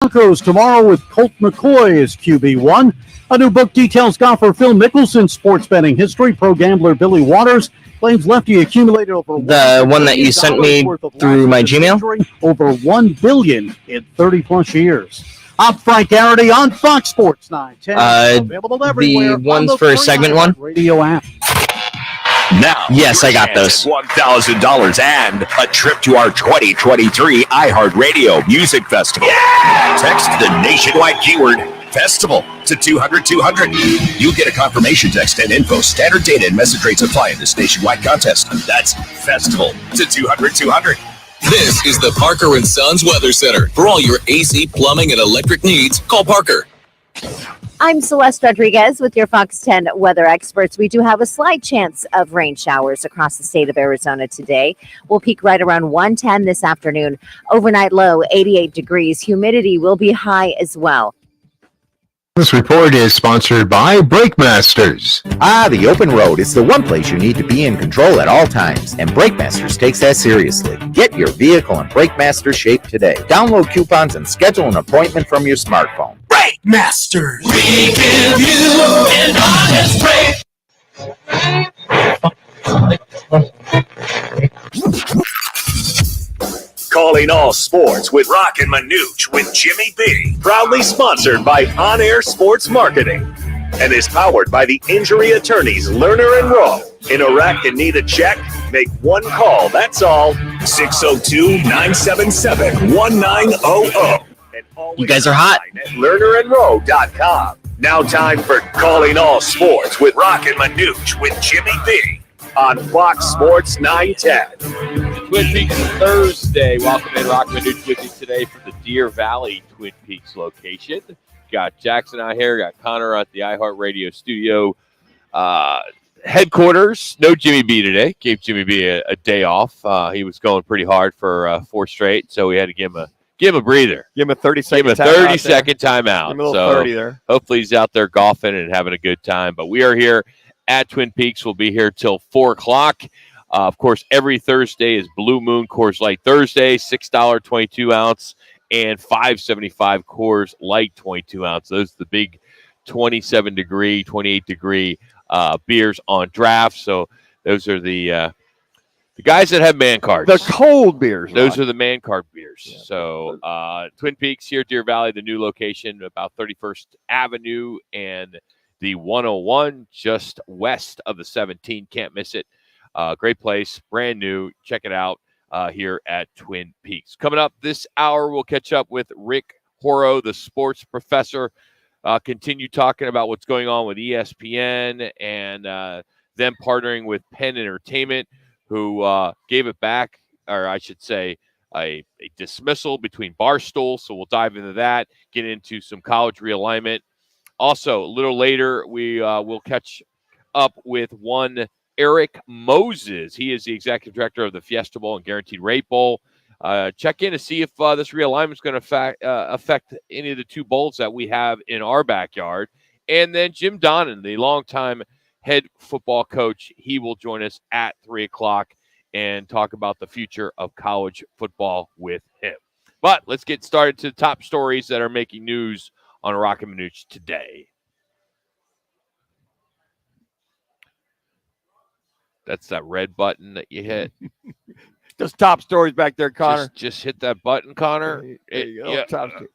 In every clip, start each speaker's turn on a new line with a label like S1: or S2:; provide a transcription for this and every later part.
S1: Broncos tomorrow with Colt McCoy as QB1. A new book details golfer Phil Mickelson's sports betting history. Pro gambler Billy Waters claims lefty accumulated over
S2: the one that you sent me through my Gmail.
S1: Over $1 billion in 30-plus years. I'm Frank Garrity on Fox Sports 910. Available everywhere.
S2: The ones for segment one?
S1: Radio app.
S3: Now,
S2: yes, I got those.
S3: $1,000 and a trip to our 2023 iHeartRadio Music Festival. Yeah! Text the nationwide keyword festival to 200-200. You get a confirmation text and info. Standard data and message rates apply in this nationwide contest. That's festival to 200-200.
S4: This is the Parker & Sons Weather Center. For all your AC, plumbing, and electric needs, call Parker.
S5: I'm Celeste Rodriguez with your Fox 10 weather experts. We do have a slight chance of rain showers across the state of Arizona today. We'll peak right around 110 this afternoon. Overnight low, 88 degrees. Humidity will be high as well.
S6: This report is sponsored by Brakemasters.
S7: The open road is the one place you need to be in control at all times, and Brakemasters takes that seriously. Get your vehicle in Brakemasters shape today. Download coupons and schedule an appointment from your smartphone.
S4: Brakemasters. We give you an honest break.
S3: Calling all sports with Roc and Manuch with Jimmy B. Proudly sponsored by On Air Sports Marketing and is powered by the injury attorneys Lerner and Rowe. In a wreck and need a check? Make one call. That's all. 602-977-1900.
S2: You guys are hot.
S3: At LernerandRowe.com. Now time for Calling All Sports with Roc and Manuch with Jimmy B. on Fox Sports 910.
S8: Twin Peaks Thursday. Welcome in, Roc and Manuch with you today from the Deer Valley Twin Peaks location. Got Jackson out here, got Connor at the iHeartRadio studio headquarters. No Jimmy B today. Gave Jimmy B a day off. He was going pretty hard for 4 straight, so we had to give him a breather.
S9: Give him a 30-second
S8: timeout. 30-second timeout.
S9: Give him a little 30 there.
S8: Hopefully he's out there golfing and having a good time. But we are here at Twin Peaks. We'll be here till 4 o'clock. Of course, every Thursday is Blue Moon Coors Light Thursday, $6 22-ounce, and $5.75 Coors Light 22-ounce. Those are the big 27-degree, 28-degree beers on draft. So those are the guys that have man cards.
S9: The cold beers.
S8: Those are the man card beers. Yeah. So Twin Peaks here at Deer Valley, the new location, about 31st Avenue and the 101, just west of the 17. Can't miss it. Great place, brand new. Check it out here at Twin Peaks. Coming up this hour, we'll catch up with Rick Horrow, the sports professor. Continue talking about what's going on with ESPN and them partnering with Penn Entertainment, who gave it back, or I should say a dismissal between Barstool. So we'll dive into that, get into some college realignment. Also, a little later, we will catch up with one Eric Moses. He is the executive director of the Fiesta Bowl and Guaranteed Rate Bowl. Check in to see if this realignment is going to affect any of the 2 bowls that we have in our backyard. And then Jim Donnan, the longtime head football coach, he will join us at 3 o'clock and talk about the future of college football with him. But let's get started to the top stories that are making news on Roc and Manuch today. That's that red button that you hit.
S9: Those top stories back there, Connor.
S8: Just hit that button, Connor.
S9: There you go.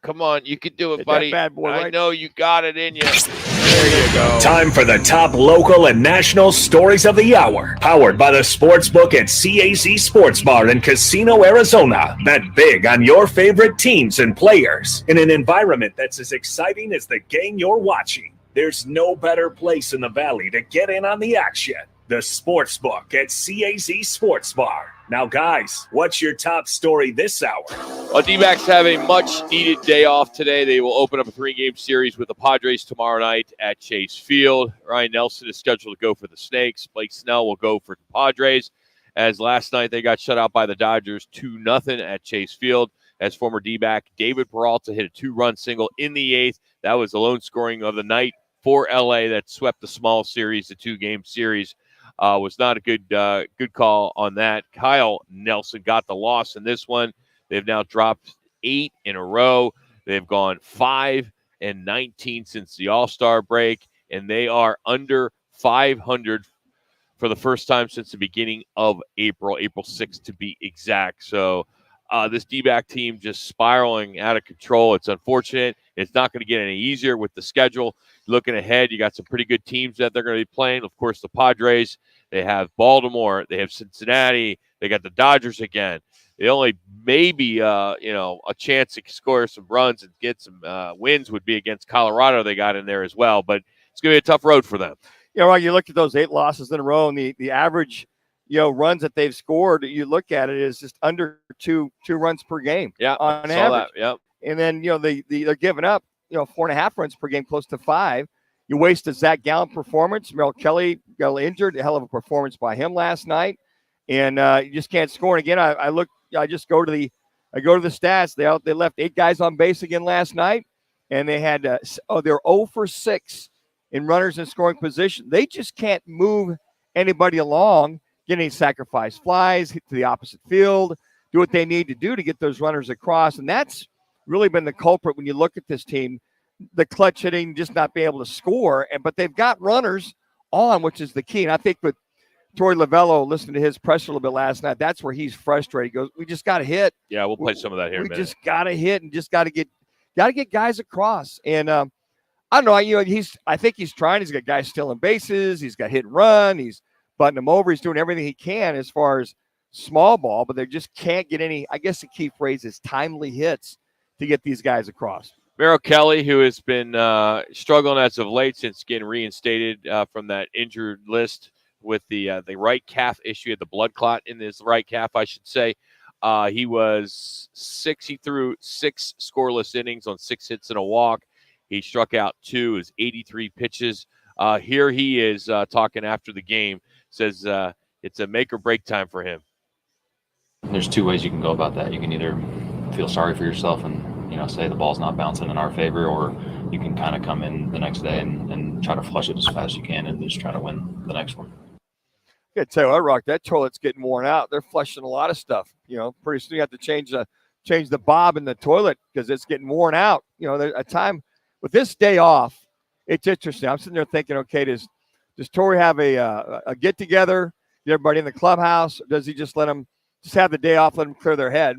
S8: Come on, you can do it,
S9: hit
S8: buddy.
S9: That bad boy,
S8: I
S9: right?
S8: know you got it in you. There you go.
S3: Time for the top local and national stories of the hour. Powered by the Sportsbook at CAZ Sports Bar in Casino, Arizona. Bet big on your favorite teams and players in an environment that's as exciting as the game you're watching. There's no better place in the Valley to get in on the action. The Sportsbook at CAZ Sports Bar. Now, guys, what's your top story this hour?
S8: Well, D-backs have a much-needed day off today. They will open up a 3-game series with the Padres tomorrow night at Chase Field. Ryan Nelson is scheduled to go for the Snakes. Blake Snell will go for the Padres, as last night they got shut out by the Dodgers 2-0 at Chase Field. As former D-back David Peralta hit a 2-run single in the 8th. That was the lone scoring of the night for L.A. that swept the small series, the 2-game series. Was not a good call on that. Kyle Nelson got the loss in this one. They've now dropped 8 in a row. They've gone 5-19 since the All-Star break, and they are under 500 for the first time since the beginning of April 6th to be exact. So this D-back team just spiraling out of control. It's unfortunate. It's not going to get any easier with the schedule. Looking ahead, you got some pretty good teams that they're going to be playing. Of course, the Padres. They have Baltimore. They have Cincinnati. They got the Dodgers again. They only maybe a chance to score some runs and get some wins would be against Colorado. They got in there as well, but it's going to be a tough road for them.
S9: You look at those 8 losses in a row, and the average, runs that they've scored, you look at it is just under two runs per game.
S8: Yeah,
S9: on
S8: saw
S9: average.
S8: that. Yep.
S9: And then they're giving up 4.5 runs per game, close to 5. You waste a Zach Gallen performance. Merrill Kelly got injured. A hell of a performance by him last night, and you just can't score. And again, I go to the stats. They left 8 guys on base again last night, and they had they're 0 for 6 in runners in scoring position. They just can't move anybody along, get any sacrifice flies, hit to the opposite field, do what they need to do to get those runners across. And that's really been the culprit when you look at this team, the clutch hitting, just not being able to score. But they've got runners on, which is the key. And I think with Torey Lovello, listening to his press a little bit last night, that's where he's frustrated. He goes, we just got to hit.
S8: Yeah, we'll play some of that here in a minute.
S9: We just got to hit and just got to get guys across. And I don't know. I think he's trying. He's got guys stealing bases. He's got hit and run. He's butting them over. He's doing everything he can as far as small ball, but they just can't get any. I guess the key phrase is timely hits to get these guys across.
S8: Merrill Kelly, who has been struggling as of late since getting reinstated from that injured list with the right calf issue, had the blood clot in his right calf, I should say. He was 6. He threw 6 scoreless innings on 6 hits and a walk. He struck out 2, his 83 pitches. Here he is talking after the game. Says it's a make or break time for him.
S10: There's 2 ways you can go about that. You can either feel sorry for yourself and say the ball's not bouncing in our favor, or you can kind of come in the next day and try to flush it as fast as you can and just try to win the next one.
S9: I got to tell you, Rock, that toilet's getting worn out. They're flushing a lot of stuff. Pretty soon you have to change the bob in the toilet because it's getting worn out. There's a time with this day off. It's interesting. I'm sitting there thinking, okay, does Torey have a get together? Get everybody in the clubhouse? Or does he just let them just have the day off, let them clear their head?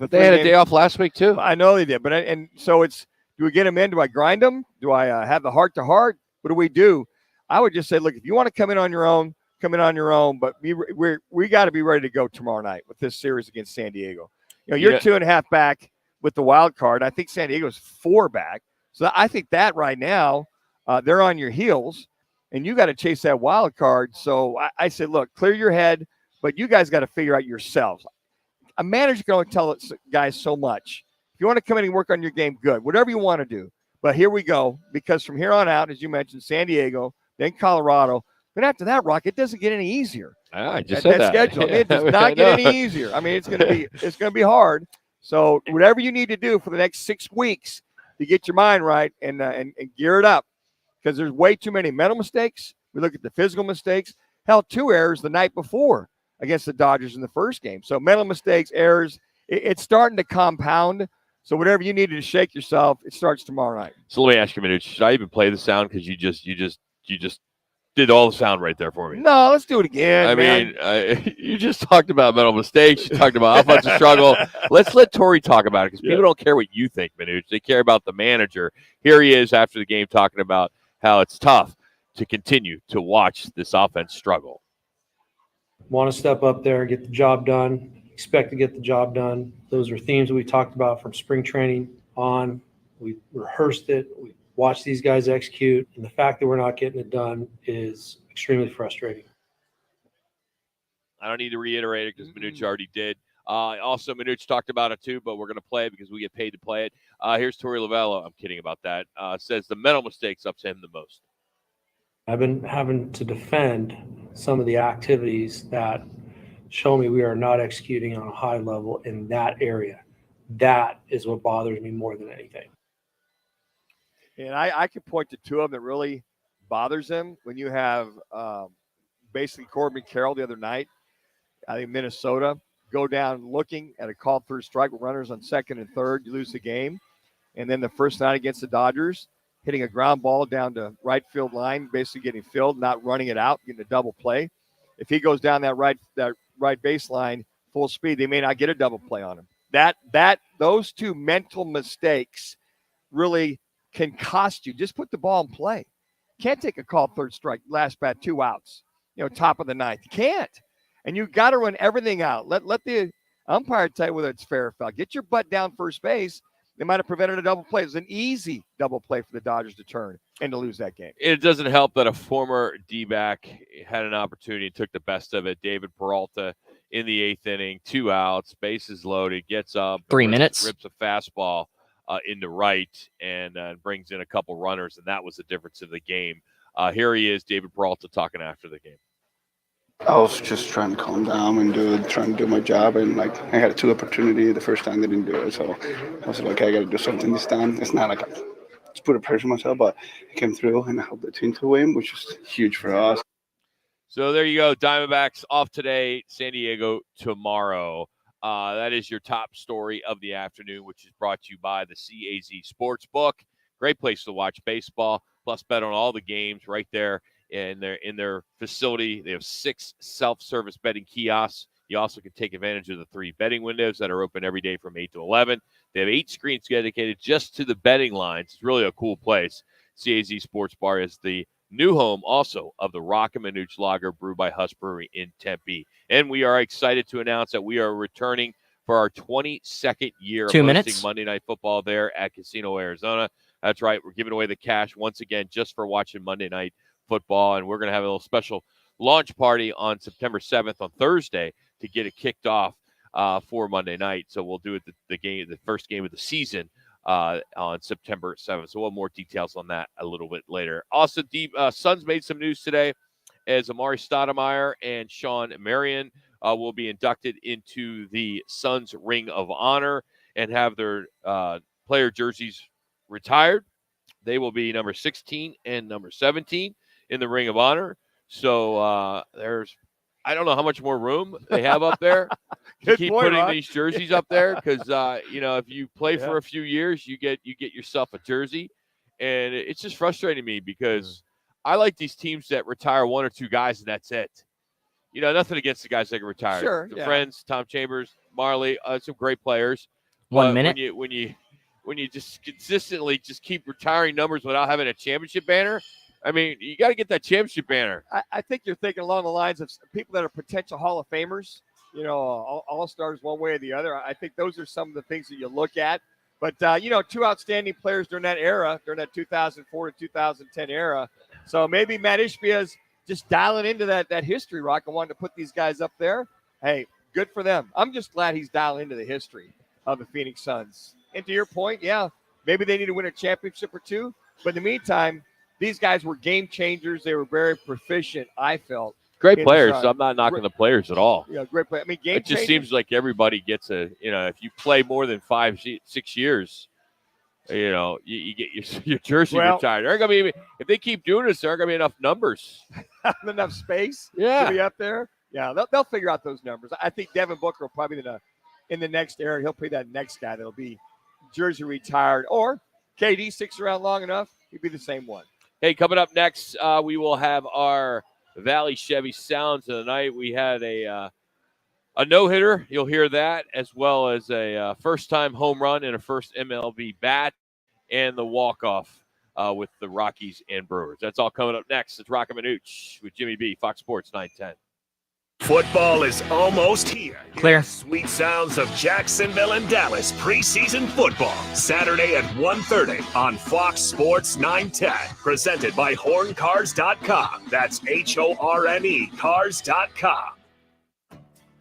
S8: They had a day off last week too.
S9: I know they did, but so it's, do we get them in? Do I grind them? Do I have the heart to heart? What do we do? I would just say, look, if you want to come in on your own, come in on your own. But we got to be ready to go tomorrow night with this series against San Diego. You're 2.5 back with the wild card. I think San Diego's 4 back. So I think that right now they're on your heels, and you got to chase that wild card. So I said, look, clear your head, but you guys got to figure out yourselves. A manager can only tell guys so much. If you want to come in and work on your game, good. Whatever you want to do. But here we go, because from here on out, as you mentioned, San Diego, then Colorado. Then after that, Rock, it doesn't get any easier.
S8: I just said that.
S9: Schedule. It does not get any easier. I mean, it's going to be hard. So whatever you need to do for the next 6 weeks to get your mind right and gear it up, because there's way too many mental mistakes. We look at the physical mistakes. Hell, 2 errors the night before against the Dodgers in the first game. So mental mistakes, errors, it's starting to compound. So whatever you needed to shake yourself, it starts tomorrow night.
S8: So let me ask you a minute. Should I even play the sound? Because you just did all the sound right there for me.
S9: No, let's do it again.
S8: I mean, you just talked about mental mistakes. You talked about offensive struggle. Let's let Torey talk about it, because people don't care what you think, Manuch. They care about the manager. Here he is after the game talking about how it's tough to continue to watch this offense struggle.
S11: Want to step up there and get the job done, expect to get the job done. Those are themes that we talked about from spring training on. We rehearsed it. We watched these guys execute, and the fact that we're not getting it done is extremely frustrating.
S8: I don't need to reiterate it because Manuch already did. Also, Manuch talked about it too, but we're going to play it because we get paid to play it. Here's Torey Lovello. I'm kidding about that. Says the mental mistakes upset him the most.
S11: I've been having to defend some of the activities that show me we are not executing on a high level in that area. That is what bothers me more than anything.
S9: And I can point to 2 of them that really bothers him. When you have basically Corbin Carroll the other night, I think Minnesota, go down looking at a called third strike with runners on second and third, you lose the game. And then the first night against the Dodgers, hitting a ground ball down to right field line, basically getting filled, not running it out, getting a double play. If he goes down that right baseline full speed, they may not get a double play on him. Those two mental mistakes really can cost you. Just put the ball in play. Can't take a call third strike, last bat, 2 outs, top of the ninth. You can't. And you got to run everything out. Let the umpire tell you whether it's fair or foul. Get your butt down first base. They might have prevented a double play. It was an easy double play for the Dodgers to turn and to lose that game.
S8: It doesn't help that a former D-back had an opportunity and took the best of it. David Peralta in the 8th inning, 2 outs, bases loaded, gets up.
S2: 3 minutes.
S8: Rips a fastball into right and brings in a couple runners, and that was the difference in the game. Here he is, David Peralta, talking after the game.
S12: I was just trying to calm down and trying to do my job, and I had 2 opportunities. The first time they didn't do it, so I was like, I got to do something this time. It's not like I just put a pressure on myself, but I came through and I helped the team to win, which is huge for us.
S8: So there you go, Diamondbacks off today, San Diego tomorrow. That is your top story of the afternoon, which is brought to you by the CAZ Sportsbook. Great place to watch baseball, plus bet on all the games right there. In their facility. They have 6 self-service betting kiosks. You also can take advantage of the 3 betting windows that are open every day from 8 to 11. They have 8 screens dedicated just to the betting lines. It's really a cool place. CAZ Sports Bar is the new home also of the Roc and Manuch Lager brewed by Huss Brewery in Tempe. And we are excited to announce that we are returning for our 22nd year of hosting Monday Night Football there at Casino, Arizona. That's right. We're giving away the cash once again just for watching Monday Night Football, and we're going to have a little special launch party on September 7th on Thursday to get it kicked off for Monday night. So we'll do it the first game of the season on September 7th. So we'll have more details on that a little bit later. Also, Suns made some news today as Amari Stoudemire and Sean Marion will be inducted into the Suns Ring of Honor and have their player jerseys retired. They will be number 16 and number 17 in the Ring of Honor. So I don't know how much more room they have up there to keep putting these jerseys up there because if you play for a few years, you get yourself a jersey, and it's just frustrating me because I like these teams that retire 1 or 2 guys and that's it. Nothing against the guys that get retired.
S9: Sure,
S8: friends, Tom Chambers, Marley, some great players.
S2: 1 minute.
S8: When you just consistently just keep retiring numbers without having a championship banner. I mean, you got to get that championship banner.
S9: I think you're thinking along the lines of people that are potential Hall of Famers, all-stars one way or the other. I think those are some of the things that you look at. But, 2 outstanding players during that era, during that 2004 to 2010 era. So maybe Matt Ishbia's just dialing into that history, Rock, and wanting to put these guys up there. Hey, good for them. I'm just glad he's dialing into the history of the Phoenix Suns. And to your point, maybe they need to win a championship or 2. But in the meantime, these guys were game changers. They were very proficient, I felt.
S8: Great players. So I'm not knocking the players at all.
S9: Yeah, great play. I mean,
S8: it just seems like everybody gets if you play more than 5-6 years, you get your jersey retired. There aren't gonna be, if they keep doing this, there aren't gonna be enough numbers,
S9: enough space
S8: to
S9: be up there. Yeah, they'll figure out those numbers. I think Devin Booker will probably in the next era. He'll be that next guy that'll be jersey retired, or KD sticks around long enough, he'd be the same one.
S8: Hey, coming up next, we will have our Valley Chevy Sounds of the night. We had a no-hitter. You'll hear that, as well as a first-time home run and a first MLB bat, and the walk-off with the Rockies and Brewers. That's all coming up next. It's Roc and Manuch with Jimmy B, Fox Sports 910.
S3: Football is almost here.
S2: Clear.
S3: Sweet sounds of Jacksonville and Dallas preseason football. Saturday at 1:30 on Fox Sports 910. Presented by horncars.com. That's HORNE cars.com.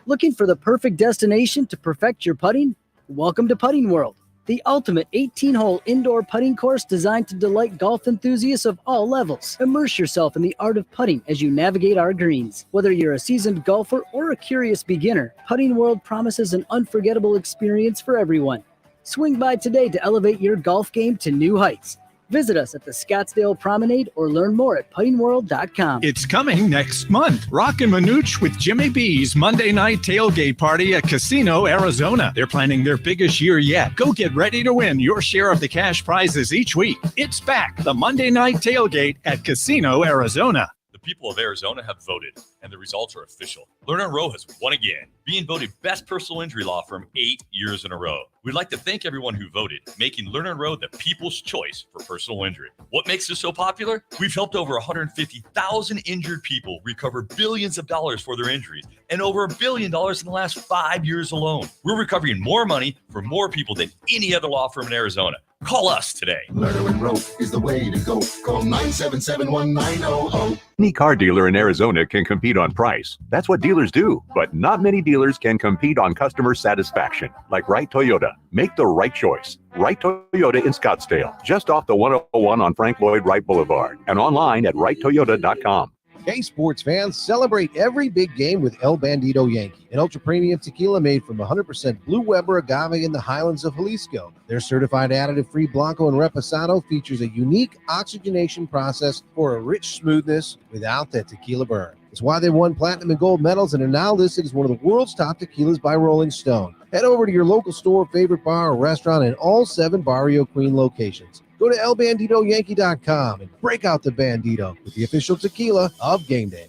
S13: Looking for the perfect destination to perfect your putting? Welcome to Putting World, the ultimate 18-hole indoor putting course designed to delight golf enthusiasts of all levels. Immerse yourself in the art of putting as you navigate our greens. Whether you're a seasoned golfer or a curious beginner, Putting World promises an unforgettable experience for everyone. Swing by today to elevate your golf game to new heights. Visit us at the Scottsdale Promenade or learn more at puttingworld.com.
S14: It's coming next month. Roc and Manuch with Jimmy B's Monday night tailgate party at Casino, Arizona. They're planning their biggest year yet. Go get ready to win your share of the cash prizes each week. It's back, the Monday night tailgate at Casino, Arizona.
S15: The people of Arizona have voted, and the results are official. Lerner Rowe has won again, being voted best personal injury law firm 8 years in a row. We'd like to thank everyone who voted, making Lerner Rowe the people's choice for personal injury. What makes us so popular? We've helped over 150,000 injured people recover billions of dollars for their injuries, and over $1 billion in the last 5 years alone. We're recovering more money for more people than any other law firm in Arizona. Call us today.
S16: Lerner and Rowe is the way to go. Call 977-1900.
S17: Any car dealer in Arizona can compete on price. That's what dealers do. But not many dealers can compete on customer satisfaction. Like Wright Toyota. Make the right choice. Wright Toyota in Scottsdale. Just off the 101 on Frank Lloyd Wright Boulevard. And online at wrighttoyota.com.
S18: Hey, sports fans, celebrate every big game with El Bandito Yankee, an ultra-premium tequila made from 100% Blue Weber agave in the highlands of Jalisco. Their certified additive-free Blanco and Reposado features a unique oxygenation process for a rich smoothness without that tequila burn. It's why they won platinum and gold medals and are now listed as one of the world's top tequilas by Rolling Stone. Head over to your local store, favorite bar, or restaurant in all 7 Barrio Queen locations. Go to elbanditoyankee.com and break out the Bandito with the official tequila of Game Day.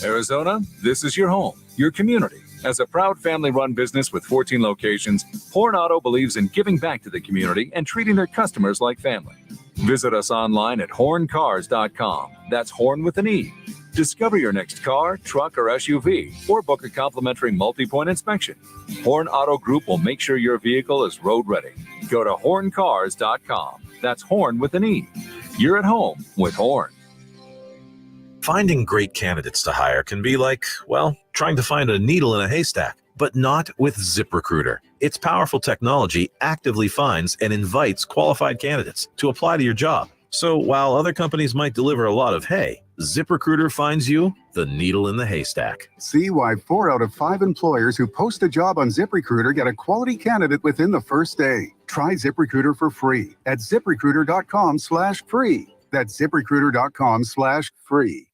S19: Arizona, this is your home, your community. As a proud family-run business with 14 locations, Horn Auto believes in giving back to the community and treating their customers like family. Visit us online at horncars.com. That's Horn with an E. Discover your next car, truck, or SUV, or book a complimentary multi-point inspection. Horn Auto Group will make sure your vehicle is road ready. Go to horncars.com. That's Horn with an E. You're at home with Horn.
S20: Finding great candidates to hire can be like, well, trying to find a needle in a haystack, but not with ZipRecruiter. Its powerful technology actively finds and invites qualified candidates to apply to your job. So while other companies might deliver a lot of hay, ZipRecruiter finds you the needle in the haystack.
S21: See why 4 out of 5 employers who post a job on ZipRecruiter get a quality candidate within the first day. Try ZipRecruiter for free at ZipRecruiter.com/free. That's ZipRecruiter.com/free.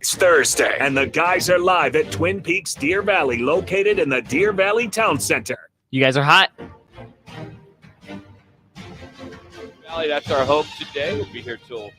S3: It's Thursday, and the guys are live at Twin Peaks Deer Valley, located in the Deer Valley Town Center.
S2: You guys are hot.
S8: Valley, that's our home today. We'll be here till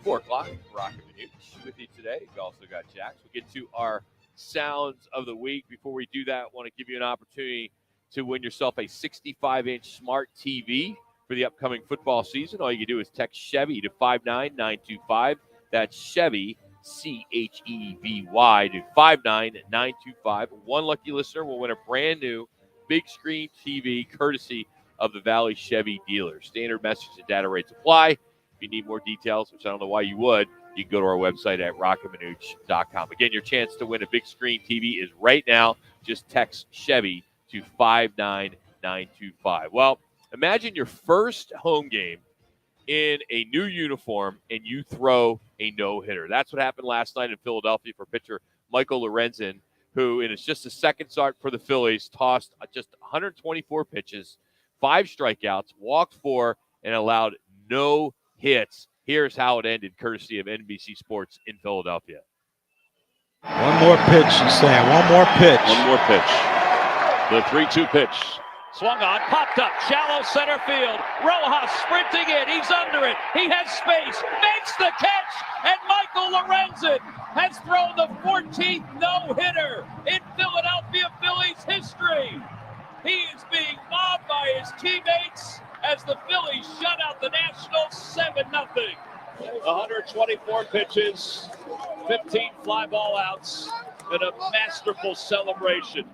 S8: 4 o'clock. Roc and Manuch with you today. We also got Jax. We'll get to our sounds of the week. Before we do that, I want to give you an opportunity to win yourself a 65-inch smart TV for the upcoming football season. All you can do is text Chevy to 59925. That's Chevy, CHEVY, to 59925. One lucky listener will win a brand new big screen TV courtesy of the Valley Chevy dealer. Standard message and data rates apply. If you need more details, which I don't know why you would, you can go to our website at rockandmanuch.com. Again, your chance to win a big screen TV is right now. Just text Chevy to 59925. Well, imagine your first home game in a new uniform and you throw a no-hitter. That's what happened last night in Philadelphia for pitcher Michael Lorenzen, who in just his second start for the Phillies tossed just 124 pitches, 5 strikeouts, walked 4, and allowed no hits. Here's how it ended, courtesy of NBC Sports in Philadelphia.
S22: One more pitch, he's saying. One more pitch.
S8: One more pitch. The 3-2 pitch. Swung on, popped up, shallow center field. Rojas sprinting in, he's under it. He has space, makes the catch, and Michael Lorenzen has thrown the 14th no-hitter in Philadelphia Phillies history. He is being mobbed by his teammates as the Phillies shut out the Nationals 7-0. 124 pitches, 15 fly ball outs, and a masterful celebration.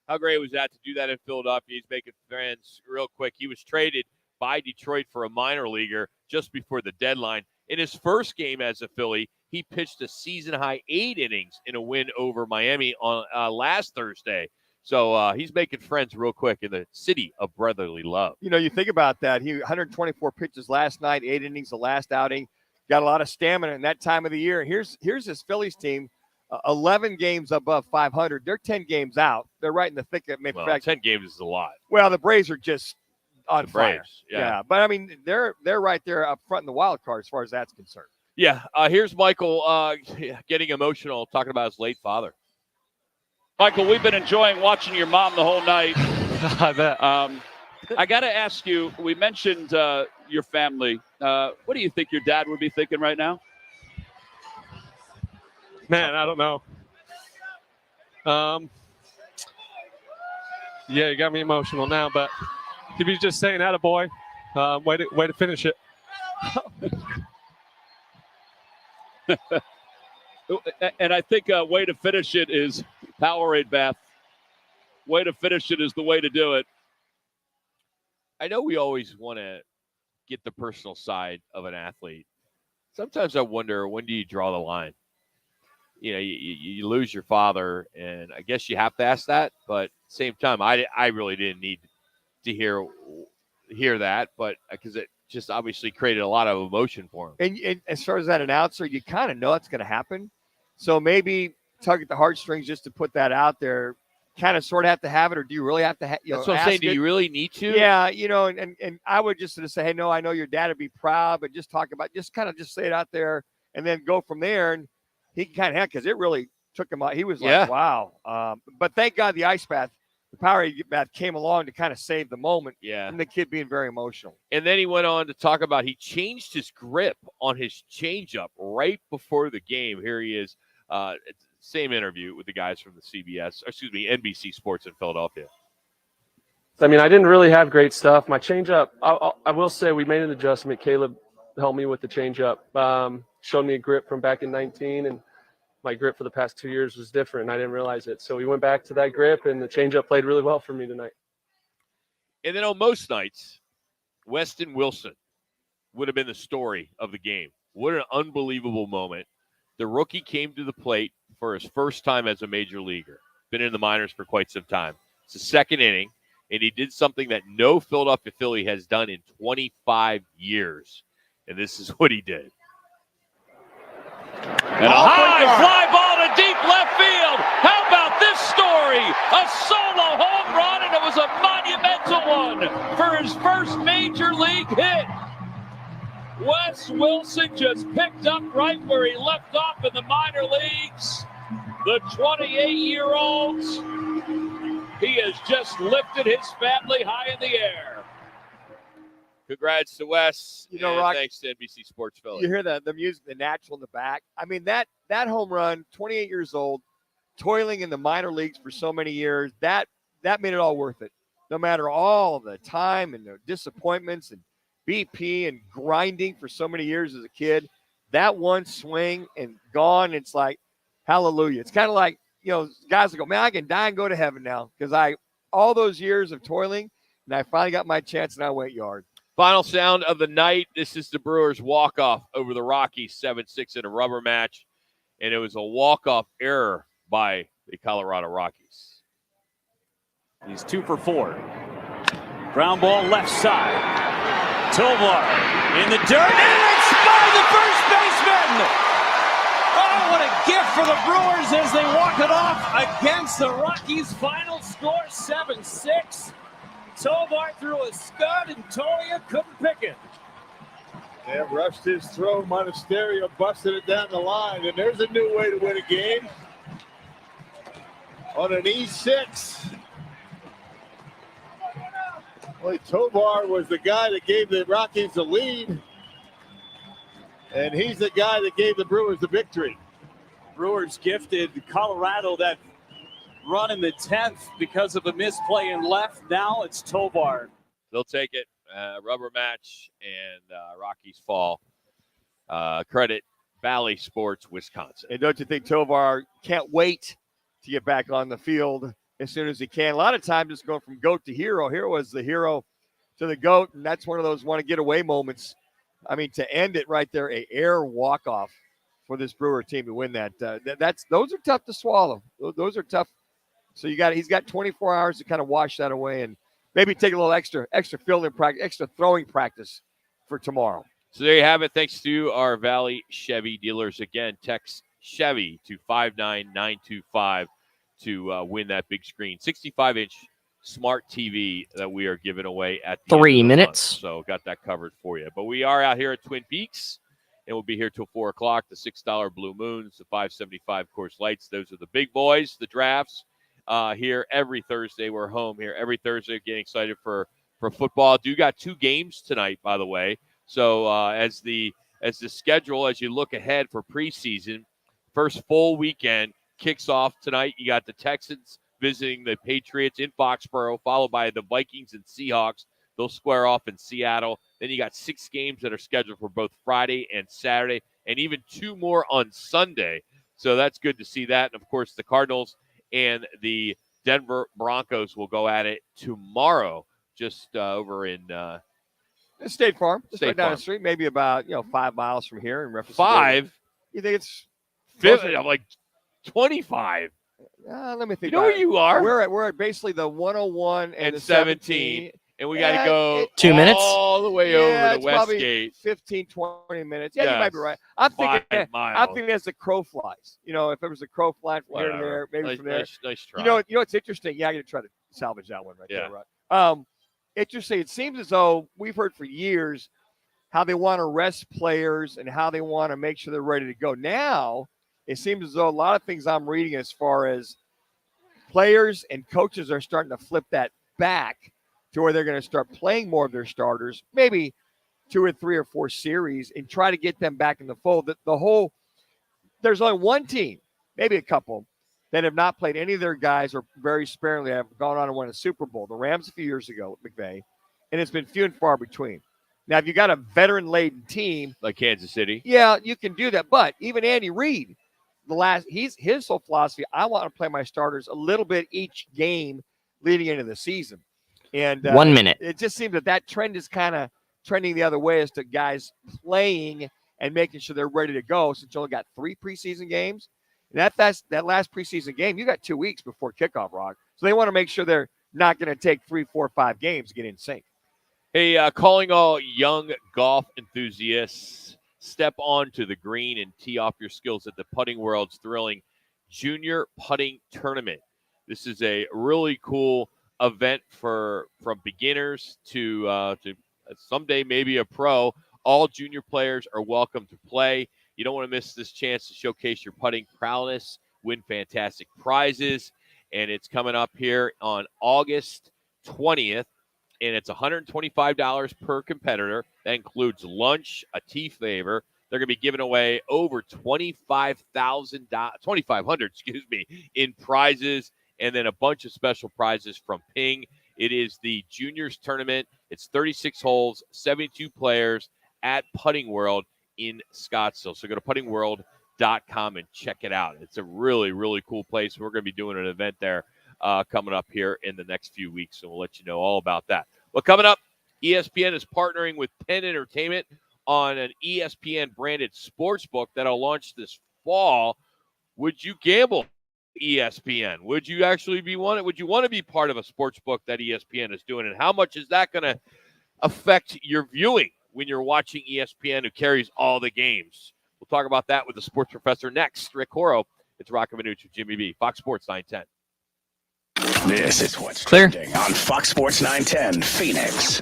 S8: How great was that to do that in Philadelphia? He's making friends real quick. He was traded by Detroit for a minor leaguer just before the deadline. In his first game as a Philly, he pitched a season-high 8 innings in a win over Miami on last Thursday. So he's making friends real quick in the city of brotherly love.
S9: You know, you think about that. He 124 pitches last night, 8 innings the last outing. Got a lot of stamina in that time of the year. Here's his Phillies team, 11 games above 500. They're 10 games out. They're right in the thick of it.
S8: Well, 10 games is a lot.
S9: Well, the Braves are just on
S8: the
S9: fire.
S8: Braves. Yeah.
S9: But I mean, they're right there up front in the wild card as far as that's concerned.
S8: Yeah. Here's Michael getting emotional, talking about his late father.
S1: Michael, we've been enjoying watching your mom the whole night.
S5: I bet.
S1: I got to ask you, we mentioned your family. What do you think your dad would be thinking right now?
S5: Man, I don't know. Yeah, you got me emotional now, but if you're just saying attaboy, way to finish it.
S1: And I think a way to finish it is Powerade bath. Way to finish it is the way to do it.
S8: I know we always want to get the personal side of an athlete. Sometimes I wonder, when do you draw the line? You know, you lose your father, and I guess you have to ask that. But at the same time, I really didn't need to hear that, but because it just obviously created a lot of emotion for him.
S9: And as far as that announcer, you kind of know it's going to happen. So maybe tug at the heartstrings just to put that out there. Kind of sort of have to have it, or do you really have to have
S8: That's what I'm saying. Do you really need to?
S9: Yeah, and I would just sort of say, hey, no, I know your dad would be proud, but just talk about, just say it out there and then go from there. And he can kind of have, because it really took him out. He was like, wow. But thank God the ice bath, the Powerade bath came along to kind of save the moment.
S8: Yeah.
S9: And the kid being very emotional.
S8: And then he went on to talk about he changed his grip on his changeup right before the game. Here he is. Same interview with the guys from the NBC Sports in Philadelphia.
S5: I mean, I didn't really have great stuff. My changeup, I will say we made an adjustment. Caleb helped me with the changeup, showed me a grip from back in 19, and my grip for the past 2 years was different, and I didn't realize it. So we went back to that grip, and the changeup played really well for me tonight.
S8: And then on most nights, Weston Wilson would have been the story of the game. What an unbelievable moment. The rookie came to the plate for his first time as a major leaguer. Been in the minors for quite some time. It's the second inning, and he did something that no Philadelphia Philly has done in 25 years. And this is what he did.
S1: And a high fly ball to deep left field. How about this story? A solo home run, and it was a monumental one for his first major league hit. Wes Wilson just picked up right where he left off in the minor leagues. The 28-year-old, he has just lifted his family high in the air.
S8: Congrats to Wes.
S9: Rock,
S8: thanks to NBC Sports Philly.
S9: You hear the music, the natural in the back. I mean, that home run, 28 years old, toiling in the minor leagues for so many years, that made it all worth it. No matter all the time and the disappointments and BP and grinding for so many years as a kid, that one swing and gone, it's like, hallelujah. It's kind of like, guys will go, man, I can die and go to heaven now because all those years of toiling, and I finally got my chance and I went yard.
S8: Final sound of the night. This is the Brewers' walk-off over the Rockies, 7-6 in a rubber match, and it was a walk-off error by the Colorado Rockies.
S1: He's 2 for 4. Ground ball left side. Tovar in the dirt, and it's by the first baseman! Oh, what a gift for the Brewers as they walk it off against the Rockies. Final score, 7-6. Tovar threw a scud, and Tolia couldn't pick it.
S23: Yeah, rushed his throw. Monasterio busted it down the line, and there's a new way to win a game. On an E6. Well, Tovar was the guy that gave the Rockies the lead, and he's the guy that gave the Brewers the victory.
S1: Brewers gifted Colorado that run in the 10th because of a misplay in left. Now it's Tovar.
S8: They'll take it. Rubber match, and Rockies fall. Credit Valley Sports, Wisconsin.
S9: And don't you think Tovar can't wait to get back on the field as soon as he can? A lot of times it's going from GOAT to hero. Here was the hero to the GOAT, and that's one of those want-to-get-away moments. I mean, to end it right there, a air walk-off for this Brewer team to win that. Those are tough to swallow. Those are tough. So he's got 24 hours to kind of wash that away and maybe take a little extra fielding practice, extra throwing practice for tomorrow.
S8: So there you have it. Thanks to our Valley Chevy dealers. Again, text Chevy to 59925 to win that big screen. 65-inch smart TV that we are giving away at the
S2: 3
S8: end of the
S2: minutes.
S8: month. So got that covered for you. But we are out here at Twin Peaks, and we'll be here till 4 o'clock. The $6 Blue Moons, the $5.75 Coors Lights. Those are the big boys, the drafts. Here every Thursday. We're home here every Thursday. Getting excited for football. Do got 2 games tonight, by the way. So as the schedule, as you look ahead for preseason, first full weekend kicks off tonight. You got the Texans visiting the Patriots in Foxborough, followed by the Vikings and Seahawks. They'll square off in Seattle. Then you got 6 games that are scheduled for both Friday and Saturday, and even 2 more on Sunday. So that's good to see that. And, of course, the Cardinals and the Denver Broncos will go at it tomorrow just over in
S9: State Farm. Just
S8: State
S9: right down
S8: Farm.
S9: the street, maybe about 5 miles from here. In reference
S8: 5?
S9: You think it's
S8: 50? I'm like 25.
S9: Let me think.
S8: You know where you are?
S9: We're at basically the 101 and the
S8: 17. And we got to go
S2: 2 minutes?
S8: all the way over to
S9: it's probably
S8: Westgate.
S9: 15, 20 minutes. Yeah, you
S8: Yes.
S9: might be right. I'm
S8: 5
S9: thinking
S8: miles.
S9: as the crow flies. If there was a crow flying from here to there, maybe
S8: nice,
S9: from there.
S8: Nice try.
S9: You know what's interesting? Yeah, I'm going to try to salvage that one right
S8: Yeah.
S9: there, right? Interesting. It seems as though we've heard for years how they want to rest players and how they want to make sure they're ready to go. Now, it seems as though a lot of things I'm reading as far as players and coaches are starting to flip that back to where they're going to start playing more of their starters, maybe 2 or 3 or 4 series, and try to get them back in the fold. There's only one team, maybe a couple, that have not played any of their guys or very sparingly have gone on and won a Super Bowl. The Rams a few years ago with McVay, and it's been few and far between. Now, if you got a veteran-laden team
S8: like Kansas City,
S9: yeah, you can do that. But even Andy Reid, his whole philosophy, I want to play my starters a little bit each game leading into the season. And
S2: 1 minute.
S9: It just seems that trend is kind of trending the other way as to guys playing and making sure they're ready to go. Since you only got 3 preseason games, and that last preseason game, you got 2 weeks before kickoff, Rock. So they want to make sure they're not going to take 3, 4, 5 games to get in sync.
S8: Hey, calling all young golf enthusiasts, step onto the green and tee off your skills at the Putting World's thrilling Junior Putting Tournament. This is a really cool event from beginners to someday maybe a pro. All junior players are welcome to play. You don't want to miss this chance to showcase your putting prowess, win fantastic prizes, and it's coming up here on August 20th. And it's $125 per competitor. That includes lunch, a tee favor. They're going to be giving away over $2,500 in prizes, and then a bunch of special prizes from Ping. It is the juniors tournament. It's 36 holes, 72 players at Putting World in Scottsdale. So go to puttingworld.com and check it out. It's a really, really cool place. We're going to be doing an event there coming up here in the next few weeks, and we'll let you know all about that. Well, coming up, ESPN is partnering with Penn Entertainment on an ESPN-branded sports book that'll launch this fall. Would you gamble ESPN? Would you actually would you want to be part of a sports book that ESPN is doing? And how much is that going to affect your viewing when you're watching ESPN, who carries all the games? We'll talk about that with the sports professor next. Rick Horrow. It's Roc and Manuch with Jimmy B. Fox Sports 910.
S4: This is what's
S2: clear
S4: trending on Fox Sports 910 Phoenix.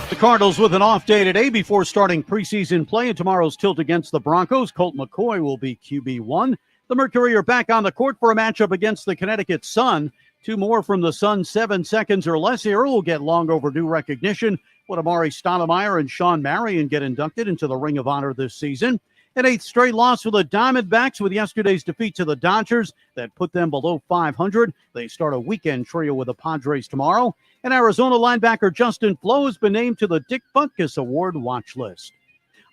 S6: The Cardinals with an off day today before starting preseason play in tomorrow's tilt against the Broncos. Colt McCoy will be QB1. The Mercury are back on the court for a matchup against the Connecticut Sun. 2 more from the Sun, 7 seconds or less here, will get long overdue recognition when Amari Stoudemire and Sean Marion get inducted into the Ring of Honor this season. An 8th straight loss for the Diamondbacks with yesterday's defeat to the Dodgers that put them below 500. They start a weekend trio with the Padres tomorrow. And Arizona linebacker Justin Flo has been named to the Dick Butkus Award watch list.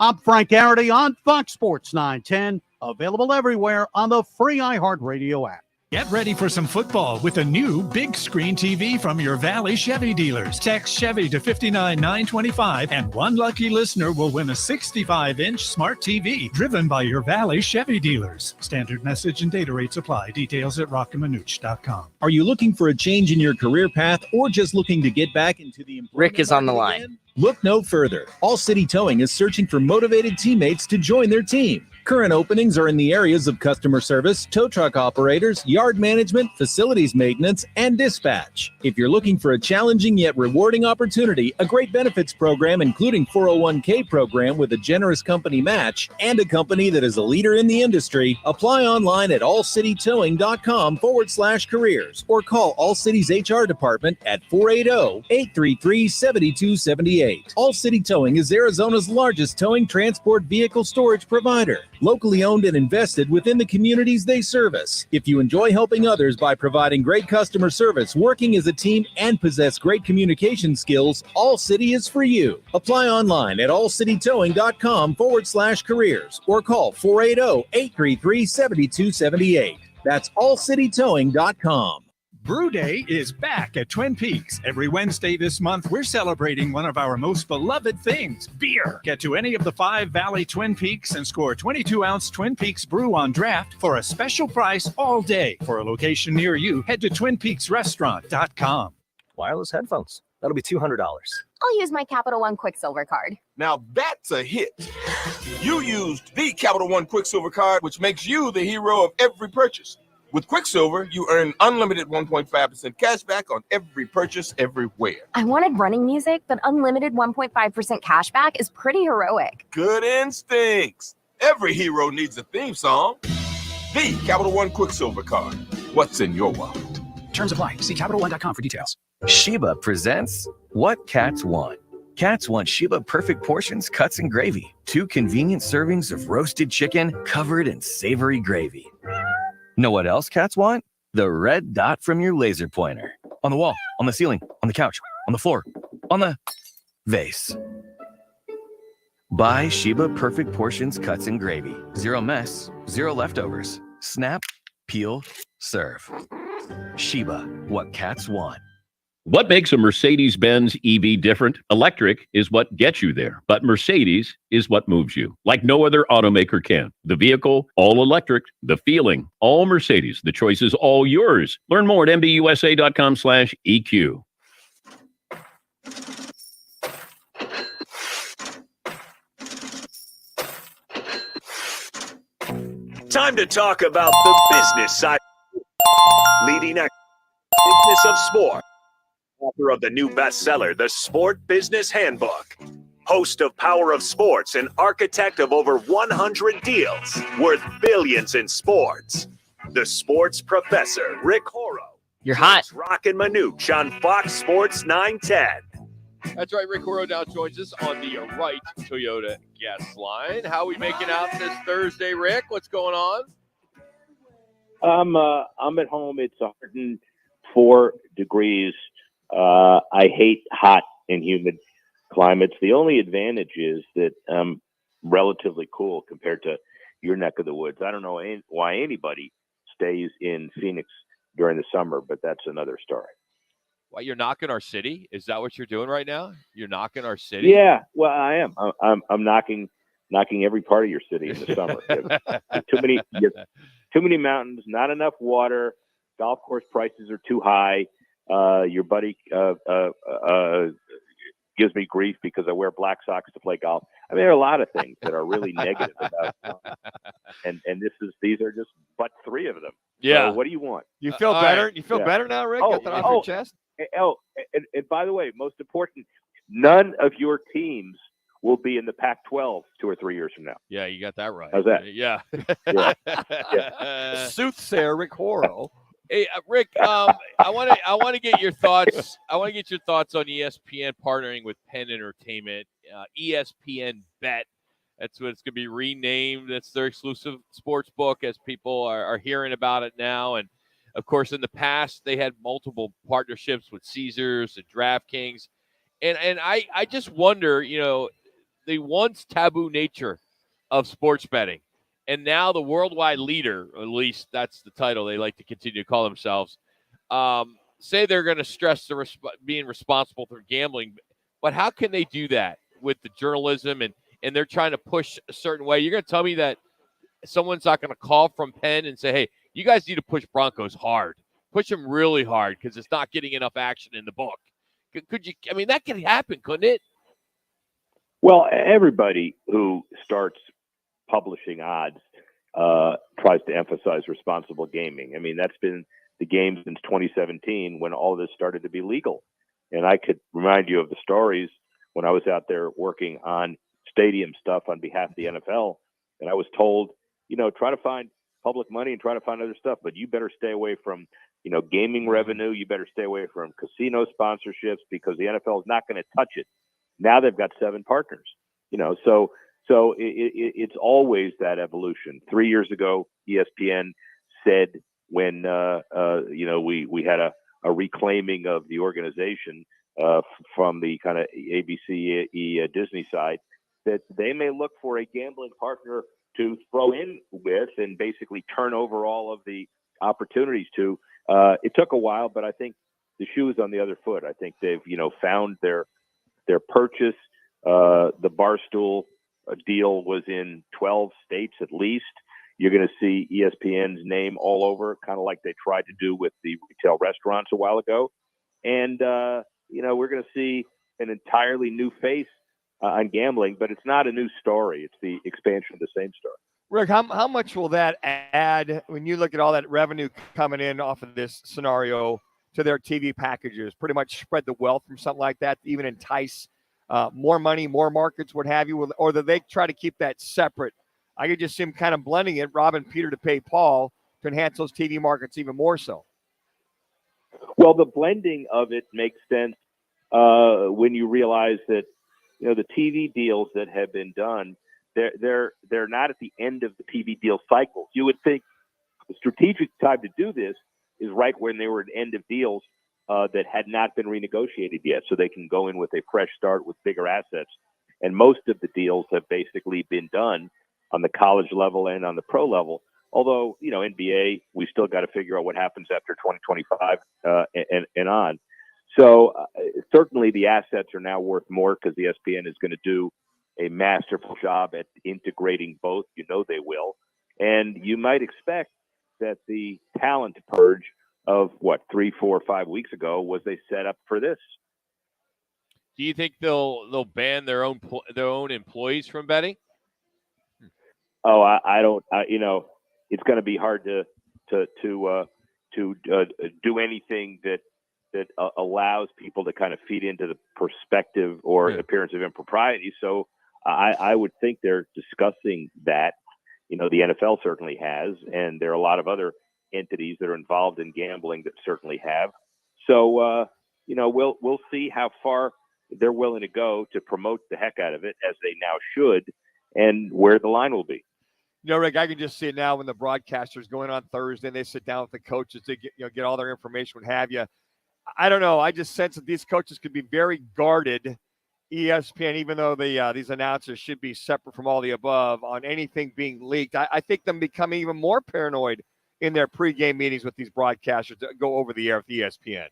S6: I'm Frank Garrity on Fox Sports 910, available everywhere on the free iHeartRadio app.
S14: Get ready for some football with a new big screen TV from your Valley Chevy dealers. Text Chevy to 59925 and one lucky listener will win a 65-inch smart TV driven by your Valley Chevy dealers. Standard message and data rates apply. Details at rockandmanuch.com.
S7: Are you looking for a change in your career path or just looking to get back into the employment
S2: Rick is on the
S7: market
S2: line.
S7: again? Look no further. All City Towing is searching for motivated teammates to join their team. Current openings are in the areas of customer service, tow truck operators, yard management, facilities maintenance, and dispatch. If you're looking for a challenging yet rewarding opportunity, a great benefits program including 401k program with a generous company match, and a company that is a leader in the industry, apply online at allcitytowing.com/careers or call All City's HR department at 480-833-7278. All City Towing is Arizona's largest towing transport vehicle storage provider, locally owned and invested within the communities they service. If you enjoy helping others by providing great customer service, working as a team, and possess great communication skills, All City is for you. Apply online at allcitytowing.com/careers or call 480-833-7278. That's allcitytowing.com.
S14: Brew Day is back at Twin Peaks. Every Wednesday this month, we're celebrating one of our most beloved things, beer. Get to any of the 5 Valley Twin Peaks and score 22-ounce Twin Peaks brew on draft for a special price all day. For a location near you, head to twinpeaksrestaurant.com.
S10: Wireless headphones. That'll be $200.
S11: I'll use my Capital One Quicksilver card.
S12: Now that's a hit. You used the Capital One Quicksilver card, which makes you the hero of every purchase. With Quicksilver, you earn unlimited 1.5% cash back on every purchase everywhere.
S11: I wanted running music, but unlimited 1.5% cash back is pretty heroic.
S12: Good instincts. Every hero needs a theme song. The Capital One Quicksilver card. What's in your wallet?
S4: Terms apply. See CapitalOne.com for details.
S24: Sheba presents What Cats Want. Cats want Sheba Perfect Portions, cuts, and gravy. 2 convenient servings of roasted chicken covered in savory gravy. Know what else cats want? The red dot from your laser pointer. On the wall, on the ceiling, on the couch, on the floor, on the vase. Buy Sheba Perfect Portions, cuts, and gravy. 0 mess, 0 leftovers. Snap, peel, serve. Sheba, what cats want.
S25: What makes a Mercedes-Benz EV different? Electric is what gets you there, but Mercedes is what moves you, like no other automaker can. The vehicle, all electric. The feeling, all Mercedes. The choice is all yours. Learn more at mbusa.com/EQ.
S3: Time to talk about the business side. Leading a business of sport. Author of the new bestseller, The Sport Business Handbook. Host of Power of Sports and architect of over 100 deals worth billions in sports. The sports professor, Rick Horrow.
S2: You're hot.
S3: Roc and Manuch on Fox Sports 910.
S8: That's right. Rick Horrow now joins us on the Right Toyota guest line. How are we making out this Thursday, Rick? What's going on?
S26: I'm at home. It's 104 degrees. I hate hot and humid climates. The only advantage is that I'm relatively cool compared to your neck of the woods. I don't know why anybody stays in Phoenix during the summer, but that's another story.
S8: What, you're knocking our city? Is that what you're doing right now? You're knocking our city?
S26: Yeah, well, I am. I'm knocking every part of your city in the summer. You have too many mountains, not enough water. Golf course prices are too high. Your buddy gives me grief because I wear black socks to play golf. I mean, there are a lot of things that are really negative about and these are just but 3 of them.
S8: Yeah.
S26: So what do you want?
S9: You feel better?
S26: Right.
S9: You feel better now, Rick? Get that off your chest?
S26: And by the way, most important, none of your teams will be in the Pac-12 2 or 3 years from now.
S8: Yeah, you got that right.
S26: How's that?
S8: Yeah.
S26: Yeah.
S9: Soothsayer Rick Horrow.
S8: Hey, Rick, I want to get your thoughts. I want to get your thoughts on ESPN partnering with Penn Entertainment. ESPN Bet. That's what it's going to be renamed. That's their exclusive sports book as people are hearing about it now. And, of course, in the past, they had multiple partnerships with Caesars and DraftKings. And I just wonder, the once taboo nature of sports betting. And now the worldwide leader, at least that's the title they like to continue to call themselves, say they're going to stress being responsible for gambling. But how can they do that with the journalism and they're trying to push a certain way? You're going to tell me that someone's not going to call from Penn and say, hey, you guys need to push Broncos hard. Push them really hard because it's not getting enough action in the book. Could you? I mean, that could happen, couldn't it?
S26: Well, everybody who starts publishing odds tries to emphasize responsible gaming. I mean, that's been the game since 2017 when all this started to be legal. And I could remind you of the stories when I was out there working on stadium stuff on behalf of the NFL, and I was told, try to find public money and try to find other stuff, but you better stay away from, gaming revenue. You better stay away from casino sponsorships because the NFL is not going to touch it. Now they've got 7 partners, so it's always that evolution. 3 years ago, ESPN said when, we had a reclaiming of the organization from the kind of ABC Disney side, that they may look for a gambling partner to throw in with and basically turn over all of the opportunities to. It took a while, but I think the shoe is on the other foot. I think they've, found their purchase. The Barstool deal was in 12 states at least. You're going to see ESPN's name all over, kind of like they tried to do with the retail restaurants a while ago. And, we're going to see an entirely new face on gambling, but it's not a new story. It's the expansion of the same story.
S9: Rick, how much will that add when you look at all that revenue coming in off of this scenario to their TV packages? Pretty much spread the wealth from something like that, even entice more money, more markets, what have you, or do they try to keep that separate? I could just see them kind of blending it, robbing Peter to pay Paul to enhance those TV markets even more so.
S26: Well, the blending of it makes sense when you realize that, the TV deals that have been done, they're not at the end of the TV deal cycles. You would think the strategic time to do this is right when they were at end of deals that had not been renegotiated yet, so they can go in with a fresh start with bigger assets. And most of the deals have basically been done on the college level and on the pro level. Although, NBA, we still got to figure out what happens after 2025 and on. So certainly the assets are now worth more because ESPN is going to do a masterful job at integrating both. They will. And you might expect that the talent purge of 3, 4, 5 weeks ago was they set up for this.
S8: Do you think they'll ban their own employees from betting?
S26: Oh, I don't. It's going to be hard to do anything that allows people to kind of feed into the perspective or appearance of impropriety. So I would think they're discussing that. The NFL certainly has, and there are a lot of other entities that are involved in gambling that certainly have. So we'll see how far they're willing to go to promote the heck out of it, as they now should, and where the line will be.
S9: Rick, I can just see it now when the broadcasters going on Thursday and they sit down with the coaches to get all their information, what have you. I don't know. I just sense that these coaches could be very guarded, ESPN, even though these announcers should be separate from all the above on anything being leaked. I think them becoming even more paranoid in their pregame meetings with these broadcasters to go over the air with ESPN.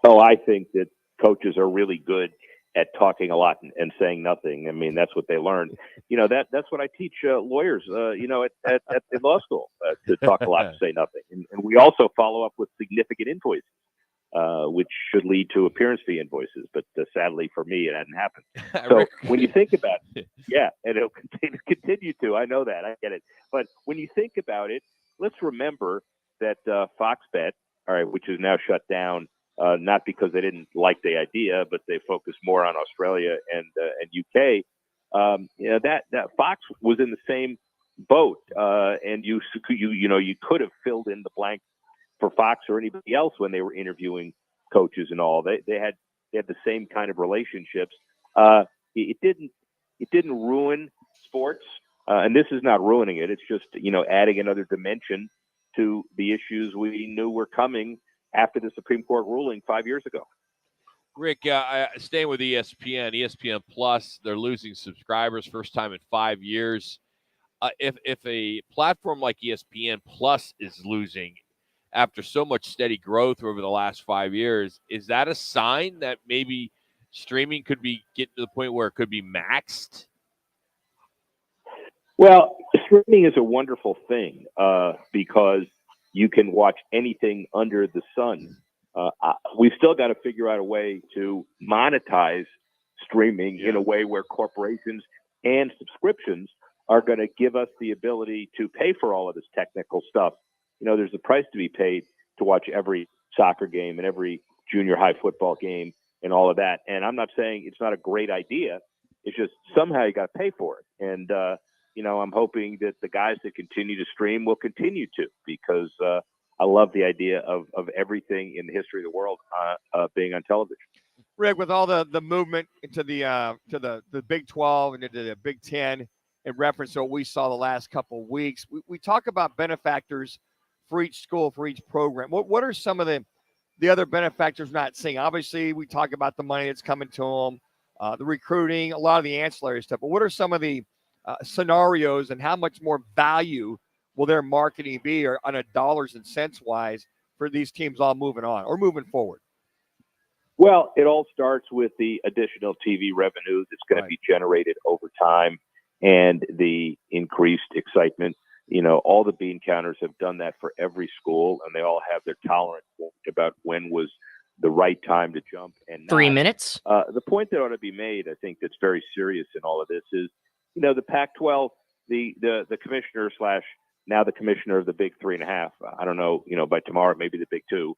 S26: Oh, I think that coaches are really good at talking a lot and saying nothing. I mean, that's what they learned. That's what I teach lawyers, at law school, to talk a lot and say nothing. And we also follow up with significant invoices, which should lead to appearance fee invoices. But sadly for me, it hadn't happened. So when you think about it, yeah, and it'll continue to. I know that. I get it. But when you think about it, let's remember that Fox Bet, all right, which is now shut down, not because they didn't like the idea, but they focused more on Australia and UK. That Fox was in the same boat, and you could have filled in the blank for Fox or anybody else when they were interviewing coaches and all. They had the same kind of relationships. It didn't ruin sports, and this is not ruining it. It's just adding another dimension to the issues we knew were coming after the Supreme Court ruling 5 years ago.
S8: Rick, staying with ESPN Plus, they're losing subscribers first time in 5 years. If a platform like ESPN Plus is losing after so much steady growth over the last 5 years, is that a sign that maybe streaming could be getting to the point where it could be maxed?
S26: Well, streaming is a wonderful thing because you can watch anything under the sun. We've still got to figure out a way to monetize streaming in a way where corporations and subscriptions are going to give us the ability to pay for all of this technical stuff. You know, there's a price to be paid to watch every soccer game and every junior high football game and all of that. And I'm not saying it's not a great idea. It's just somehow you got to pay for it. And, you know, I'm hoping that the guys that continue to stream will continue to, because I love the idea of everything in the history of the world being on television.
S9: Rick, with all the movement into the Big 12 and into the Big 10 in reference to what we saw the last couple of weeks, we talk about benefactors for each school, for each program. What are some of the other benefactors not seeing? Obviously, we talk about the money that's coming to them, the recruiting, a lot of the ancillary stuff. But what are some of the scenarios, and how much more value will their marketing be, or on a dollars and cents wise, for these teams all moving on or moving forward?
S26: Well, it all starts with the additional TV revenue that's going to be generated over time and the increased excitement. You know, all the bean counters have done that for every school, and they all have their tolerance about when was the right time to jump and not.
S2: 3 minutes.
S26: The point that ought to be made, I think, that's very serious in all of this is, you know, the Pac-12, the commissioner / now the commissioner of the Big 3.5. I don't know, you know, by tomorrow it may be the Big 2,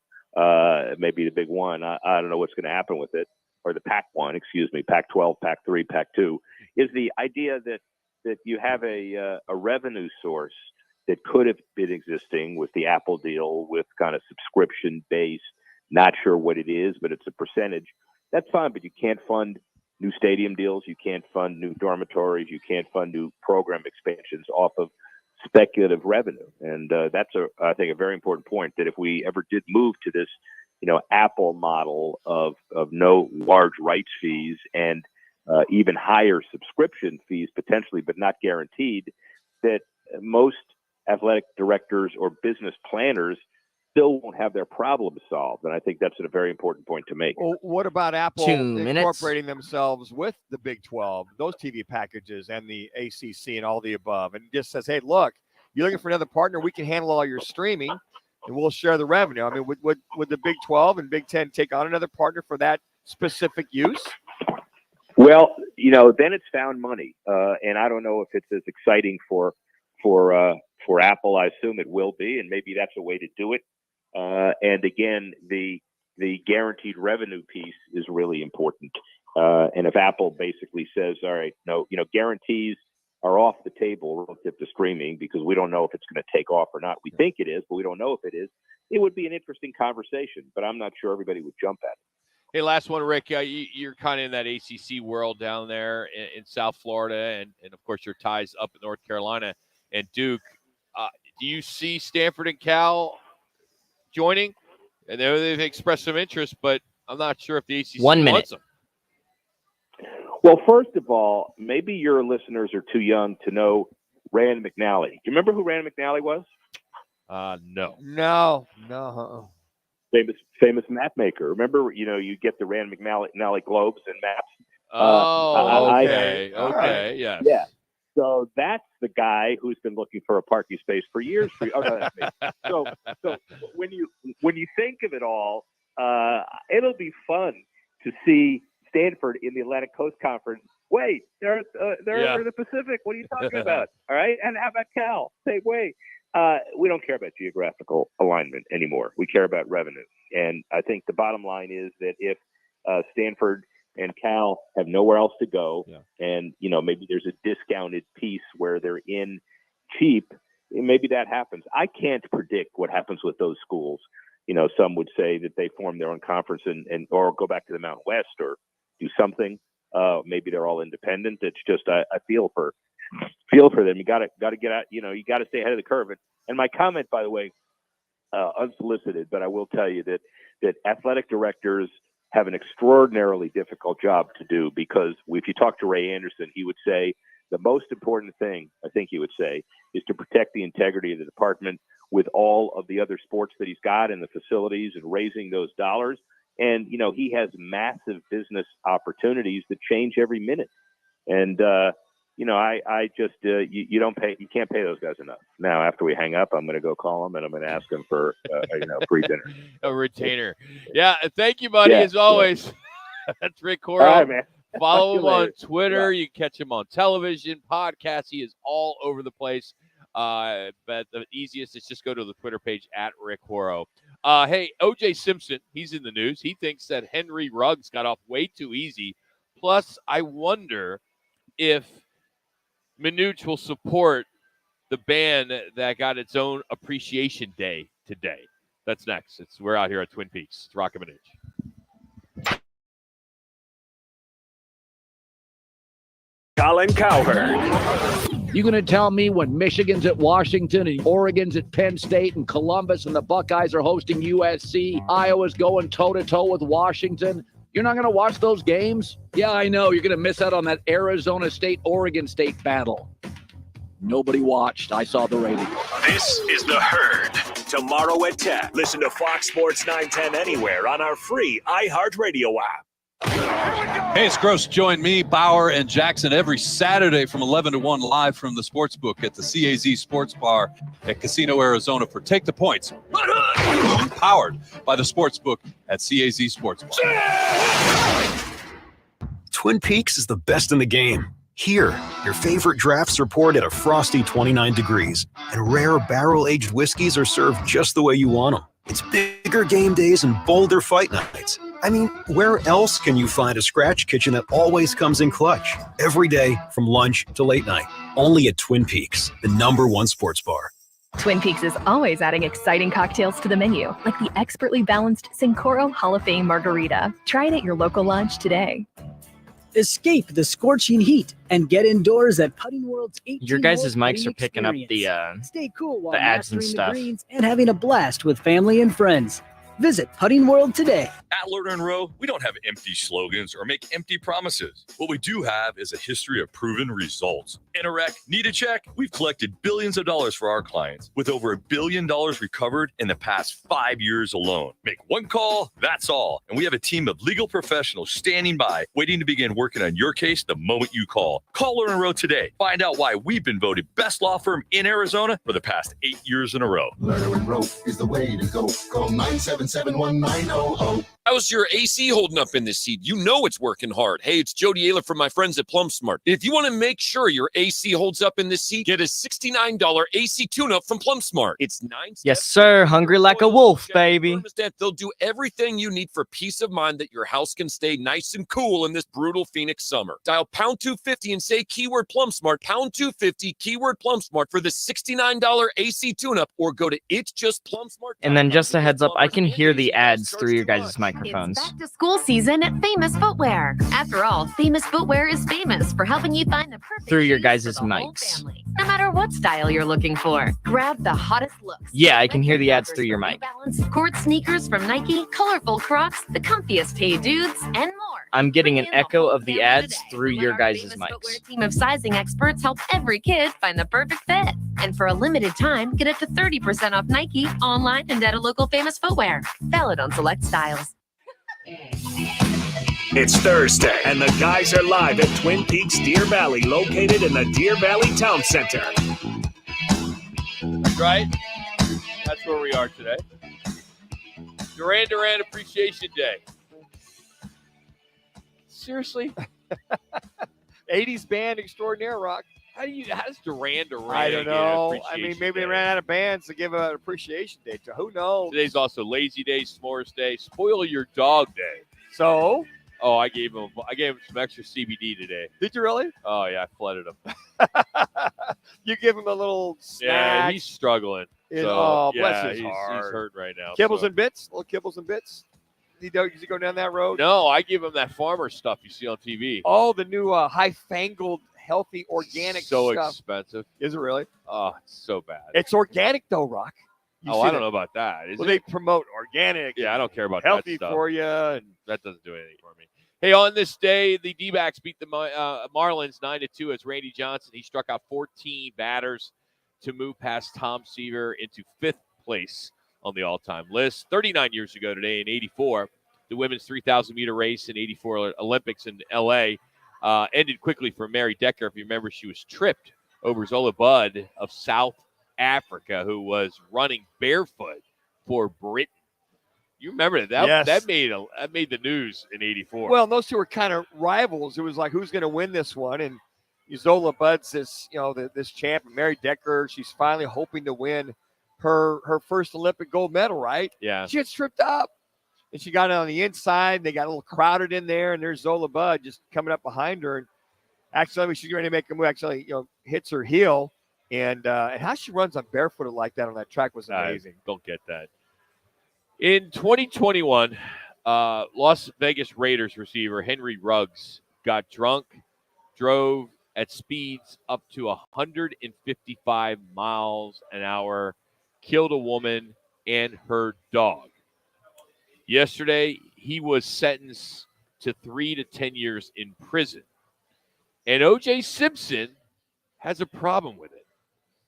S26: maybe the Big 1. I don't know what's going to happen with it, or the Pac-1, excuse me, Pac-12, Pac-3, Pac-2, is the idea that you have a revenue source that could have been existing with the Apple deal, with kind of subscription-based, not sure what it is, but it's a percentage. That's fine, but you can't fund new stadium deals. You can't fund new dormitories. You can't fund new program expansions off of speculative revenue. And that's, I think, a very important point, that if we ever did move to this, you know, Apple model of no large rights fees and even higher subscription fees potentially, but not guaranteed, that most athletic directors or business planners still won't have their problems solved. And I think that's a very important point to make.
S9: Well, what about Apple
S2: 2 minutes.
S9: incorporating themselves with the Big 12, those TV packages, and the ACC and all the above, and just says, hey, look, you're looking for another partner, we can handle all your streaming and we'll share the revenue. I mean, would the Big 12 and Big 10 take on another partner for that specific use?
S26: Well, you know, then it's found money, and I don't know if it's as exciting for Apple. I assume it will be, and maybe that's a way to do it. And again, the guaranteed revenue piece is really important. And if Apple basically says, all right, no, you know, guarantees are off the table relative to streaming because we don't know if it's going to take off or not. We think it is, but we don't know if it is. It would be an interesting conversation, but I'm not sure everybody would jump at it.
S8: Hey, last one, Rick. You're kind of in that ACC world down there in South Florida, and of course your ties up in North Carolina and Duke. Do you see Stanford and Cal joining? And they've expressed some interest, but I'm not sure if the ACC
S2: 1 minute.
S8: wants them.
S26: Well, first of all, maybe your listeners are too young to know Rand McNally. Do you remember who Rand McNally was?
S8: No.
S9: No.
S26: Famous map maker. Remember, you know, you get the Rand McNally globes and maps.
S8: Okay. Yes.
S26: Yeah. So that's the guy who's been looking for a parking space for years. That's me. So when you think of it all, it'll be fun to see Stanford in the Atlantic Coast Conference. Wait, they're in the Pacific. What are you talking about? All right. And how about Cal? Same way. We don't care about geographical alignment anymore. We care about revenue. And I think the bottom line is that if Stanford and Cal have nowhere else to go, and, you know, maybe there's a discounted piece where they're in cheap, maybe that happens. I can't predict what happens with those schools. You know, some would say that they form their own conference and or go back to the Mountain West or do something. Maybe they're all independent. It's just I feel for them. You got to get out. You know, you got to stay ahead of the curve. And my comment, by the way, unsolicited, but I will tell you that athletic directors have an extraordinarily difficult job to do, because if you talk to Ray Anderson, he would say the most important thing, I think he would say, is to protect the integrity of the department with all of the other sports that he's got and the facilities and raising those dollars. And, you know, he has massive business opportunities that change every minute. And, you know, I just, you can't pay those guys enough. Now, after we hang up, I'm going to go call them and I'm going to ask them for, free dinner.
S8: A retainer. Yeah. Thank you, buddy, as always. That's Rick Coro.
S26: All right, man.
S8: Follow him on Twitter. You can catch him on television, podcasts. He is all over the place. But the easiest is just go to the Twitter page at Rick Horrow. Hey, O.J. Simpson, he's in the news. He thinks that Henry Ruggs got off way too easy. Plus, I wonder if Manuch will support the band that got its own appreciation day today. That's next. We're out here at Twin Peaks. It's Roc and Manuch.
S3: Colin Cowherd.
S13: You going to tell me when Michigan's at Washington and Oregon's at Penn State and Columbus and the Buckeyes are hosting USC, Iowa's going toe-to-toe with Washington, you're not going to watch those games? Yeah, I know. You're going to miss out on that Arizona State-Oregon State battle. Nobody watched. I saw the ratings.
S3: This is The Herd. Tomorrow at 10. Listen to Fox Sports 910 anywhere on our free iHeartRadio app.
S15: Hey, it's Gross. Join me, Bauer, and Jackson every Saturday from 11 to 1 live from the Sportsbook at the CAZ Sports Bar at Casino, Arizona for Take the Points. Powered by the Sportsbook at CAZ Sports Bar.
S16: Twin Peaks is the best in the game. Here, your favorite drafts are poured at a frosty 29 degrees, and rare barrel-aged whiskeys are served just the way you want them. It's bigger game days and bolder fight nights. I mean, where else can you find a scratch kitchen that always comes in clutch? Every day, from lunch to late night. Only at Twin Peaks, the #1 sports bar.
S17: Twin Peaks is always adding exciting cocktails to the menu, like the expertly balanced Sincoro Hall of Fame Margarita. Try it at your local lodge today.
S18: Escape the scorching heat and get indoors at Putting World's 18
S19: Your guys' mics are picking up
S18: Stay cool while
S19: the ads and
S18: mastering
S19: stuff.
S18: the greens and having a blast with family and friends. Visit Putting World today.
S27: At Lerner & Rowe, we don't have empty slogans or make empty promises. What we do have is a history of proven results. In a wreck, need a check? We've collected billions of dollars for our clients, with over $1 billion recovered in the past 5 years alone. Make one call, that's all. And we have a team of legal professionals standing by, waiting to begin working on your case the moment you call. Call Lerner & Rowe today. Find out why we've been voted best law firm in Arizona for the past 8 years in a row.
S28: Lerner & Rowe is the way to go. Call 977-1900.
S29: How's your AC holding up in this seat? You know it's working hard. Hey, it's Jody Ayler from my friends at PlumSmart. If you want to make sure your AC holds up in this seat, get a $69 AC tune-up from PlumSmart. It's 9 steps.
S19: Yes, sir. Hungry like a wolf, baby.
S29: They'll do everything you need for peace of mind that your house can stay nice and cool in this brutal Phoenix summer. Dial pound 250 and say keyword PlumSmart, pound 250, keyword PlumSmart for the $69 AC tune-up, or go to It's Just PlumSmart.
S19: And then just a heads up, I can hear the ads through your guys' microphones.
S11: It's back to school season at Famous Footwear. After all, Famous Footwear is famous for helping you find the perfect
S19: through your
S11: shoes
S19: guys'
S11: for the whole
S19: mics.
S11: family. No matter what style you're looking for, grab the hottest looks.
S19: Yeah, I can hear the ads through your mic.
S11: Balance, court sneakers from Nike, colorful Crocs, the comfiest Hey Dudes, and more.
S19: I'm getting an echo of the ads through your guys' mics.
S11: Team of sizing experts help every kid find the perfect fit. And for a limited time, get up to 30% off Nike, online, and at a local Famous Footwear. Valid on select styles.
S3: It's Thursday, and the guys are live at Twin Peaks Deer Valley, located in the Deer Valley Town Center.
S8: That's right. That's where we are today. Duran Duran Appreciation Day. Seriously?
S9: 80s band extraordinaire, Rock.
S8: How does Duran Duran
S9: I don't
S8: get an
S9: know. I
S8: appreciation
S9: mean, maybe
S8: day?
S9: they ran out of bands to give an appreciation day to. Who knows?
S8: Today's also Lazy Day, S'mores Day, Spoil Your Dog Day.
S9: So?
S8: Oh, I gave him some extra CBD today.
S9: Did you really?
S8: Oh yeah, I flooded him.
S9: You give him a little snack.
S8: Yeah, he's struggling.
S9: Bless his
S8: he's
S9: heart.
S8: hurt right now.
S9: Kibbles
S8: so.
S9: and bits? Little kibbles and bits? Does he go down that road?
S8: No, I give him that farmer stuff you see on TV.
S9: Oh, the new high-fangled, healthy, organic
S8: so
S9: stuff.
S8: Expensive.
S9: Is it really?
S8: Oh, it's so bad.
S9: It's organic, though, Rock.
S8: I don't know about that.
S9: They promote organic.
S8: Yeah, I don't care about
S9: healthy
S8: that stuff.
S9: for you. And
S8: that doesn't do anything for me. Hey, on this day, the D-backs beat the Marlins 9-2 as Randy Johnson. He struck out 14 batters to move past Tom Seaver into 5th place on the all-time list. 39 years ago today in 84, the women's 3,000-meter race in 84 Olympics in L.A. Ended quickly for Mary Decker. If you remember, she was tripped over Zola Budd of South Africa, who was running barefoot for Britain. You remember that?
S9: Yes.
S8: That made the news in '84.
S9: Well, those two were kind of rivals. It was like, who's going to win this one? And Zola Budd's this, this champ. And Mary Decker, she's finally hoping to win her first Olympic gold medal, right?
S8: Yeah.
S9: She gets tripped up. And she got it on the inside. They got a little crowded in there, and there's Zola Budd just coming up behind her. And actually, she's going to make a move. Actually, hits her heel. And how she runs on barefooted like that on that track was amazing.
S8: Don't get that. In 2021, Las Vegas Raiders receiver Henry Ruggs got drunk, drove at speeds up to 155 miles an hour, killed a woman and her dog. Yesterday, he was sentenced to 3 to 10 years in prison. And O.J. Simpson has a problem with it.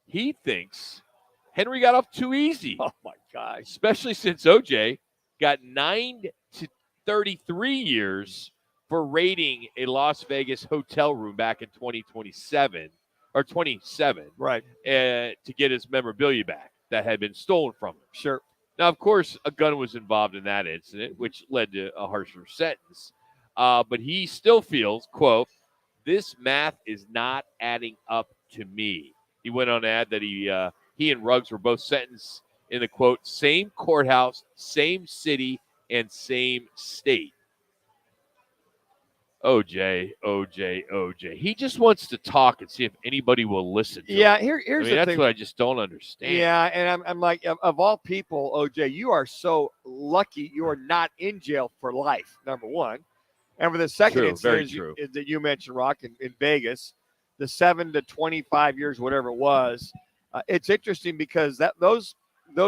S8: He thinks Henry got off too easy.
S9: Oh, my gosh.
S8: Especially since O.J. got 9 to 33 years for raiding a Las Vegas hotel room back in 2027 or 27.
S9: Right.
S8: To get his memorabilia back that had been stolen from him.
S9: Sure.
S8: Now, of course, a gun was involved in that incident, which led to a harsher sentence. But he still feels, quote, this math is not adding up to me. He went on to add that he and Ruggs were both sentenced in the, quote, same courthouse, same city, and same state. OJ. He just wants to talk and see if anybody will listen to him.
S9: Here's the
S8: that's
S9: thing.
S8: what I just don't understand.
S9: Yeah, and I'm like, of all people, OJ, you are so lucky you are not in jail for life, number one. And for the second incident that you mentioned, Rock, in Vegas, the 7 to 25 years, whatever it was, it's interesting because those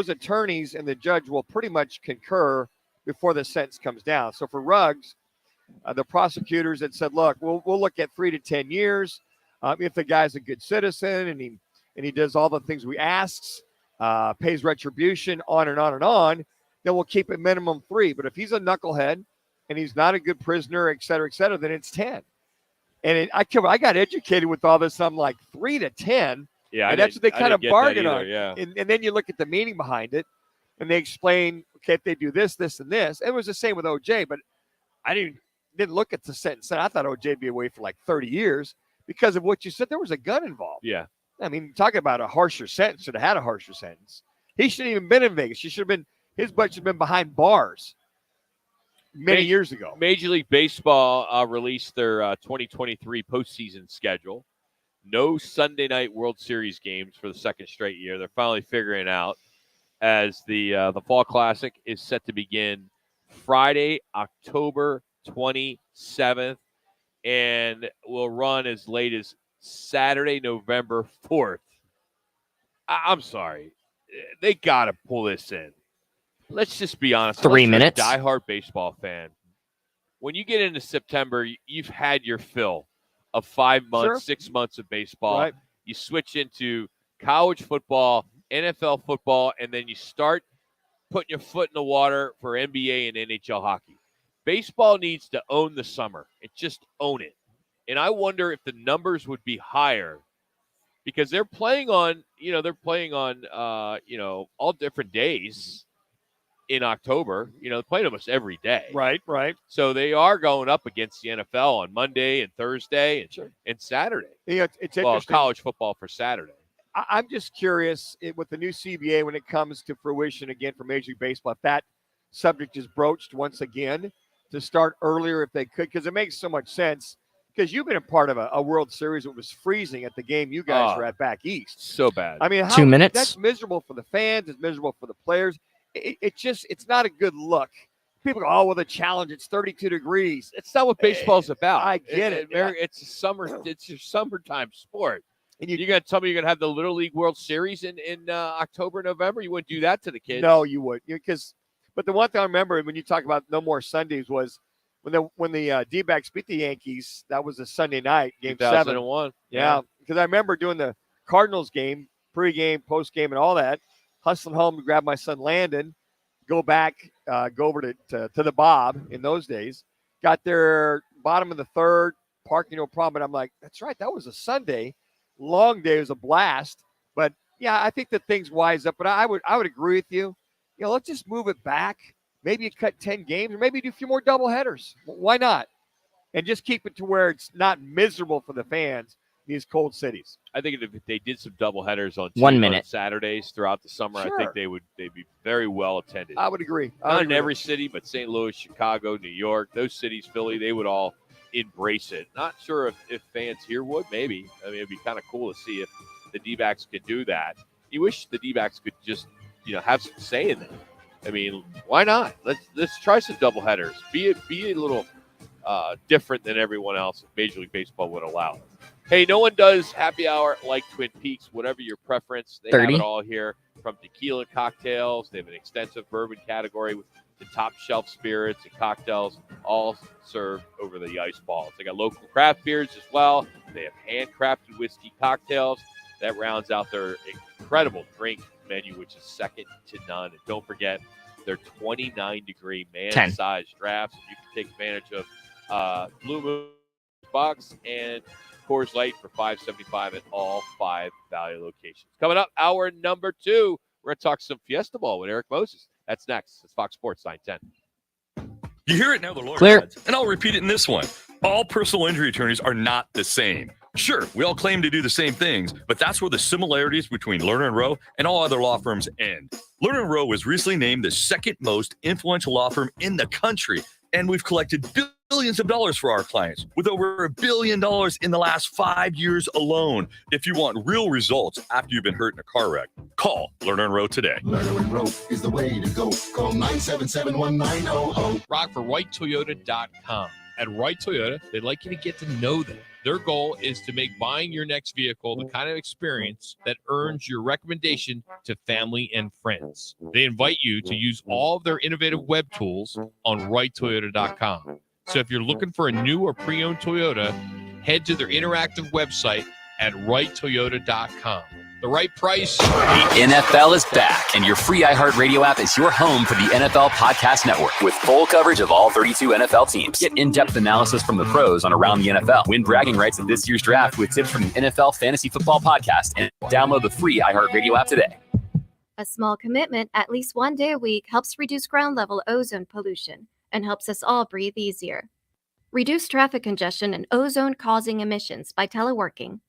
S9: attorneys and the judge will pretty much concur before the sentence comes down. So for Ruggs, the prosecutors had said, look, we'll look at 3 to 10 years. If the guy's a good citizen and he does all the things we asks, pays retribution, on and on and on, then we'll keep it minimum 3. But if he's a knucklehead and he's not a good prisoner, et cetera, then it's 10. And I got educated with all this. I'm like 3 to 10.
S8: Yeah,
S9: and that's what they kind of bargain on.
S8: Yeah.
S9: And then you look at the meaning behind it, and they explain, okay, if they do this, this, and this. It was the same with OJ, but I didn't look at the sentence. I thought OJ'd be away for like 30 years because of what you said. There was a gun involved.
S8: Yeah.
S9: I mean, talking about a harsher sentence, should have had a harsher sentence. He shouldn't even been in Vegas. His butt should have been behind bars many years ago.
S8: Major League Baseball released their 2023 postseason schedule. No Sunday night World Series games for the second straight year. They're finally figuring it out as the Fall Classic is set to begin Friday, October 27th, and will run as late as Saturday, November 4th. I'm sorry. They got to pull this in. Let's just be honest.
S2: 3 minutes.
S8: You're a diehard baseball fan. When you get into September, you've had your fill of 5 months, 6 months of baseball.
S9: Right.
S8: You switch into college football, NFL football, and then you start putting your foot in the water for NBA and NHL hockey. Baseball needs to own the summer and just own it. And I wonder if the numbers would be higher because they're playing on, all different days in October. They're playing almost every day.
S9: Right.
S8: So they are going up against the NFL on Monday and Thursday and Saturday.
S9: It's interesting.
S8: Well, college football for Saturday.
S9: I'm just curious with the new CBA when it comes to fruition again for Major League Baseball, if that subject is broached once again to start earlier if they could, because it makes so much sense. Because you've been a part of a World Series that was freezing at the game you guys were at back east.
S8: So bad.
S9: I mean,
S2: 2 minutes.
S9: That's miserable for the fans. It's miserable for the players. It's not a good look. People go, oh, well, the challenge, it's 32 degrees.
S8: It's not what baseball's about.
S9: I get it.
S8: It's summer. It's your summertime sport. And you're going to tell me you're going to have the Little League World Series in October, November? You wouldn't do that to the kids.
S9: No, you would. But the one thing I remember when you talk about no more Sundays was when the D-backs beat the Yankees. That was a Sunday night, game
S8: 2001.
S9: 7. Yeah, because I remember doing the Cardinals game, pregame, postgame, and all that. Hustling home to grab my son Landon, go back, go over to the Bob in those days. Got there bottom of the third, parking no problem. And I'm like, that's right, that was a Sunday. Long day, it was a blast. But yeah, I think that things wise up. But I would agree with you. Let's just move it back maybe you cut 10 games, or maybe you do a few more doubleheaders. Why not? And just keep it to where it's not miserable for the fans in these cold cities.
S8: I think if they did some doubleheaders on
S2: 1 minute
S8: Saturdays throughout the summer,
S9: Sure.
S8: I think they'd be very well attended.
S9: I would agree.
S8: Not in every city, but St. Louis, Chicago, New York, those cities, Philly, they would all embrace it. Not sure if fans here would, maybe. I mean, it'd be kind of cool to see if the D-backs could do that. You wish the D-backs could just, have some say in it. I mean, why not? Let's try some doubleheaders. Be a little different than everyone else if Major League Baseball would allow it. Hey, no one does happy hour like Twin Peaks, whatever your preference. They
S2: 30.
S8: have it all here, from tequila cocktails. They have an extensive bourbon category with the top shelf spirits and cocktails, all served over the ice balls. They got local craft beers as well. They have handcrafted whiskey cocktails. That rounds out their incredible drink menu, which is second to none. And don't forget their 29-degree man-sized drafts. You can take advantage of Blue Moon Box and Coors Light for $5.75 at all 5 Valley locations. Coming up, hour number 2, we're going to talk some Fiesta Ball with Eric Moses. That's next. It's Fox Sports 910.
S27: You hear it now, the lawyer
S2: Clear.
S27: adds, and I'll repeat it in this one. All personal injury attorneys are not the same. Sure, we all claim to do the same things, but that's where the similarities between Lerner & Rowe and all other law firms end. Lerner & Rowe was recently named the second most influential law firm in the country, and we've collected billions of dollars for our clients, with over $1 billion in the last 5 years alone. If you want real results after you've been hurt in a car wreck, call Lerner & Rowe today.
S28: Lerner & Rowe is the way to go. Call 977-1900.
S29: Rock for WrightToyota.com. At Wright Toyota, they'd like you to get to know them. Their goal is to make buying your next vehicle the kind of experience that earns your recommendation to family and friends. They invite you to use all of their innovative web tools on WrightToyota.com. So if you're looking for a new or pre-owned Toyota, head to their interactive website at WrightToyota.com. The right price.
S1: The NFL is back, and your free iHeartRadio app is your home for the NFL Podcast Network with full coverage of all 32 NFL teams. Get in-depth analysis from the pros on Around the NFL. Win bragging rights in this year's draft with tips from the NFL Fantasy Football Podcast, and download the free iHeartRadio app today.
S5: A small commitment at least one day a week helps reduce ground-level ozone pollution and helps us all breathe easier. Reduce traffic congestion and ozone-causing emissions by teleworking.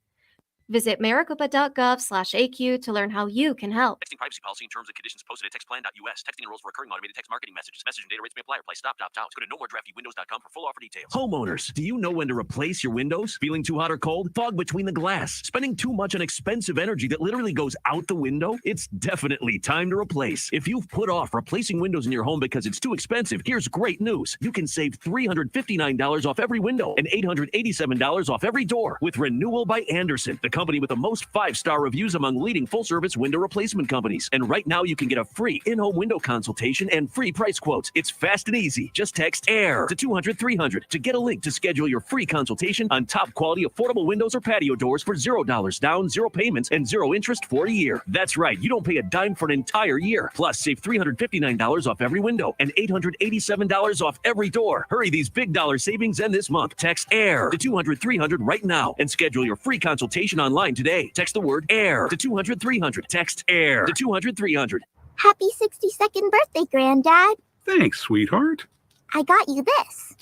S5: Visit maricopa.gov/AQ to learn how you can help.
S6: Texting privacy policy and terms and conditions posted at textplan.us. Texting enrolls for recurring automated text marketing messages. Message and data rates may apply. Apply stop, opt out. Go to nomoredraftywindows.com for full offer details.
S7: Homeowners, do you know when to replace your windows? Feeling too hot or cold? Fog between the glass? Spending too much on expensive energy that literally goes out the window? It's definitely time to replace. If you've put off replacing windows in your home because it's too expensive, here's great news. You can save $359 off every window and $887 off every door with Renewal by Andersen, the company with the most 5-star reviews among leading full-service window replacement companies. And right now, you can get a free in-home window consultation and free price quotes. It's fast and easy. Just text AIR to 200-300 to get a link to schedule your free consultation on top-quality affordable windows or patio doors for $0 down, 0 payments, and 0 interest for a year. That's right. You don't pay a dime for an entire year. Plus, save $359 off every window and $887 off every door. Hurry, these big dollar savings end this month. Text AIR to 200-300 right now and schedule your free consultation online today. Text the word AIR to 200-300. Text AIR to 200-300.
S14: Happy 62nd birthday, Granddad.
S20: Thanks, sweetheart.
S14: I got you this.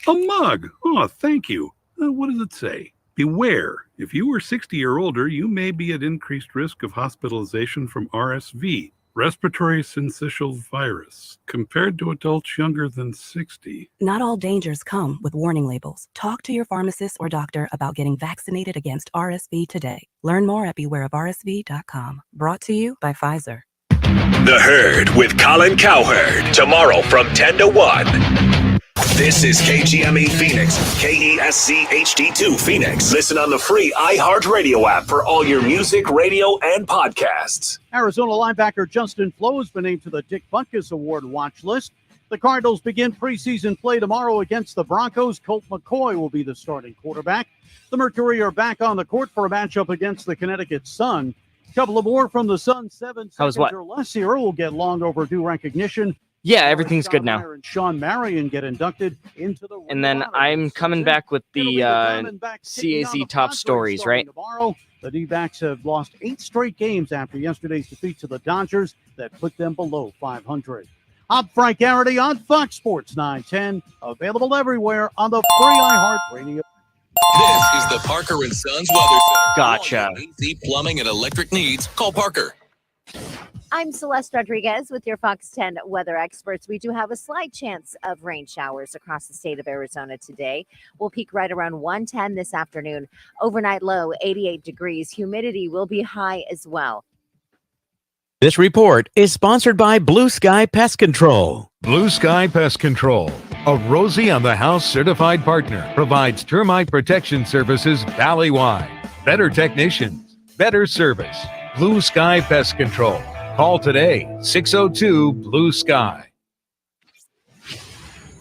S20: A mug. Oh, thank you. What does it say? Beware. If you are 60 or older, you may be at increased risk of hospitalization from RSV, respiratory syncytial virus, compared to adults younger than 60.
S21: Not all dangers come with warning labels. Talk to your pharmacist or doctor about getting vaccinated against RSV today. Learn more at bewareofrsv.com. Brought to you by Pfizer.
S3: The Herd with Colin Cowherd. Tomorrow from 10 to 1. This is KGME Phoenix, KESC HD2 Phoenix. Listen on the free iHeartRadio app for all your music, radio, and podcasts.
S22: Arizona linebacker Justin Flo has been named to the Dick Butkus Award watch list. The Cardinals begin preseason play tomorrow against the Broncos. Colt McCoy will be the starting quarterback. The Mercury are back on the court for a matchup against the Connecticut Sun. A couple of more from the Sun, 7 seconds or less here will get long overdue recognition.
S2: Yeah, everything's good now.
S22: And Sean Marion get inducted into the.
S2: And then I'm coming back with the CAZ top stories, right?
S22: Tomorrow, the D-backs have lost 8 straight games after yesterday's defeat to the Dodgers that put them below 500. I'm Frank Garrity on Fox Sports 910, available everywhere on the free iHeartRadio.
S4: This is the Parker and Sons Weather Center.
S2: Gotcha.
S4: All your AC, plumbing, and electric needs. Call Parker.
S10: I'm Celeste Rodriguez with your Fox 10 weather experts. We do have a slight chance of rain showers across the state of Arizona today. We'll peak right around 110 this afternoon. Overnight low 88 degrees. Humidity will be high as well.
S12: This report is sponsored by Blue Sky Pest Control.
S13: Blue Sky Pest Control, a Rosie on the House certified partner, provides termite protection services valley-wide. Better technicians, better service. Blue Sky Pest Control. Call today, 602-BLUE-SKY.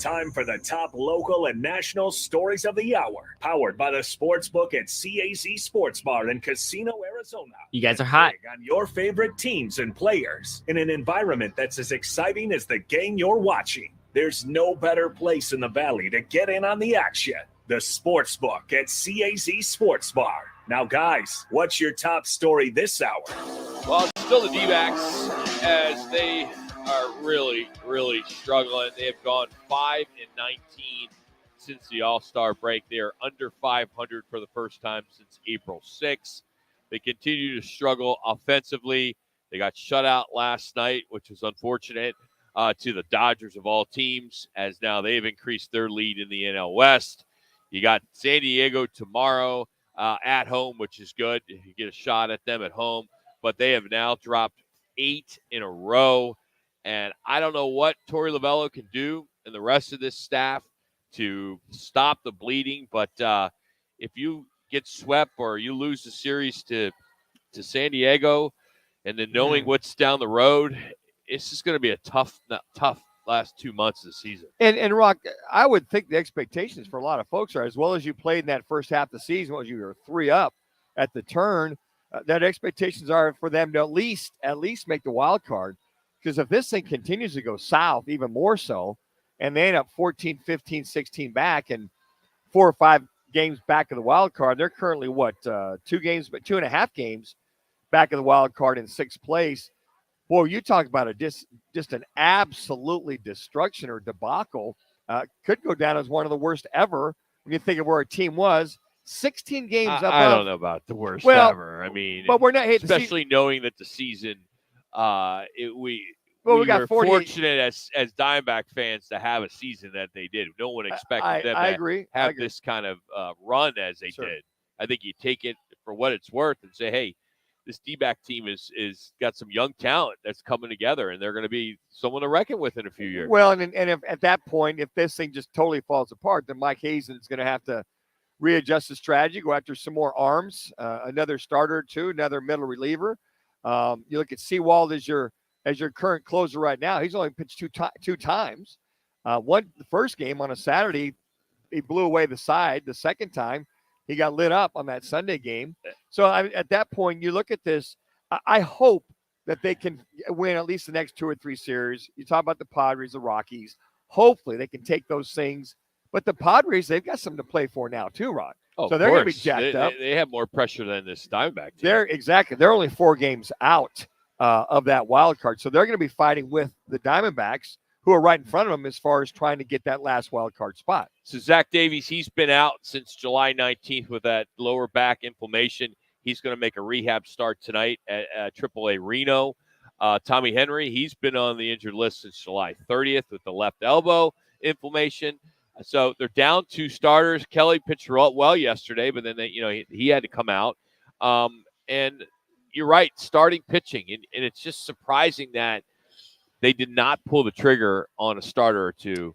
S3: Time for the top local and national stories of the hour. Powered by the Sportsbook at CAZ Sports Bar in Casino, Arizona.
S2: You guys are hot.
S3: Big on your favorite teams and players in an environment that's as exciting as the game you're watching. There's no better place in the Valley to get in on the action. The Sportsbook at CAZ Sports Bar. Now, guys, what's your top story this hour?
S8: Well, it's still the D-backs as they are really, really struggling. They have gone 5-19 since the All-Star break. They are under 500 for the first time since April 6th. They continue to struggle offensively. They got shut out last night, which was unfortunate to the Dodgers of all teams, as now they've increased their lead in the NL West. You got San Diego tomorrow at home, which is good. You get a shot at them at home, but they have now dropped 8 in a row. And I don't know what Torey Lovello can do and the rest of this staff to stop the bleeding. But if you get swept or you lose the series to San Diego, and then knowing what's down the road, it's just going to be a tough last 2 months of the season.
S9: And Rock, I would think the expectations for a lot of folks are, as well as you played in that first half of the season, as you were 3 up at the turn, that expectations are for them to at least make the wild card. Because if this thing continues to go south, even more so, and they end up 14, 15, 16 back and 4 or 5 games back of the wild card, they're currently 2.5 games back of the wild card in 6th place. Boy, you talk about just an absolutely destruction or debacle. Could go down as one of the worst ever when you think of where a team was. 16 games up.
S8: I don't know about the worst ever. I mean,
S9: but we're not,
S8: especially knowing that the season. We
S9: got
S8: were
S9: 48.
S8: fortunate as Diamondback fans to have a season that they did. No one expected them to have this kind of run as they did. I think you take it for what it's worth and say, hey, this D-back team is got some young talent that's coming together, and they're going to be someone to reckon with in a few years.
S9: Well, and if at that point, if this thing just totally falls apart, then Mike Hazen is going to have to readjust his strategy, go after some more arms, another starter or two, another middle reliever. You look at Sewald as your current closer right now. He's only pitched two times. The first game on a Saturday, he blew away the side. The second time, he got lit up on that Sunday game. So at that point, you look at this. I hope that they can win at least the next 2 or 3 series. You talk about the Padres, the Rockies. Hopefully, they can take those things. But the Padres, they've got something to play for now too, Rod.
S8: Oh,
S9: so they're going to be jacked up.
S8: They have more pressure than this Diamondback team.
S9: They're only 4 games out of that wild card. So they're going to be fighting with the Diamondbacks, who are right in front of them as far as trying to get that last wild card spot.
S8: So Zach Davies, he's been out since July 19th with that lower back inflammation. He's going to make a rehab start tonight at AAA Reno. Tommy Henry, he's been on the injured list since July 30th with the left elbow inflammation. So they're down 2 starters. Kelly pitched well yesterday, but then he had to come out. And you're right, starting pitching, and it's just surprising that they did not pull the trigger on a starter or two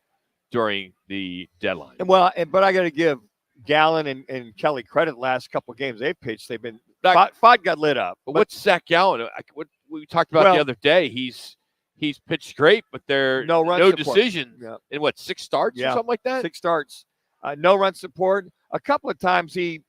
S8: during the deadline.
S9: But I got to give Gallen and Kelly credit. Last couple of games they've pitched, they've been Fod got lit up.
S8: But what's Zach Gallen? What we talked about the other day, he's pitched great, but there no decision in 6 starts or something like that.
S9: 6 starts, no run support. A couple of times he,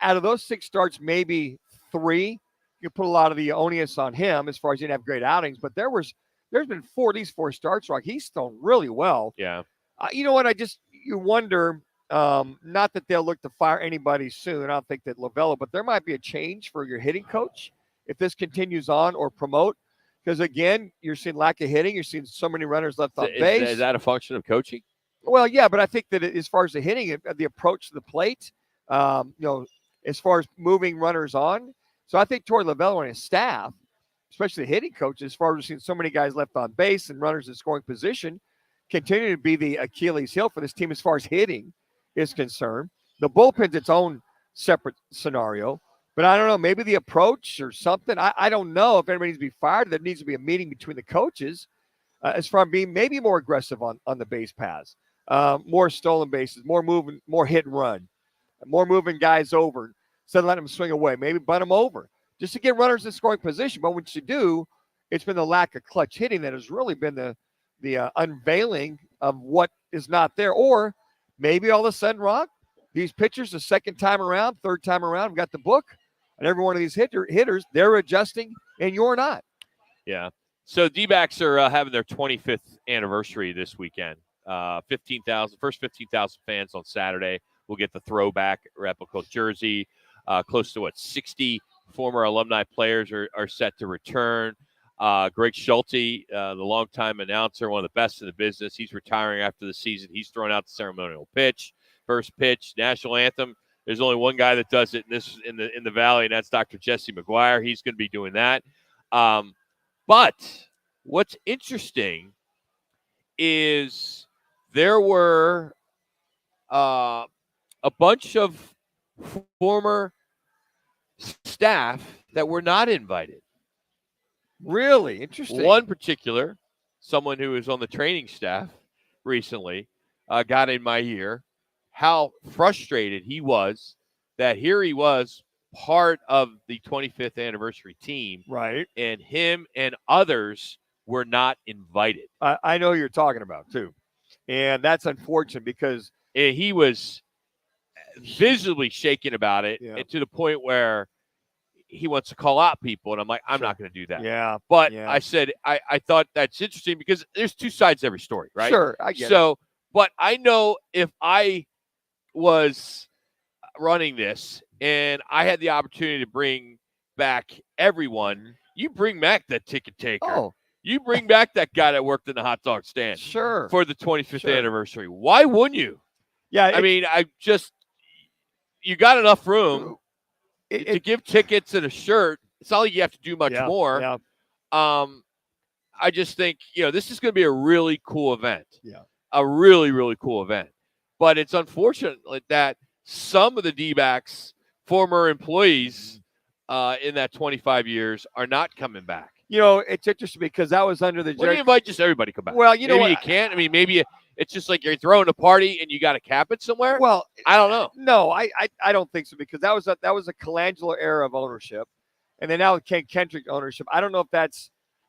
S9: out of those 6 starts, maybe 3, you put a lot of the onus on him as far as he didn't have great outings. But there's been 4 of these 4 starts, Rock. He's thrown really well.
S8: Yeah.
S9: You know what? You wonder. Not that they'll look to fire anybody soon. I don't think that Lovello, but there might be a change for your hitting coach if this continues on, or promote. Because, again, you're seeing lack of hitting. You're seeing so many runners left on base.
S8: Is that a function of coaching?
S9: Well, yeah, but I think that as far as the hitting, the approach to the plate, as far as moving runners on. So I think Torey Lovullo and his staff, especially the hitting coach, as far as we've seen so many guys left on base and runners in scoring position, continue to be the Achilles heel for this team as far as hitting is concerned. The bullpen's its own separate scenario. But I don't know, maybe the approach or something. I don't know if anybody needs to be fired. There needs to be a meeting between the coaches as far as being maybe more aggressive on the base paths, more stolen bases, more moving, more hit and run, more moving guys over instead of letting them swing away. Maybe bunt them over just to get runners in scoring position. But when you do, it's been the lack of clutch hitting that has really been the unveiling of what is not there. Or maybe all of a sudden, Rock, these pitchers the second time around, third time around, we got the book. And every one of these hitters, they're adjusting, and you're not.
S8: Yeah. So D-backs are having their 25th anniversary this weekend. 15,000 fans on Saturday will get the throwback replica jersey. Close to 60 former alumni players are set to return. Greg Schulte, the longtime announcer, one of the best in the business, he's retiring after the season. He's throwing out the ceremonial pitch, first pitch, national anthem. There's only one guy that does it in the Valley, and that's Dr. Jesse McGuire. He's going to be doing that. But what's interesting is there were a bunch of former staff that were not invited.
S9: Really interesting.
S8: One particular, someone who was on the training staff recently, got in my ear how frustrated he was that here he was part of the 25th anniversary team.
S9: Right.
S8: And him and others were not invited.
S9: I know who you're talking about, too. And that's unfortunate because
S8: he was visibly shaken about it, and to the point where he wants to call out people. And I'm like, I'm not going to do that.
S9: Yeah.
S8: But I said, I thought that's interesting because there's two sides to every story, right?
S9: Sure, I get it.
S8: But I know if I was running this and I had the opportunity to bring back everyone, you bring back that ticket taker.
S9: Oh.
S8: You bring back that guy that worked in the hot dog stand.
S9: Sure.
S8: For the 25th anniversary. Why wouldn't you?
S9: Yeah.
S8: I mean, you got enough room to give tickets and a shirt. It's not like you have to do much more.
S9: Yeah.
S8: I just think, this is going to be a really cool event.
S9: Yeah.
S8: A really, really cool event. But it's unfortunate that some of the D-backs, former employees in that 25 years, are not coming back.
S9: It's interesting because that was under the
S8: Why don't you invite just everybody to come back?
S9: Well,
S8: maybe
S9: what?
S8: You can't. I mean, maybe it's just like you're throwing a party and you got to cap it somewhere.
S9: Well,
S8: I don't know.
S9: No, I don't think so because that was a Colangelo era of ownership, and then now with Ken Kendrick ownership. I don't know if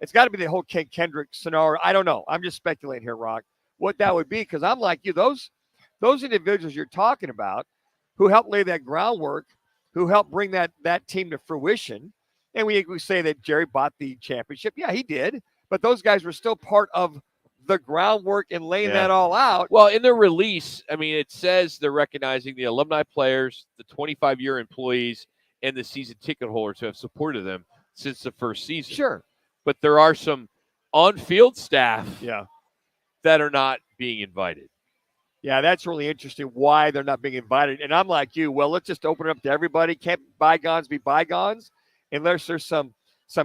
S9: it's got to be the whole Ken Kendrick scenario. I don't know. I'm just speculating here, Rock, what that would be because I'm like you. Those individuals you're talking about who helped lay that groundwork, who helped bring that team to fruition. And we say that Jerry bought the championship. Yeah, he did. But those guys were still part of the groundwork and laying that all out.
S8: Well, in their release, I mean, it says they're recognizing the alumni players, the 25-year employees, and the season ticket holders who have supported them since the first season.
S9: Sure.
S8: But there are some on-field staff
S9: that
S8: are not being invited.
S9: Yeah, that's really interesting why they're not being invited. And I'm like you. Well, let's just open it up to everybody. Can't bygones be bygones? Unless there's some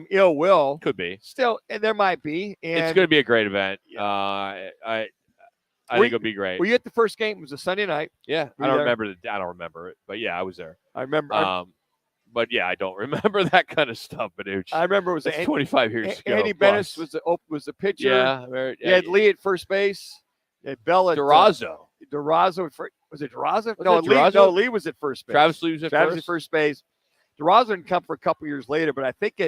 S9: ill will.
S8: Could be.
S9: Still, and there might be. And
S8: it's going to be a great event. I think it'll be great.
S9: Were you at the first game? It was a Sunday night.
S8: Yeah. I don't remember it. But, yeah, I was there.
S9: I remember.
S8: But, yeah, I don't remember that kind of stuff. But
S9: I remember it was
S8: 25 years ago.
S9: Andy Bennis was the pitcher.
S8: Yeah.
S9: You had Lee at first base. You had Bell at
S8: Durazo.
S9: Was it Durazo? No, Lee was at first base.
S8: Travis Lee was
S9: at first base. Durazo didn't come for a couple years later, but I think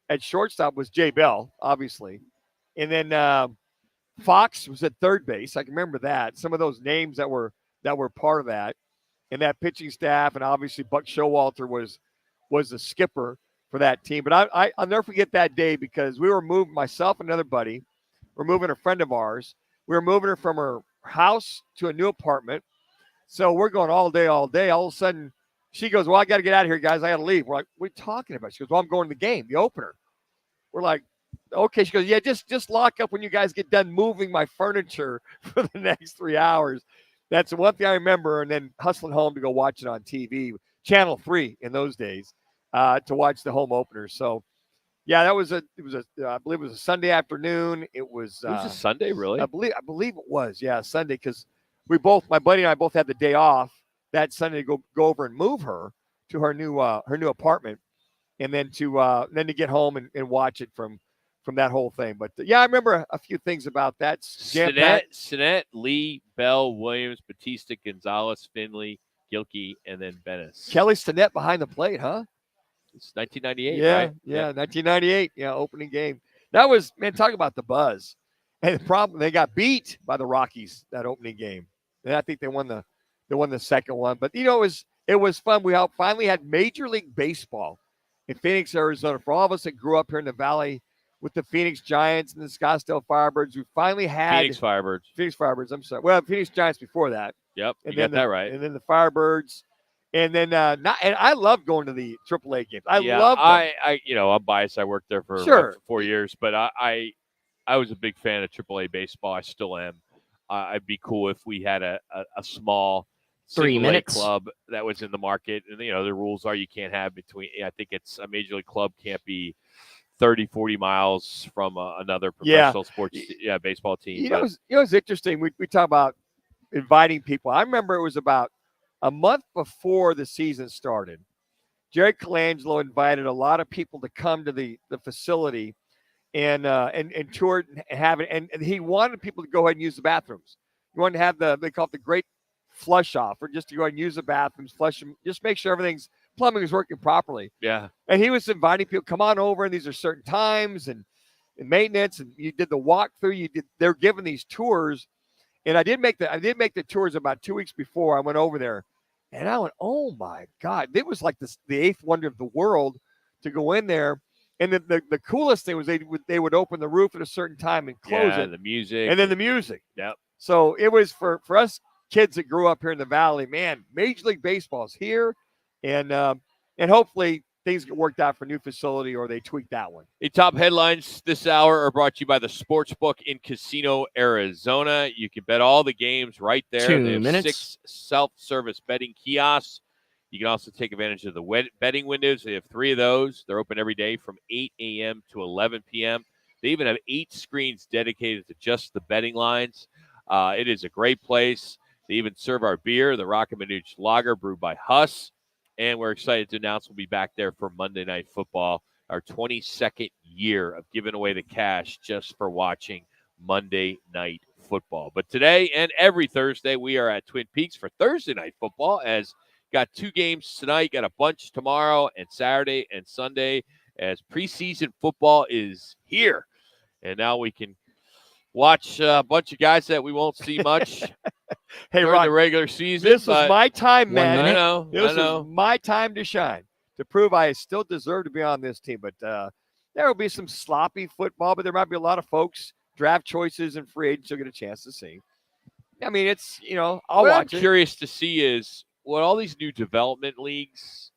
S9: at shortstop was Jay Bell, obviously. And then Fox was at third base. I can remember that. Some of those names that were part of that. And that pitching staff, and obviously Buck Showalter was the skipper for that team. But I'll never forget that day because we were moving, myself and another buddy, we're moving a friend of ours. We were moving her from her house to a new apartment. So we're going all day. All of a sudden, she goes, well, I got to get out of here, guys. I got to leave. We're like, what are you talking about? She goes, well, I'm going to the game, the opener. We're like, Okay, she goes, yeah, just lock up when you guys get done moving my furniture for the next 3 hours. That's one thing I remember, and then hustling home to go watch it on TV, Channel 3 in those days, to watch the home opener. So, yeah, I believe it was a Sunday afternoon. It was
S8: a Sunday, really?
S9: I believe it was, yeah, Sunday, because my buddy and I both had the day off that Sunday to go over and move her to her new apartment, and then to get home and watch it from that whole thing. But yeah, I remember a few things about that.
S8: Sinet, Lee, Bell, Williams, Batista, Gonzalez, Finley, Gilkey, and then Bennis.
S9: Kelly Sinet behind the plate, huh?
S8: It's 1998,
S9: yeah,
S8: right?
S9: Yeah, 1998. Yeah, opening game. That was, man, talk about the buzz. And the problem, they got beat by the Rockies that opening game. And I think they won the second one. But, it was fun. We finally had Major League Baseball in Phoenix, Arizona. For all of us that grew up here in the Valley with the Phoenix Giants and the Scottsdale Firebirds, we finally had
S8: Phoenix Firebirds,
S9: I'm sorry. Well, Phoenix Giants before that.
S8: Yep,
S9: and
S8: you got that right.
S9: And then the Firebirds. And then and I love going to the AAA games. I love them.
S8: I'm biased. I worked there for
S9: Sure.
S8: 4 years, but I was a big fan of AAA baseball. I still am. I'd be cool if we had a small
S2: 3 minutes
S8: club that was in the market. And, the rules are you can't have I think it's a major league club can't be 30, 40 miles from another professional sports baseball team.
S9: It's interesting. We talk about inviting people. I remember it was about a month before the season started. Jerry Colangelo invited a lot of people to come to the facility and tour it and have it. And he wanted people to go ahead and use the bathrooms. He wanted to have they call it the great flush off, or just to go ahead and use the bathrooms, flush them, just make sure plumbing is working properly.
S8: Yeah.
S9: And he was inviting people, come on over, and these are certain times and maintenance, and you did the walkthrough. They're giving these tours. And I did make the tours about 2 weeks before I went over there, and I went, oh my God, it was like the eighth wonder of the world to go in there. And the coolest thing was they would open the roof at a certain time and close it.
S8: The music.
S9: And then the music.
S8: Yep.
S9: So it was for us kids that grew up here in the Valley, man, Major League Baseball's here, and hopefully things get worked out for a new facility or they tweak that one.
S8: The top headlines this hour are brought to you by the Sportsbook in Casino, Arizona. You can bet all the games right there.
S2: 2 minutes.
S8: 6 self-service betting kiosks. You can also take advantage of the betting windows. They have 3 of those. They're open every day from 8 a.m. to 11 p.m. They even have 8 screens dedicated to just the betting lines. It is a great place. They even serve our beer, the Roc and Manuch Lager, brewed by Huss. And we're excited to announce we'll be back there for Monday Night Football, our 22nd year of giving away the cash just for watching Monday Night Football. But today and every Thursday, we are at Twin Peaks for Thursday Night Football, as got 2 games tonight, got a bunch tomorrow and Saturday and Sunday, as preseason football is here. And now we can watch a bunch of guys that we won't see much during
S9: Ron,
S8: the regular season.
S9: This was my time, man.
S8: I know.
S9: This was my time to shine, to prove I still deserve to be on this team. But there will be some sloppy football, but there might be a lot of folks, draft choices and free agents, you'll get a chance to see. I mean, it's, I'll watch it.
S8: I'm curious to see is what all these new development leagues,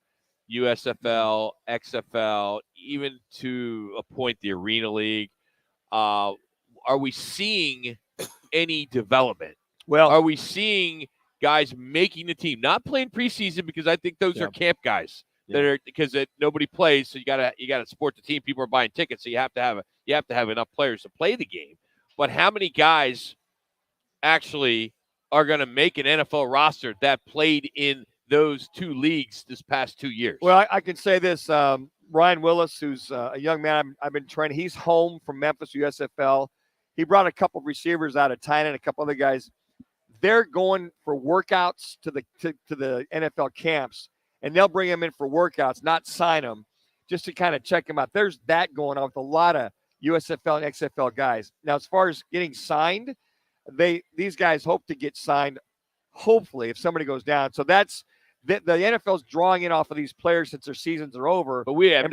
S8: USFL, XFL, even to a point the Arena League, are we seeing any development?
S9: Well,
S8: are we seeing guys making the team, not playing preseason, because I think those are camp guys that are, because nobody plays, so you gotta support the team. People are buying tickets, so you have to have enough players to play the game. But how many guys actually are going to make an NFL roster that played in those 2 leagues this past 2 years?
S9: Well, I can say this. Ryan Willis, who's a young man I've been training, he's home from Memphis, USFL. He brought a couple of receivers out of China and a couple other guys. They're going for workouts to the NFL camps, and they'll bring them in for workouts, not sign them, just to kind of check them out. There's that going on with a lot of USFL and XFL guys. Now, as far as getting signed, these guys hope to get signed, hopefully, if somebody goes down. So that's the NFL's drawing in off of these players since their seasons are over.
S8: But we have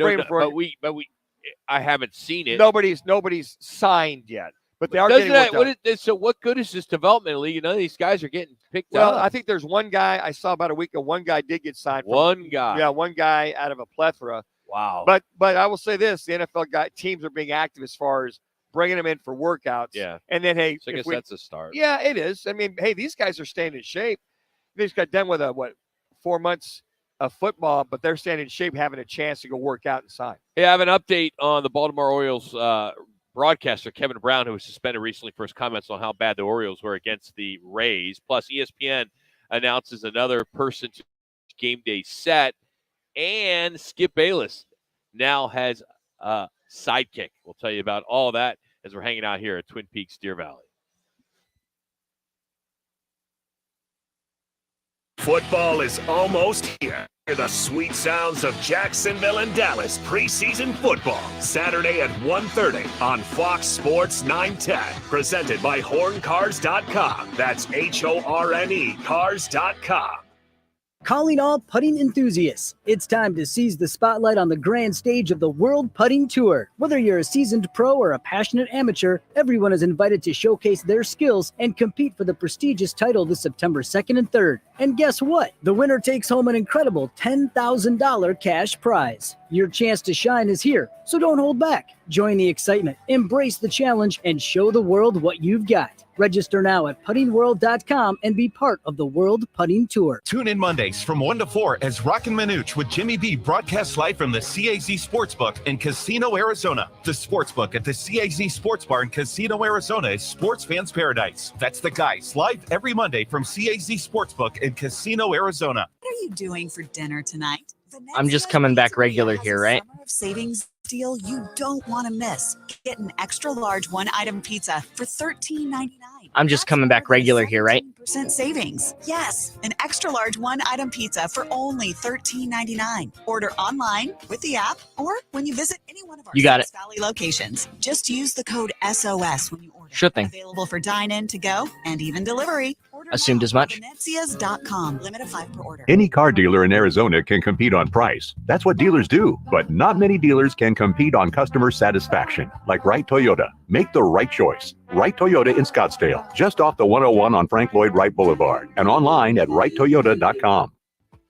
S8: I haven't seen it.
S9: Nobody's signed yet. But they are getting worked out.
S8: So what good is this development league? None of these guys are getting picked
S9: up.
S8: Well,
S9: I think there's one guy I saw about a week ago. One guy did get signed.
S8: One guy
S9: out of a plethora.
S8: Wow.
S9: But I will say this: the NFL teams are being active as far as bringing them in for workouts.
S8: Yeah.
S9: And then, hey,
S8: so I guess that's a start.
S9: Yeah, it is. I mean, hey, these guys are staying in shape. They just got done with 4 months of football, but they're staying in shape, having a chance to go work out inside.
S8: Hey, I have an update on the Baltimore Orioles broadcaster, Kevin Brown, who was suspended recently for his comments on how bad the Orioles were against the Rays. Plus, ESPN announces another person to game day set, and Skip Bayless now has a sidekick. We'll tell you about all that as we're hanging out here at Twin Peaks, Deer Valley.
S3: Football is almost here. Hear the sweet sounds of Jacksonville and Dallas preseason football. Saturday at 1:30 on Fox Sports 910. Presented by HornCars.com. That's HORNE Cars.com.
S15: Calling all putting enthusiasts. It's time to seize the spotlight on the grand stage of the World Putting Tour. Whether you're a seasoned pro or a passionate amateur, everyone is invited to showcase their skills and compete for the prestigious title this September 2nd and 3rd. And guess what? The winner takes home an incredible $10,000 cash prize. Your chance to shine is here, so don't hold back. Join the excitement, embrace the challenge, and show the world what you've got. Register now at puttingworld.com and be part of the World Putting Tour.
S16: Tune in Mondays from 1 to 4 as Roc and Manuch with Jimmy B broadcasts live from the CAZ Sportsbook in Casino, Arizona. The Sportsbook at the CAZ Sports Bar in Casino, Arizona is sports fans' paradise. That's the guys, live every Monday from CAZ Sportsbook in Casino, Arizona.
S17: What are you doing for dinner tonight?
S2: I'm just coming back regular here, right?
S17: Summer of savings deal you don't want to miss. Get an extra large one-item pizza for $13.99.
S2: I'm just coming back regular here, right?
S17: % savings. Yes, an extra large one-item pizza for only $13.99. Order online with the app or when you visit any one of our
S2: You got it.
S17: Valley locations. Just use the code SOS when you order.
S2: Sure thing.
S17: Available for dine-in, to go, and even delivery.
S2: Assumed as much.
S17: Venezias.com. Limit of 5 per order.
S18: Any car dealer in Arizona can compete on price. That's what dealers do. But not many dealers can compete on customer satisfaction. Like Wright Toyota. Make the right choice. Wright Toyota in Scottsdale. Just off the 101 on Frank Lloyd Wright Boulevard. And online at wrighttoyota.com.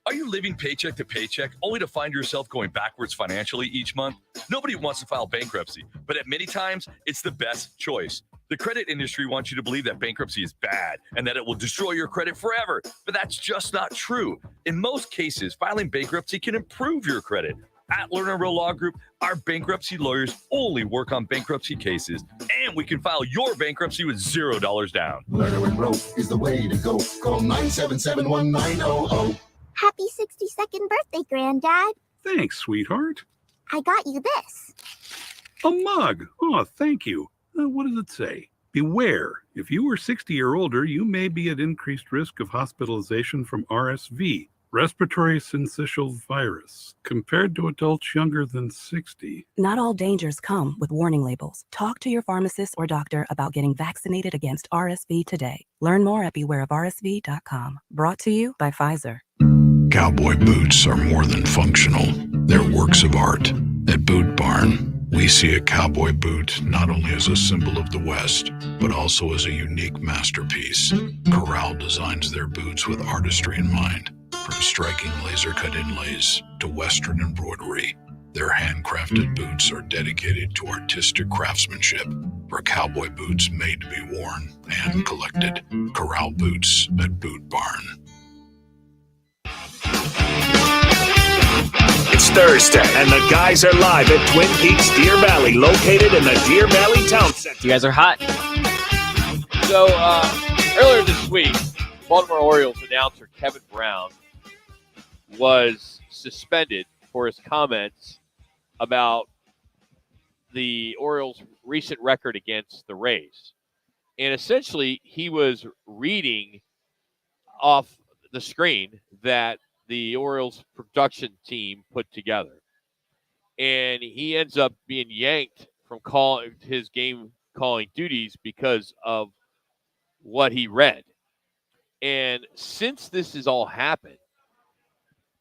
S27: Are you living paycheck to paycheck only to find yourself going backwards financially each month? Nobody wants to file bankruptcy, but at many times, it's the best choice. The credit industry wants you to believe that bankruptcy is bad and that it will destroy your credit forever, but that's just not true. In most cases, filing bankruptcy can improve your credit. At Lerner Rowe Law Group, our bankruptcy lawyers only work on bankruptcy cases, and we can file your bankruptcy with $0 down.
S28: Lerner and Rowe is the way to go. Call 977-1900.
S14: Happy 62nd birthday, Granddad.
S20: Thanks, sweetheart.
S14: I got you this.
S20: A mug. Oh, thank you. What does it say? Beware. If you are 60 or older, you may be at increased risk of hospitalization from RSV, respiratory syncytial virus, compared to adults younger than 60.
S21: Not all dangers come with warning labels. Talk to your pharmacist or doctor about getting vaccinated against RSV today. Learn more at bewareofrsv.com. Brought to you by Pfizer.
S19: Cowboy boots are more than functional. They're works of art. At Boot Barn, we see a cowboy boot not only as a symbol of the West, but also as a unique masterpiece. Corral designs their boots with artistry in mind. From striking laser-cut inlays to Western embroidery, their handcrafted boots are dedicated to artistic craftsmanship. For cowboy boots made to be worn and collected, Corral Boots at Boot Barn.
S3: It's Thursday, and the guys are live at Twin Peaks Deer Valley, located in the Deer Valley Town Center.
S2: You guys are hot.
S8: So, earlier this week, Baltimore Orioles announcer Kevin Brown was suspended for his comments about the Orioles' recent record against the Rays. And essentially, he was reading off the screen that the Orioles production team put together. And he ends up being yanked from his game calling duties because of what he read. And since this has all happened,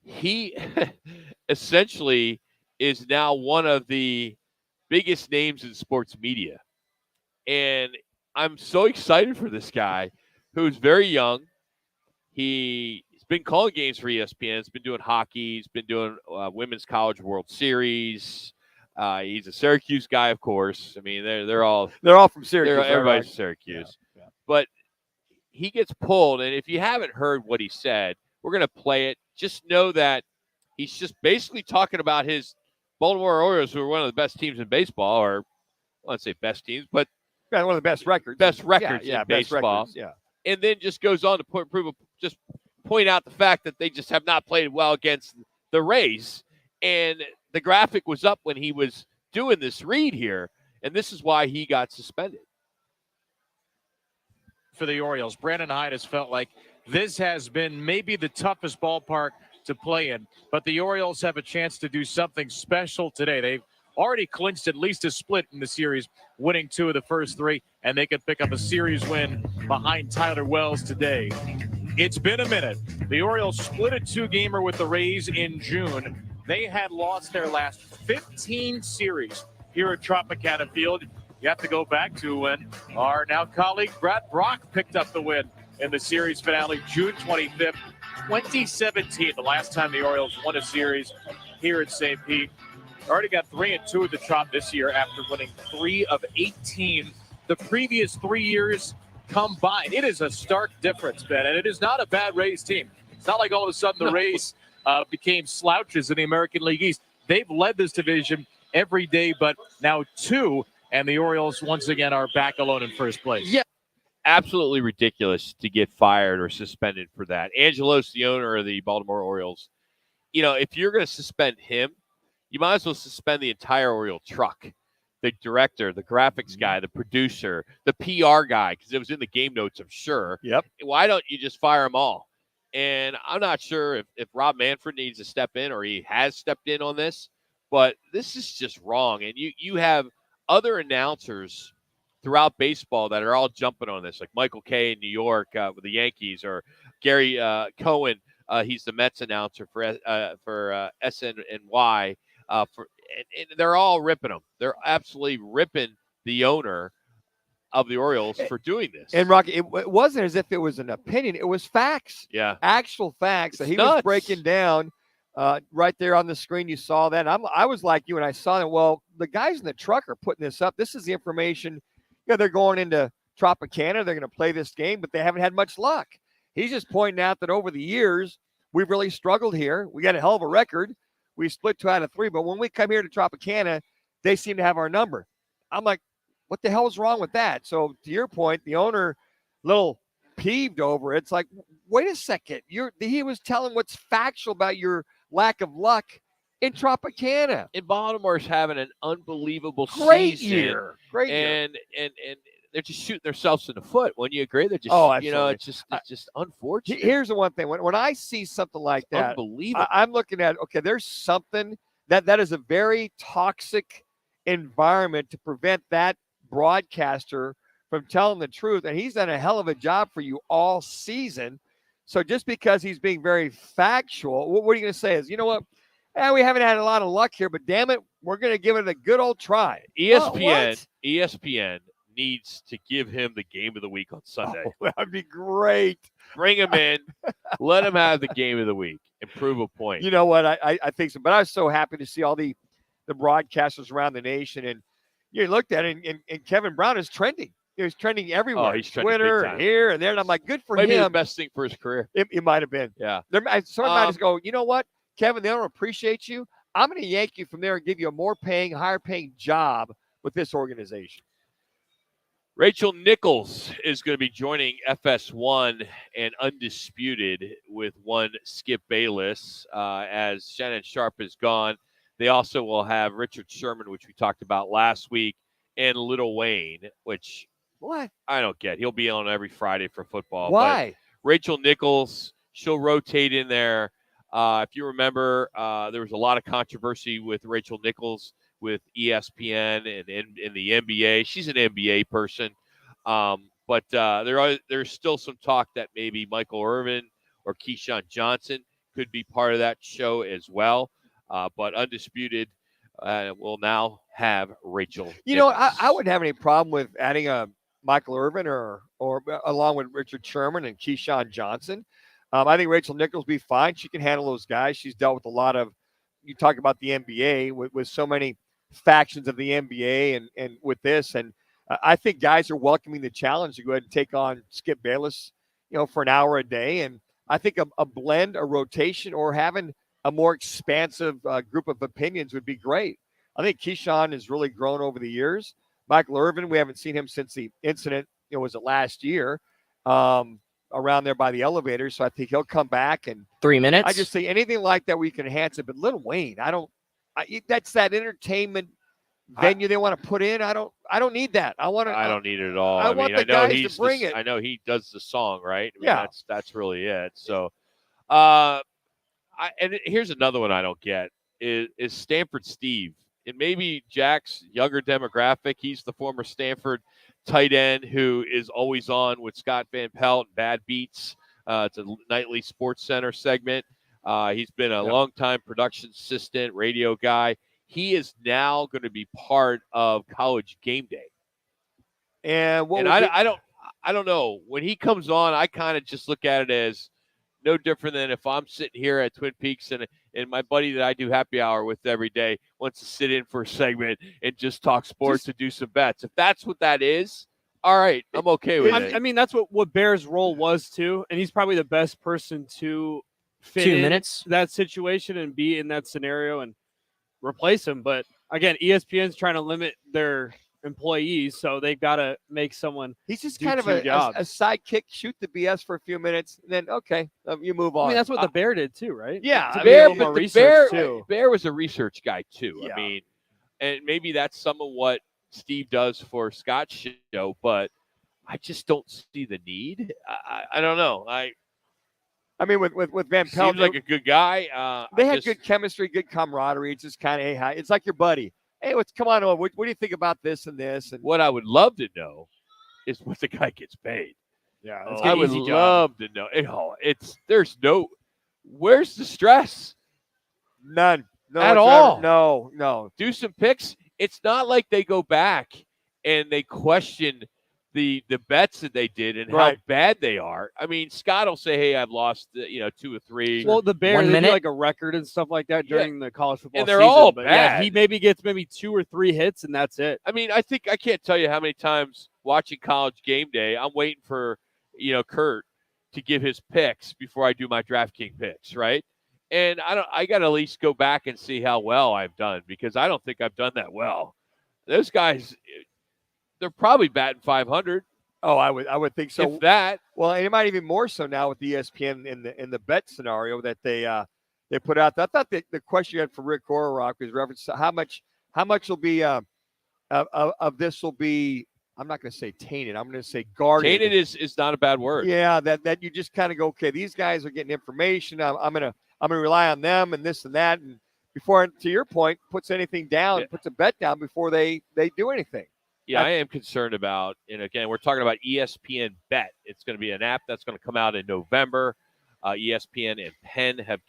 S8: he essentially is now one of the biggest names in sports media. And I'm so excited for this guy who's very young. He's been calling games for ESPN. He's been doing hockey. He's been doing Women's College World Series. He's a Syracuse guy, of course. I mean, they're all
S9: from Syracuse.
S8: Everybody's
S9: right?
S8: Syracuse. But he gets pulled, and if you haven't heard what he said, we're going to play it. Just know that he's just basically talking about his Baltimore Orioles, who are one of the best teams in baseball, or I won't say best teams, but
S9: one of the best records.
S8: Best records
S9: yeah,
S8: in
S9: best
S8: baseball.
S9: records, yeah.
S8: And then just goes on to point out the fact that they just have not played well against the Rays. And the graphic was up when he was doing this read here, and this is why he got suspended.
S1: For the Orioles, Brandon Hyde has felt like this has been maybe the toughest ballpark to play in, but the Orioles have a chance to do something special today. They've already clinched at least a split in the series, winning 2 of the first 3, and they could pick up a series win behind Tyler Wells today. It's been a minute. The Orioles split a 2-gamer with the Rays in June. They had lost their last 15 series here at Tropicana Field. You have to go back to when our now colleague Brad Brock picked up the win in the series finale, June 25th, 2017, the last time the Orioles won a series here at St. Pete. Already got 3-2 at the Trop this year after winning 3 of 18 the previous 3 years combined. It is a stark difference, Ben, and it is not a bad Rays team. It's not like all of a sudden the Rays became slouches in the American League East. They've led this division every day, but now 2, and the Orioles once again are back alone in first place.
S8: Yeah, absolutely ridiculous to get fired or suspended for that. Angelos, the owner of the Baltimore Orioles, if you're going to suspend him, you might as well suspend the entire Oriole truck. The director, the graphics guy, the producer, the PR guy, because it was in the game notes, I'm sure.
S9: Yep.
S8: Why don't you just fire them all? And I'm not sure if Rob Manfred needs to step in or he has stepped in on this, but this is just wrong. And you have other announcers throughout baseball that are all jumping on this, like Michael Kay in New York with the Yankees, or Gary Cohen. He's the Mets announcer for SNY. And they're all ripping them. They're absolutely ripping the owner of the Orioles for doing this.
S9: And Rocky, it wasn't as if it was an opinion; it was facts.
S8: Yeah,
S9: actual facts that he
S8: nuts.
S9: was breaking down right there on the screen. You saw that. I was like you, and I saw that. Well, the guys in the truck are putting this up. This is the information. They're going into Tropicana. They're going to play this game, but they haven't had much luck. He's just pointing out that over the years we've really struggled here. We got a hell of a record. We split 2 out of 3, but when we come here to Tropicana, they seem to have our number. I'm like, what the hell is wrong with that? So to your point, the owner, a little peeved over it. It's like, wait a second. He was telling what's factual about your lack of luck in Tropicana.
S8: And Baltimore's having an unbelievable
S9: Great
S8: season.
S9: year. Great year.
S8: And they're just shooting themselves in the foot. Wouldn't you agree? They're just, it's just unfortunate.
S9: Here's the one thing. When I see something like that,
S8: unbelievable.
S9: I'm looking at, okay, there's something that is a very toxic environment to prevent that broadcaster from telling the truth. And he's done a hell of a job for you all season. So just because he's being very factual, what are you going to say is, you know what? We haven't had a lot of luck here, but damn it, we're going to give it a good old try.
S8: ESPN needs to give him the game of the week on Sunday.
S9: That'd be great.
S8: Bring him in. Let him have the game of the week and prove a point.
S9: You know what? I think so. But I was so happy to see all the broadcasters around the nation. And you looked at it, and Kevin Brown is trending. He's trending everywhere.
S8: He's trending
S9: Twitter,
S8: big time.
S9: here and there. And I'm like, good for
S8: Maybe
S9: him.
S8: the best thing for his career.
S9: It might have been.
S8: Yeah.
S9: Someone might just go, you know what, Kevin, they don't appreciate you. I'm going to yank you from there and give you a higher paying job with this organization.
S8: Rachel Nichols is going to be joining FS1 and Undisputed with one Skip Bayless as Shannon Sharp is gone. They also will have Richard Sherman, which we talked about last week, and Little Wayne, which
S9: what
S8: I don't get. He'll be on every Friday for football.
S9: Why?
S8: But Rachel Nichols, she'll rotate in there. If you remember, there was a lot of controversy with Rachel Nichols with ESPN and in the NBA. She's an NBA person. But there's still some talk that maybe Michael Irvin or Keyshawn Johnson could be part of that show as well. But Undisputed will now have Rachel
S9: Nichols. I wouldn't have any problem with adding a Michael Irvin or along with Richard Sherman and Keyshawn Johnson. I think Rachel Nichols will be fine. She can handle those guys. She's dealt with a lot of, you talk about the NBA with so many factions of the NBA and with this. And I think guys are welcoming the challenge to go ahead and take on Skip Bayless, for an hour a day. And I think a blend, a rotation, or having a more expansive group of opinions would be great. I think Keyshawn has really grown over the years. Michael Irvin, we haven't seen him since the incident, was it last year? Around there by the elevator. So I think he'll come back. And
S2: 3 minutes.
S9: I just say anything like that we can enhance it. But Lil Wayne, that's that entertainment venue they want to put in. I don't need that. I
S8: don't need it at all.
S9: I want the guys to bring it.
S8: I know he does the song, right? I mean,
S9: yeah.
S8: That's really it. So, and here's another one I don't get is Stanford Steve. And maybe Jack's younger demographic. He's the former Stanford tight end who is always on with Scott Van Pelt and Bad Beats. It's a nightly Sports Center segment. He's been a longtime production assistant, radio guy. He is now going to be part of College Game Day.
S9: And
S8: I don't know. When he comes on, I kind of just look at it as no different than if I'm sitting here at Twin Peaks and my buddy that I do happy hour with every day wants to sit in for a segment and just talk sports and do some bets. If that's what that is, all right, I'm okay with it.
S5: I mean, that's what Bear's role was too, and he's probably the best person to fit
S2: 2
S5: in
S2: minutes
S5: that situation and be in that scenario and replace him. But again, ESPN's trying to limit their employees, so they've got to make someone.
S9: He's just kind of a sidekick, shoot the BS for a few minutes, and then you move on.
S5: I mean, that's what the Bear did too, right?
S9: Yeah,
S8: Bear was a research guy too.
S9: Yeah.
S8: I mean, and maybe that's some of what Steve does for Scott's show, but I just don't see the need. I don't know.
S9: I mean, with Van Pelt,
S8: seems like a good guy.
S9: They had good chemistry, good camaraderie. It's just kind of, hey, hi. It's like your buddy. Hey, come on, what do you think about this and this? And
S8: what I would love to know is what the guy gets paid.
S5: Yeah,
S8: I would love to know. Where's the stress?
S9: None. No,
S8: at all.
S9: No.
S8: Do some picks. It's not like they go back and they question the bets that they did and how bad they are. I mean, Scott will say, "Hey, I've lost 2 or 3."
S5: Well, the Bears do like a record and stuff like that during the college football
S8: and they're
S5: season,
S8: all
S5: but
S8: bad.
S5: Yeah, he maybe gets 2 or 3 hits and that's it.
S8: I mean, I can't tell you how many times watching College Game Day, I'm waiting for Kurt to give his picks before I do my DraftKings picks, right? And I got to at least go back and see how well I've done, because I don't think I've done that well. Those guys, they're probably batting 500.
S9: Oh, I would think so.
S8: If that.
S9: Well, and it might even more so now with the ESPN in the bet scenario that they put out. I thought the question you had for Rick Orrock was reference to how much will be of this will be. I'm not going to say tainted. I'm going to say guarded.
S8: Tainted is not a bad word.
S9: Yeah, that you just kind of go, okay, these guys are getting information. I'm gonna rely on them and this and that. And before, to your point, puts anything down, puts a bet down before they do anything.
S8: Yeah, I am concerned about, and again, we're talking about ESPN Bet. It's going to be an app that's going to come out in November. ESPN and Penn have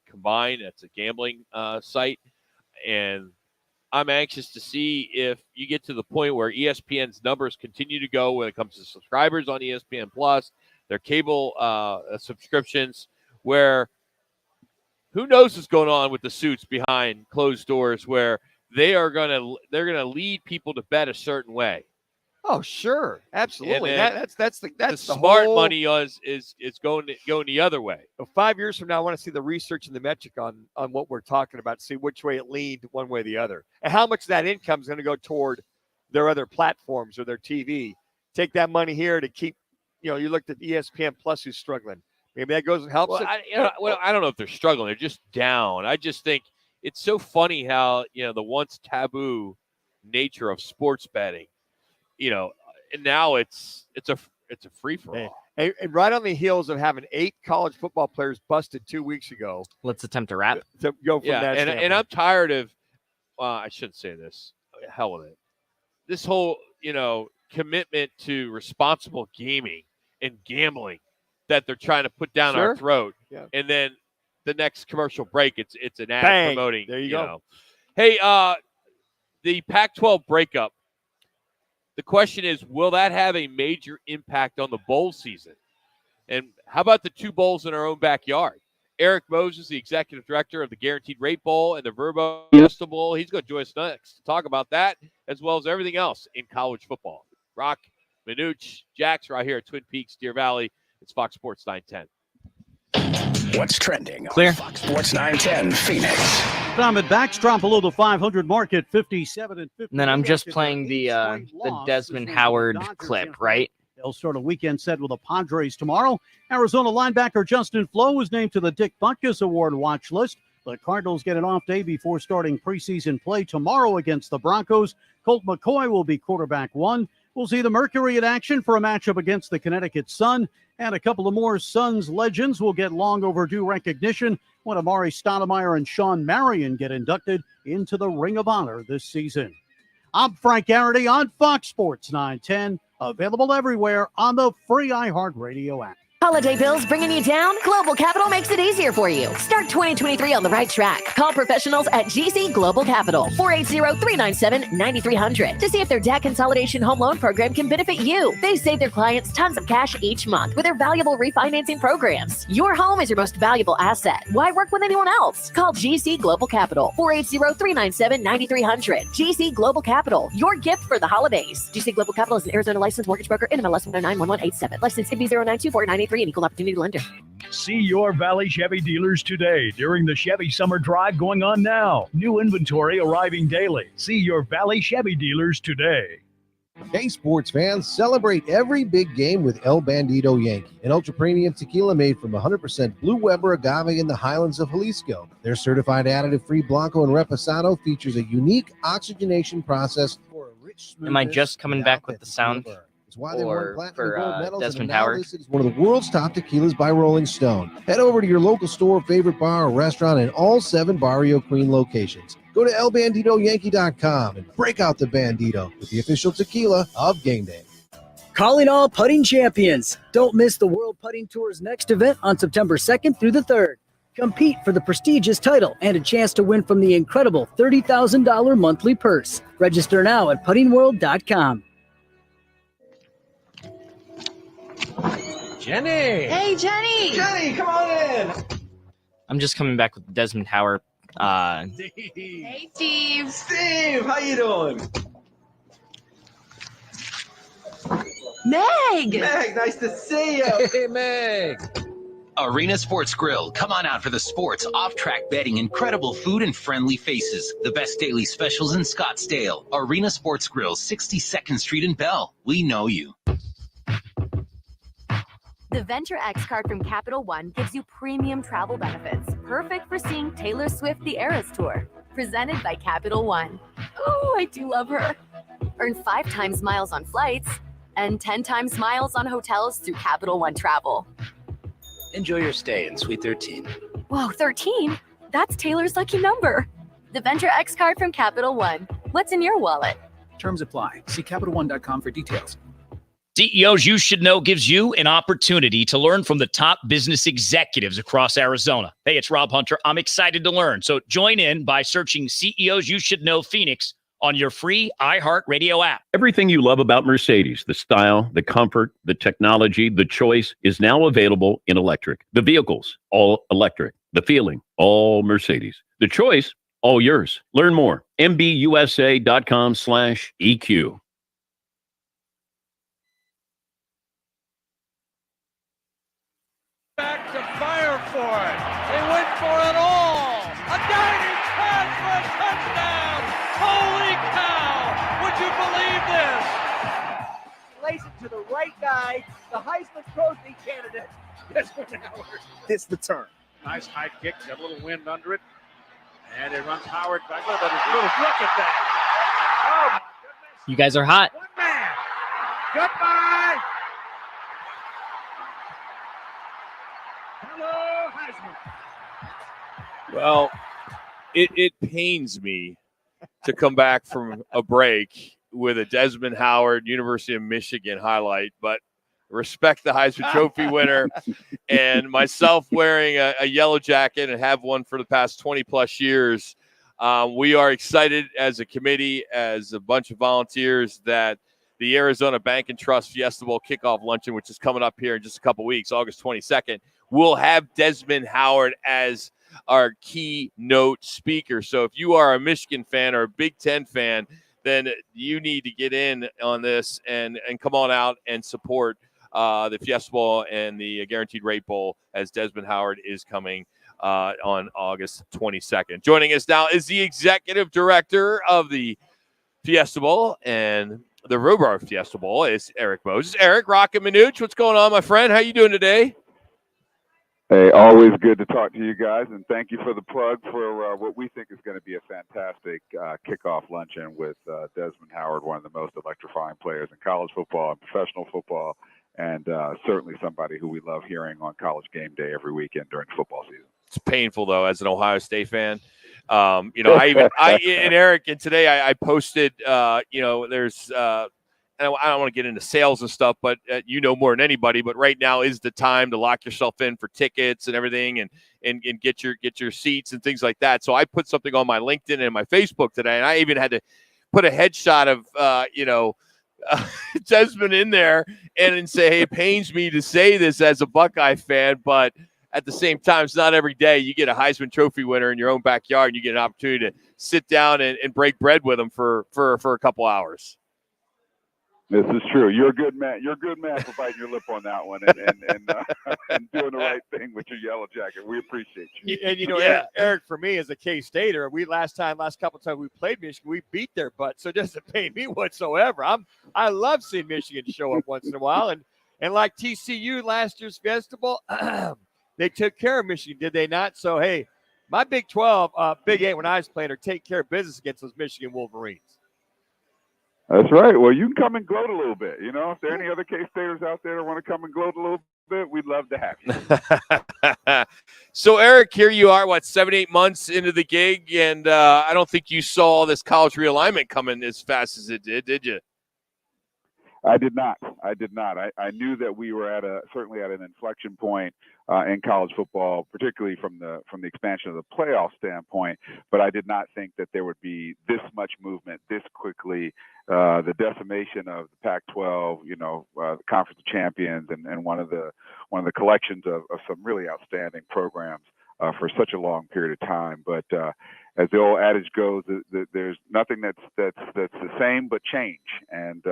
S8: combined. It's a gambling site, and I'm anxious to see if you get to the point where ESPN's numbers continue to go when it comes to subscribers on ESPN Plus, their cable subscriptions, where who knows what's going on with the suits behind closed doors, where they're gonna lead people to bet a certain way.
S9: Oh, sure, absolutely. That's the
S8: smart
S9: whole
S8: money is going the other way.
S9: 5 years from now, I want to see the research and the metric on what we're talking about, see which way it leaned one way or the other, and how much of that income is going to go toward their other platforms or their TV. Take that money here to keep. You looked at ESPN Plus, who's struggling. Maybe that goes and helps.
S8: Well, I don't know if they're struggling. They're just down. I just think it's so funny how the once taboo nature of sports betting, and now it's a free for all.
S9: And right on the heels of having 8 college football players busted 2 weeks ago.
S2: Let's attempt to wrap.
S9: To go from that.
S8: And I'm tired of. I shouldn't say this. Hell with it. This whole commitment to responsible gaming and gambling that they're trying to put down our throat, and then the next commercial break, it's an ad promoting.
S9: There you go.
S8: Hey, the Pac-12 breakup. The question is, will that have a major impact on the bowl season? And how about the 2 bowls in our own backyard? Eric Moses, the executive director of the Guaranteed Rate Bowl and the Verbo Fiesta Bowl, he's going to join us next to talk about that as well as everything else in college football. Roc, Manuch, Jax, right here at Twin Peaks, Deer Valley. It's Fox Sports 910.
S3: What's trending?
S12: Clear.
S3: Fox Sports 910 Phoenix.
S6: Diamondbacks backs drop below the 500 mark at 57 and 50.
S2: And then I'm just playing the Desmond Howard clip, right?
S6: They'll start a weekend set with the Padres tomorrow. Arizona linebacker Justin Flo was named to the Dick Butkus Award watch list. The Cardinals get an off day before starting preseason play tomorrow against the Broncos. Colt McCoy will be quarterback 1. We'll see the Mercury in action for a matchup against the Connecticut Sun. And a couple of more Suns legends will get long overdue recognition when Amari Stoudemire and Sean Marion get inducted into the Ring of Honor this season. I'm Frank Garrity on Fox Sports 910. Available everywhere on the free iHeartRadio app.
S7: Holiday bills bringing you down? Global Capital makes it easier for you. Start 2023 on the right track. Call professionals at GC Global Capital, 480-397-9300 to see if their debt consolidation home loan program can benefit you. They save their clients tons of cash each month with their valuable refinancing programs. Your home is your most valuable asset. Why work with anyone else? Call GC Global Capital, 480-397-9300. GC Global Capital, your gift for the holidays. GC Global Capital is an Arizona licensed mortgage broker, NMLS 1091187. License NB0924993. An equal opportunity lender.
S11: See your Valley Chevy dealers today during the Chevy Summer Drive going on now. New inventory arriving daily. See your Valley Chevy dealers today.
S22: Hey, sports fans, celebrate every big game with El Bandito Yankee, an ultra-premium tequila made from 100% Blue Weber agave in the highlands of Jalisco. Their certified additive-free Blanco and Reposado features a unique oxygenation process for a rich,
S2: Am I just coming back with the sound?
S22: It's why they won platinum and gold medals
S2: Desmond
S22: and are now
S2: Howard.
S22: listed as one of the world's top tequilas by Rolling Stone. Head over to your local store, favorite bar, or restaurant in all 7 Barrio Queen locations. Go to elbanditoyankee.com and break out the Bandito with the official tequila of Game Day.
S15: Calling all putting champions. Don't miss the World Putting Tour's next event on September 2nd through the 3rd. Compete for the prestigious title and a chance to win from the incredible $30,000 monthly purse. Register now at puttingworld.com.
S2: Jenny!
S23: Hey, Jenny!
S2: Jenny, come on in! I'm just coming back with Desmond Howard.
S23: Hey, Steve!
S2: Steve, how you doing?
S23: Meg!
S24: Meg, nice to see you.
S2: Hey, Meg!
S25: Arena Sports Grill. Come on out for the sports, off-track betting, incredible food, and friendly faces. The best daily specials in Scottsdale. Arena Sports Grill, 62nd Street in Bell. We know you.
S26: The Venture X card from Capital One gives you premium travel benefits, perfect for seeing Taylor Swift The Eras Tour. Presented by Capital One. Oh, I do love her. Earn 5 times miles on flights and 10 times miles on hotels through Capital One Travel.
S29: Enjoy your stay in Suite 13.
S26: Whoa, 13? That's Taylor's lucky number. The Venture X card from Capital One. What's in your wallet?
S30: Terms apply. See CapitalOne.com for details.
S31: CEOs You Should Know gives you an opportunity to learn from the top business executives across Arizona. Hey, it's Rob Hunter. I'm excited to learn. So join in by searching CEOs You Should Know Phoenix on your free iHeartRadio app.
S32: Everything you love about Mercedes, the style, the comfort, the technology, the choice, is now available in electric. The vehicles, all electric. The feeling, all Mercedes. The choice, all yours. Learn more. MBUSA.com/EQ.
S33: Back to fire for it. They went for it all. A diving pass for a touchdown. Holy cow. Would you believe this?
S34: Lays it to the right guy, the Heisman Trophy candidate. Desmond Howard.
S1: It's the turn. Nice high kick, got a little wind under it. And it runs Howard back. Look at that. Oh, my goodness.
S2: You guys are hot.
S1: One man. Goodbye. Hello, Heisman.
S8: Well, it pains me to come back from a break with a Desmond Howard, University of Michigan highlight, but respect the Heisman Trophy winner and myself wearing a yellow jacket and have one for the past 20 plus years. We are excited as a committee, as a bunch of volunteers, that the Arizona Bank and Trust Fiesta Bowl kickoff luncheon, which is coming up here in just a couple weeks, August 22nd, we'll have Desmond Howard as our keynote speaker. So if you are a Michigan fan or a Big Ten fan, then you need to get in on this and come on out and support the Fiesta Bowl and the Guaranteed Rate Bowl as Desmond Howard is coming on August 22nd. Joining us now is the executive director of the Fiesta Bowl and the Rhubarb Fiesta Bowl is Eric Moses. Eric, Roc and Manuch, what's going on, my friend? How you doing today?
S4: Hey, always good to talk to you guys, and thank you for the plug for what we think is going to be a fantastic kickoff luncheon with Desmond Howard, one of the most electrifying players in college football and professional football, and certainly somebody who we love hearing on College Game Day every weekend during football season.
S8: It's painful, though, as an Ohio State fan. And Eric, and today I posted, there's and I don't want to get into sales and stuff, but more than anybody. But right now is the time to lock yourself in for tickets and everything, and get your seats and things like that. So I put something on my LinkedIn and my Facebook today, and I even had to put a headshot of Desmond in there and say, hey, it pains me to say this as a Buckeye fan, but at the same time, it's not every day you get a Heisman Trophy winner in your own backyard and you get an opportunity to sit down and break bread with them for a couple hours.
S4: This is true. You're a good man. You're a good man for biting your lip on that one and doing the right thing with your yellow jacket. We appreciate you.
S9: And Eric, for me as a K-Stater, last couple of times we played Michigan, we beat their butt, so it doesn't pain me whatsoever. I love seeing Michigan show up once in a while, and like TCU last year's Fiesta Bowl, they took care of Michigan, did they not? So hey, my Big 12, Big 8 when I was playing, are take care of business against those Michigan Wolverines.
S4: That's right. Well, you can come and gloat a little bit. If there are any other K-Staters out there that want to come and gloat a little bit, we'd love to have you.
S8: So, Eric, here you are, 7-8 months into the gig, and I don't think you saw this college realignment coming as fast as it did you?
S4: I did not. I knew that we were certainly at an inflection point in college football, particularly from the expansion of the playoff standpoint. But I did not think that there would be this much movement this quickly. The decimation of the Pac-12, the Conference of Champions, and one of the collections of some really outstanding programs for such a long period of time. But as the old adage goes, there's nothing that's the same but change, and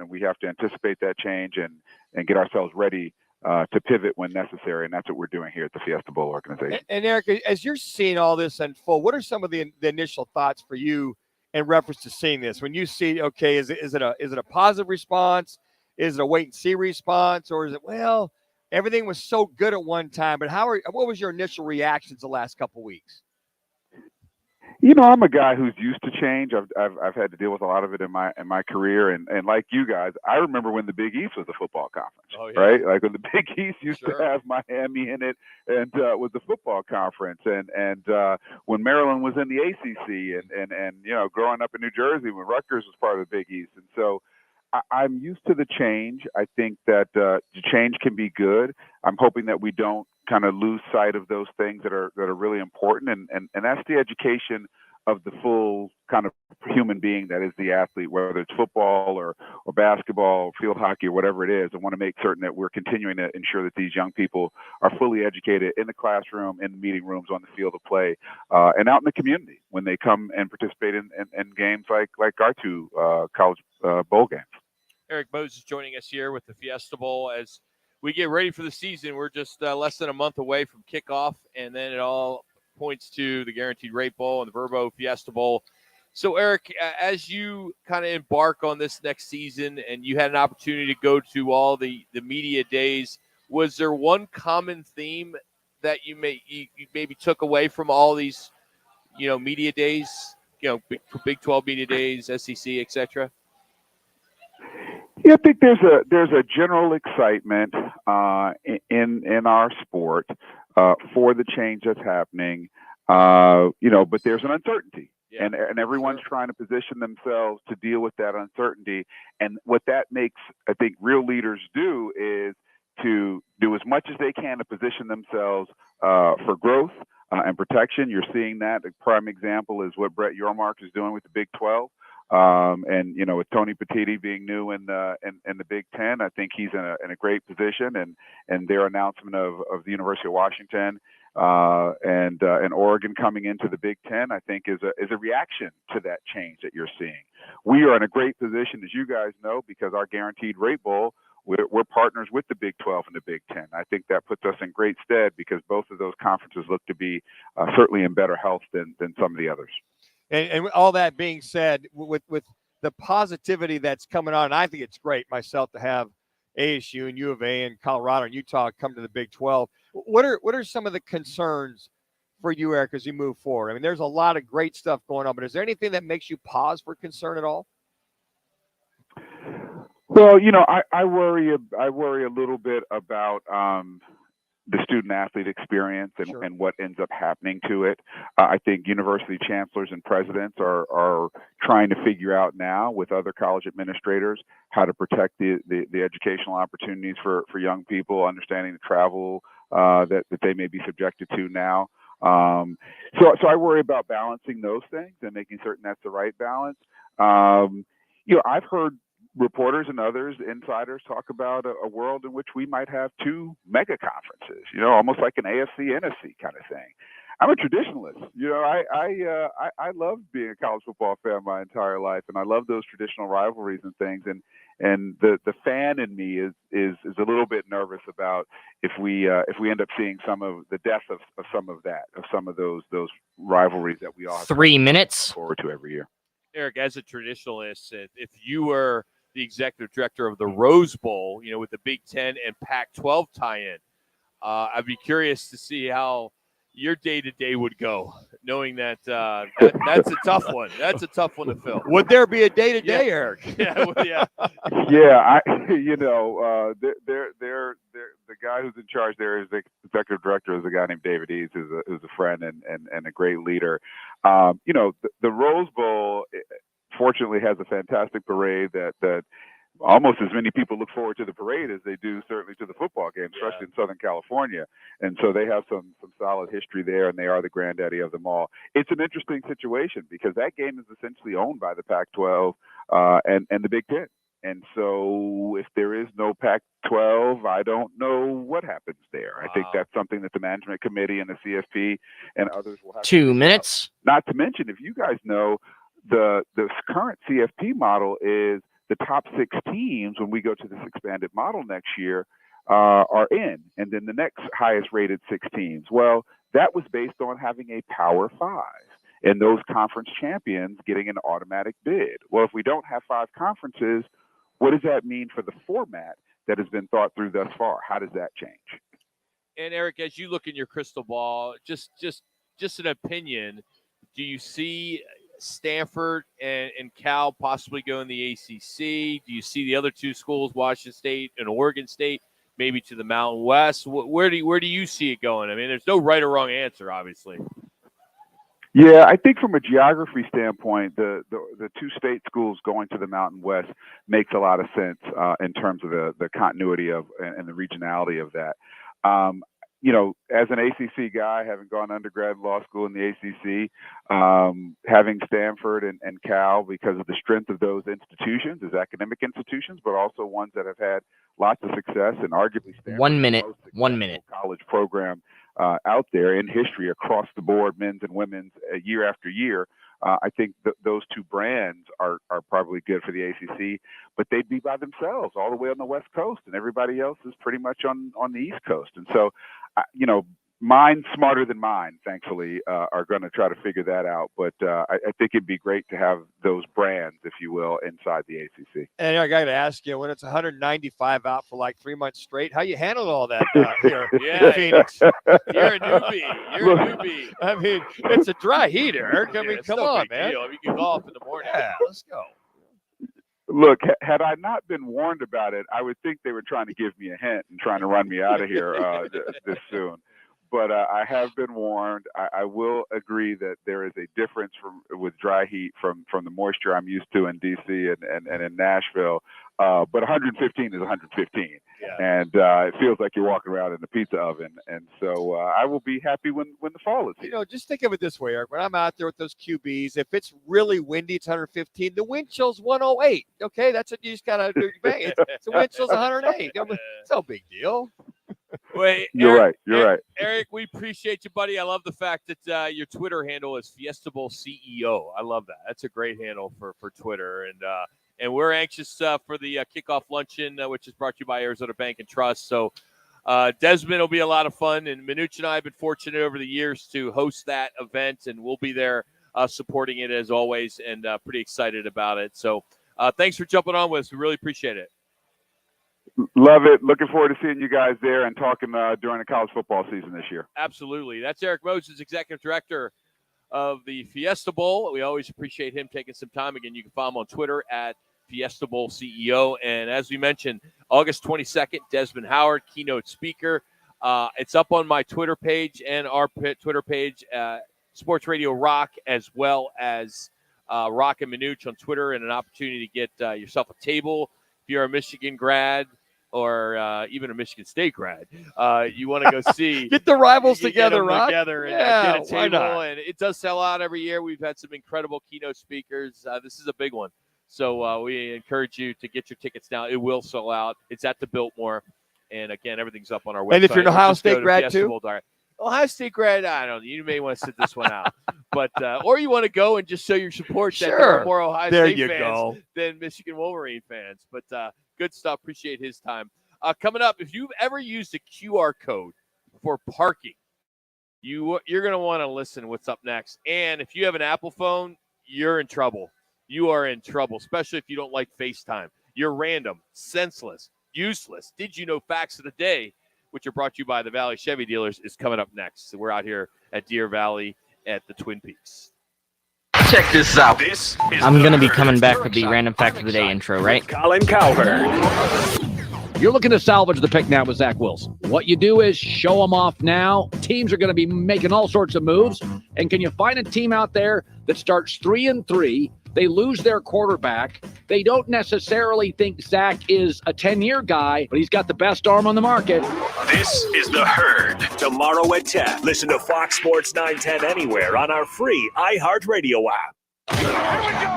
S4: we have to anticipate that change and get ourselves ready to pivot when necessary, and that's what we're doing here at the Fiesta Bowl organization.
S9: And Eric, as you're seeing all this unfold, what are some of the initial thoughts for you in reference to seeing this? When you see, okay, is it a positive response? Is it a wait and see response, or is it, well, everything was so good at one time, but what was your initial reactions the last couple of weeks?
S4: I'm a guy who's used to change. I've had to deal with a lot of it in my career, and like you guys, I remember when the Big East was a football conference, right? Like when the Big East used to have Miami in it, and was the football conference, and when Maryland was in the ACC, and growing up in New Jersey when Rutgers was part of the Big East, and so I'm used to the change. I think that the change can be good. I'm hoping that we don't kind of lose sight of those things that are really important, and that's the education of the full kind of human being that is the athlete, whether it's football or basketball, field hockey, or whatever it is. I want to make certain that we're continuing to ensure that these young people are fully educated in the classroom, in the meeting rooms, on the field of play, and out in the community when they come and participate in games like our two college bowl games.
S8: Eric Moses joining us here with the Fiesta Bowl as we get ready for the season. We're just less than a month away from kickoff, and then it all points to the Guaranteed Rate Bowl and the Verbo Fiesta Bowl. So, Eric, as you kind of embark on this next season and you had an opportunity to go to all the media days, was there one common theme that you maybe took away from all these, media days, Big 12 media days, SEC, et cetera?
S4: Yeah, I think there's a general excitement in our sport for the change that's happening, but there's an uncertainty, and everyone's trying to position themselves to deal with that uncertainty. And what that makes, I think, real leaders do is to do as much as they can to position themselves for growth and protection. You're seeing that. A prime example is what Brett Yormark is doing with the Big 12. And with Tony Petitti being new in the Big Ten, I think he's in a great position. And their announcement of the University of Washington and Oregon coming into the Big Ten, I think is a reaction to that change that you're seeing. We are in a great position, as you guys know, because our Guaranteed Rate Bowl, we're partners with the Big 12 and the Big 10. I think that puts us in great stead because both of those conferences look to be certainly in better health than some of the others.
S9: And all that being said, with the positivity that's coming on, and I think it's great myself to have ASU and U of A and Colorado and Utah come to the Big 12. What are some of the concerns for you, Eric, as you move forward? I mean, there's a lot of great stuff going on, but is there anything that makes you pause for concern at all?
S4: Well, I worry a little bit about the student athlete experience and what ends up happening to it. I think university chancellors and presidents are trying to figure out now with other college administrators how to protect the educational opportunities for young people, understanding the travel that they may be subjected to now. So I worry about balancing those things and making certain that's the right balance. I've heard reporters and others, insiders, talk about a world in which we might have two mega conferences, almost like an AFC, NFC kind of thing. I'm a traditionalist. I love being a college football fan my entire life, and I love those traditional rivalries and things. And the fan in me is a little bit nervous about if we end up seeing some of the death of some of those rivalries that we all have
S2: 3 minutes
S4: forward to every year.
S8: Eric, as a traditionalist, if you were the executive director of the Rose Bowl, with the Big Ten and Pac-12 tie-in, I'd be curious to see how your day-to-day would go, knowing that that's a tough one. That's a tough one to fill.
S9: Would there be a day-to-day, Eric?
S8: Yeah.
S4: Yeah, the guy who's in charge there is the executive director is a guy named David Eads, who's a friend and a great leader. The Rose Bowl fortunately has a fantastic parade that almost as many people look forward to the parade as they do certainly to the football game, especially in Southern California. And so they have some solid history there, and they are the granddaddy of them all. It's an interesting situation because that game is essentially owned by the Pac-12 and the Big Ten. And so if there is no Pac-12, I don't know what happens there. I think that's something that the management committee and the CFP and others will have
S2: 2 minutes.
S4: Not to mention, if you guys know, the current CFP model is the top 6 teams when we go to this expanded model next year are in, and then the next highest rated 6 teams. Well, that was based on having a Power 5 and those conference champions getting an automatic bid. Well, if we don't have 5 conferences, what does that mean for the format that has been thought through thus far? How does that change?
S8: And Eric, as you look in your crystal ball, just an opinion, do you see Stanford and Cal possibly go in the ACC? Do you see the other 2 schools, Washington State and Oregon State, maybe to the Mountain West? Where do you see it going? I mean, there's no right or wrong answer, obviously.
S4: Yeah, I think from a geography standpoint, the 2 state schools going to the Mountain West makes a lot of sense in terms of the continuity of and the regionality of that. As an ACC guy, having gone undergrad law school in the ACC, having Stanford and Cal because of the strength of those institutions as academic institutions, but also ones that have had lots of success and arguably Stanford
S2: 1 minute.
S4: the most
S2: 1 minute.
S4: college program out there in history across the board, men's and women's, year after year. I think those 2 brands are probably good for the ACC, but they'd be by themselves all the way on the West Coast, and everybody else is pretty much on the East Coast. And so, minds smarter than mine, thankfully, are going to try to figure that out. But I think it'd be great to have those brands, if you will, inside the ACC.
S9: And I got to ask you, when it's 195 out for like 3 months straight, how you handled all that here in Phoenix?
S8: You're a newbie.
S9: I mean, it's a dry heat, Eric. I mean, come on, man.
S8: Deal. You can go off in the morning.
S9: Yeah, let's go.
S4: Look, had I not been warned about it, I would think they were trying to give me a hint and trying to run me out of here this soon. But I have been warned. I will agree that there is a difference with dry heat from the moisture I'm used to in D.C. and in Nashville. But 115 is 115. And it feels like you're walking around in the pizza oven. And so I will be happy when the fall is here.
S9: You know, just think of it this way, Eric. When I'm out there with those QBs, if it's really windy, it's 115. The wind chill's 108. Okay, that's what you just gotta do. Bang. The wind chill's 108. It's no big deal.
S8: Wait,
S4: You're right. You're right.
S8: Eric, we appreciate you, buddy. I love the fact that your Twitter handle is Fiestable CEO. I love that. That's a great handle for Twitter. And we're anxious for the kickoff luncheon, which is brought to you by Arizona Bank and Trust. So Desmond will be a lot of fun. And Manuch and I have been fortunate over the years to host that event, and we'll be there supporting it as always, and pretty excited about it. So thanks for jumping on with us. We really appreciate it.
S4: Love it. Looking forward to seeing you guys there and talking during the college football season this year.
S8: Absolutely. That's Eric Moses, Executive Director of the Fiesta Bowl. We always appreciate him taking some time. Again, you can follow him on Twitter at Fiesta Bowl CEO. And as we mentioned, August 22nd, Desmond Howard, keynote speaker. It's up on my Twitter page and our Twitter page, Sports Radio Rock, as well as Roc and Manuch on Twitter, and an opportunity to get yourself a table. If you're a Michigan grad or even a Michigan State grad, you want to go see.
S9: Get the rivals together, Rock.
S8: Together and
S9: yeah,
S8: get a table. And it does sell out every year. We've had some incredible keynote speakers. This is a big one. So we encourage you to get your tickets now. It will sell out. It's at the Biltmore. And, again, everything's up on our website.
S9: And if you're an Ohio State grad, too?
S8: Ohio State grad, I don't know. You may want to sit this one out. But or you want to go and just show your support that there are more Ohio State fans than Michigan Wolverine fans. But good stuff. Appreciate his time. Coming up, if you've ever used a QR code for parking, you're going to want to listen what's up next. And if you have an Apple phone, you're in trouble. You are in trouble, especially if you don't like FaceTime. You're random, senseless, useless. Did you know facts of the day, which are brought to you by the Valley Chevy dealers, is coming up next. So we're out here at Deer Valley at the Twin Peaks.
S25: Check this out.
S2: I'm going to be coming back with the random fact of the day intro, right?
S3: Colin Cowherd.
S5: You're looking to salvage the pick now with Zach Wilson. What you do is show them off now. Teams are going to be making all sorts of moves. And can you find a team out there that starts 3-3? They lose their quarterback. They don't necessarily think Zach is a 10-year guy, but he's got the best arm on the market.
S3: This is The Herd. Tomorrow at 10. Listen to Fox Sports 910 anywhere on our free iHeartRadio app.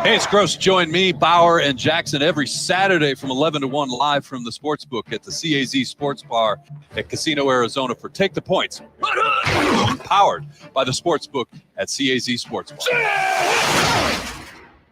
S10: Hey, it's Gross. Join me, Bauer, and Jackson every Saturday from 11 to 1 live from the Sportsbook at the CAZ Sports Bar at Casino, Arizona for Take the Points. Powered by the Sportsbook at CAZ Sports Bar.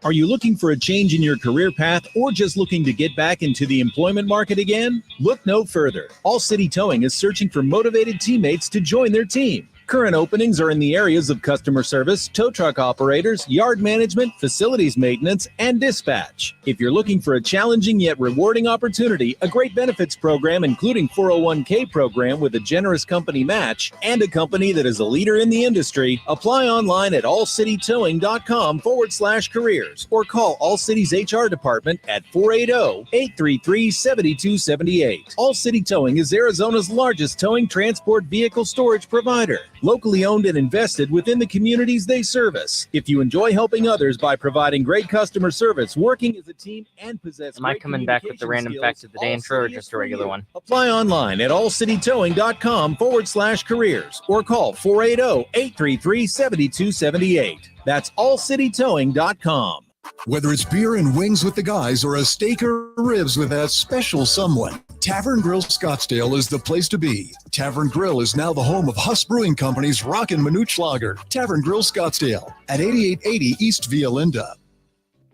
S12: Are you looking for a change in your career path or just looking to get back into the employment market again? Look no further. All City Towing is searching for motivated teammates to join their team. Current openings are in the areas of customer service, tow truck operators, yard management, facilities maintenance, and dispatch. If you're looking for a challenging yet rewarding opportunity, a great benefits program including 401k program with a generous company match, and a company that is a leader in the industry, apply online at allcitytowing.com/careers or call All City's HR department at 480-833-7278. All City Towing is Arizona's largest towing transport vehicle storage provider. Locally owned and invested within the communities they service. If you enjoy helping others by providing great customer service, working as a team, and possess
S2: Am I coming back with the random fact of the day intro or just a regular one?
S12: Apply online at allcitytowing.com/careers or call 480-833-7278. That's allcitytowing.com.
S13: Whether it's beer and wings with the guys or a steak or ribs with that special someone, Tavern Grill Scottsdale is the place to be. Tavern Grill is now the home of Huss Brewing Company's Roc and Manuch Lager. Tavern Grill Scottsdale at 8880 East Via Linda.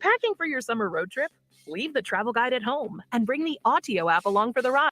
S14: Packing for your summer road trip? Leave the travel guide at home and bring the Autio app along for the ride.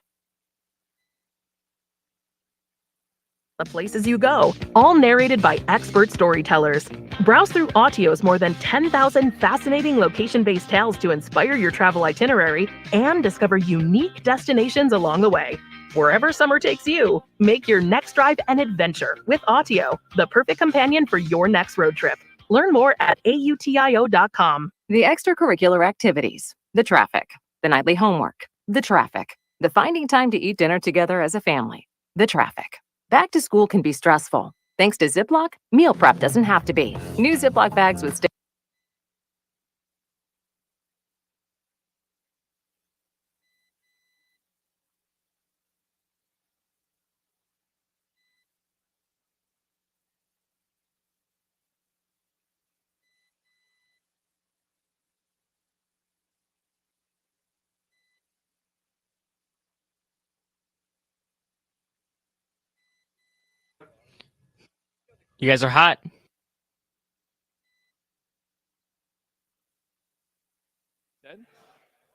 S14: The places you go, all narrated by expert storytellers. Browse through Autio's more than 10,000 fascinating location-based tales to inspire your travel itinerary and discover unique destinations along the way. Wherever summer takes you, make your next drive an adventure with Autio, the perfect companion for your next road trip. Learn more at autio.com.
S16: The extracurricular activities, the traffic, the nightly homework, the traffic, the finding time to eat dinner together as a family, the traffic. Back to school can be stressful. Thanks to Ziploc, meal prep doesn't have to be. New Ziploc bags with
S2: You guys are hot.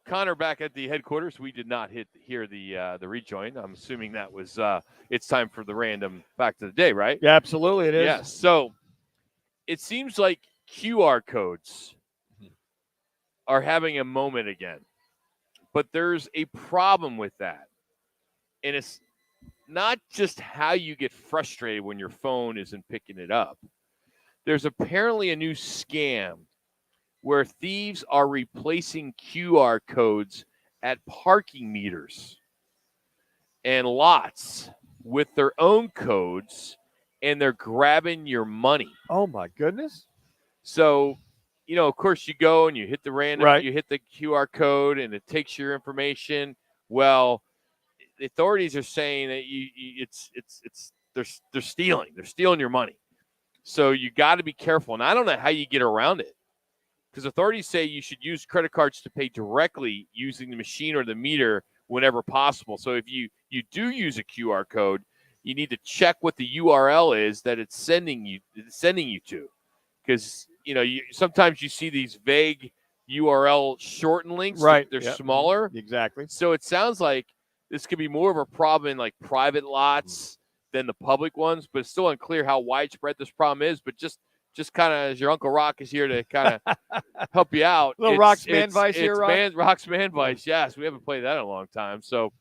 S8: Connor back at the headquarters. We did not hear the rejoin. I'm assuming that was it's time for the random fact of the day, right?
S9: Yeah, absolutely it is.
S8: Yeah. So it seems like QR codes are having a moment again, but there's a problem with that, and it's not just how you get frustrated when your phone isn't picking it up. There's apparently a new scam where thieves are replacing QR codes at parking meters and lots with their own codes, and they're grabbing your money.
S9: Oh, my goodness.
S8: So, of course, you go and you hit the
S9: Right.
S8: you hit the QR code, and it takes your information. Well, the authorities are saying that they're stealing. They're stealing your money. So you got to be careful. And I don't know how you get around it, because authorities say you should use credit cards to pay directly using the machine or the meter whenever possible. So if you do use a QR code, you need to check what the URL is that it's sending you to, because sometimes you see these vague URL shortened links.
S9: Right.
S8: They're
S9: Yep.
S8: smaller.
S9: Exactly.
S8: So it sounds like this could be more of a problem in like private lots than the public ones, but it's still unclear how widespread this problem is. But just kind of as your Uncle Rock is here to kind of help you out.
S9: Little Rock's Man Vice here, Rock?
S8: Rock's Man Vice, yes. We haven't played that in a long time. So,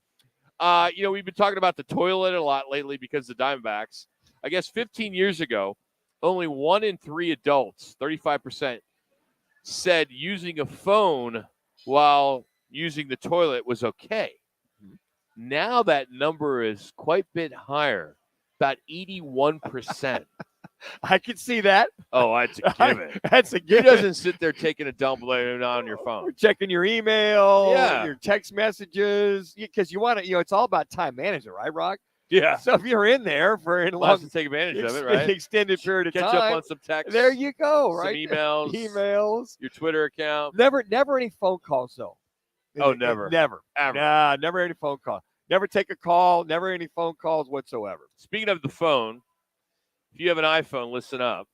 S8: we've been talking about the toilet a lot lately because of the Diamondbacks. I guess 15 years ago, only 1 in 3 adults, 35%, said using a phone while using the toilet was okay. Now that number is quite a bit higher, about 81%.
S9: I can see that.
S8: Oh, that's a given.
S9: That's a given.
S8: Who doesn't sit there taking a dump laying on your phone?
S9: Or checking your email,
S8: Yeah.
S9: your text messages, because you want to, it's all about time management, right, Rock?
S8: Yeah.
S9: So if you're in there for a long,
S8: to take advantage of it, right?
S9: Extended period of
S8: Catch
S9: time,
S8: up on some texts.
S9: there you go, right?
S8: Some emails. Your Twitter account.
S9: Never any phone calls though.
S8: Oh, never.
S9: Never.
S8: Ever.
S9: Nah, never any phone call. Never take a call. Never any phone calls whatsoever.
S8: Speaking of the phone, if you have an iPhone, listen up.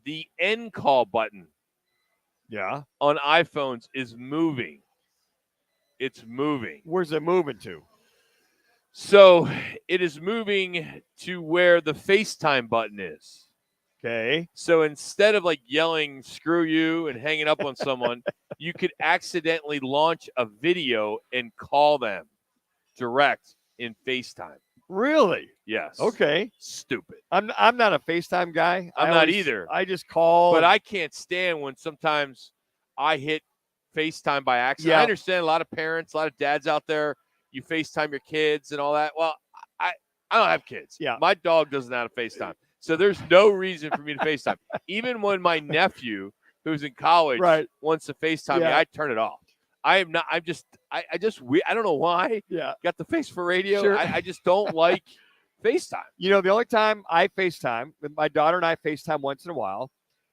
S8: The end call button on iPhones is moving. It's moving.
S9: Where's it moving to?
S8: So it is moving to where the FaceTime button is.
S9: Okay.
S8: So instead of like yelling, screw you, and hanging up on someone, you could accidentally launch a video and call them direct in FaceTime.
S9: Really?
S8: Yes.
S9: Okay.
S8: Stupid.
S9: I'm not a FaceTime guy.
S8: I'm not either.
S9: I just call.
S8: But I can't stand when sometimes I hit FaceTime by accident.
S9: Yeah.
S8: I understand a lot of parents, a lot of dads out there, you FaceTime your kids and all that. Well, I don't have kids.
S9: Yeah.
S8: My dog doesn't know how to FaceTime. So there's no reason for me to FaceTime. Even when my nephew, who's in college, wants to FaceTime me, I turn it off. I am not. I don't know why.
S9: Yeah.
S8: Got the face for radio.
S9: Sure.
S8: I just don't like FaceTime.
S9: The only time I FaceTime, my daughter and I FaceTime once in a while.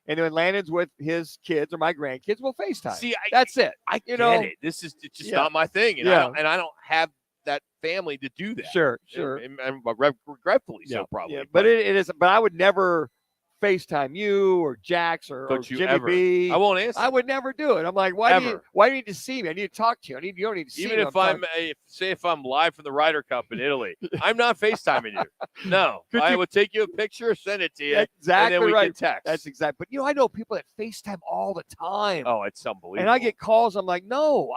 S9: And when Landon's with his kids or my grandkids, we'll FaceTime.
S8: See,
S9: that's it.
S8: I get it. It's just not my thing. And I don't have that family to do that.
S9: Sure.
S8: And regretfully so, probably.
S9: Yeah, but it is. But I would never FaceTime you or Jax or Jimmy
S8: ever.
S9: B.
S8: I won't answer.
S9: I would never do it. I'm like, why do you need to see me? I need to talk to you. You don't need to see me.
S8: Even if I'm live from the Ryder Cup in Italy, I'm not FaceTiming you. No, I would take you a picture, send it to you,
S9: exactly
S8: and then we
S9: right.
S8: can text.
S9: That's exactly. But I know people that FaceTime all the time.
S8: Oh, it's unbelievable.
S9: And I get calls. I'm like, no,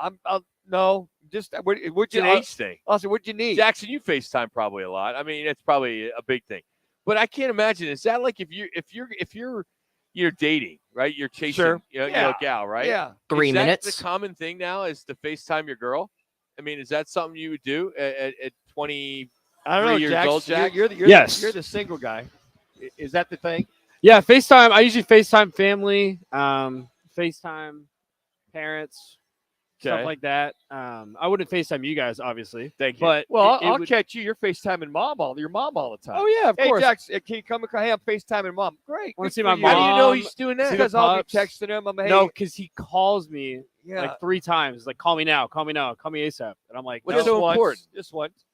S9: no. Just what'd you
S8: It's an age thing.
S9: I'll say, what'd you need?
S8: Jackson, you FaceTime probably a lot. I mean, it's probably a big thing. But I can't imagine. Is that like if you're dating, right? You're chasing, a gal, right?
S9: Yeah.
S2: 3 minutes.
S8: Is that the common thing now is to FaceTime your girl? I mean, is that something you would do at 20?
S9: I don't know,
S8: years
S9: Jax,
S8: old, Jack?
S9: You're
S6: Yes.
S9: you're the single guy. Is that the thing?
S6: Yeah, FaceTime. I usually FaceTime family, FaceTime parents, stuff like that. I wouldn't FaceTime you guys, obviously.
S8: Thank you.
S6: But
S9: I'll catch you. You're FaceTiming your mom all the time.
S6: Oh yeah, of course.
S9: Hey, Jax, can you come? Hey, I'm FaceTiming mom. Great.
S6: Want
S9: good
S6: to see
S9: for
S6: my
S9: you.
S6: mom?
S8: How do you know he's doing that?
S9: Because I'll be texting him. I'm
S6: No, because he calls me
S9: Yeah.
S6: like 3 times. Like, call me now, call me ASAP. And I'm like,
S8: What's so important?
S9: Just once.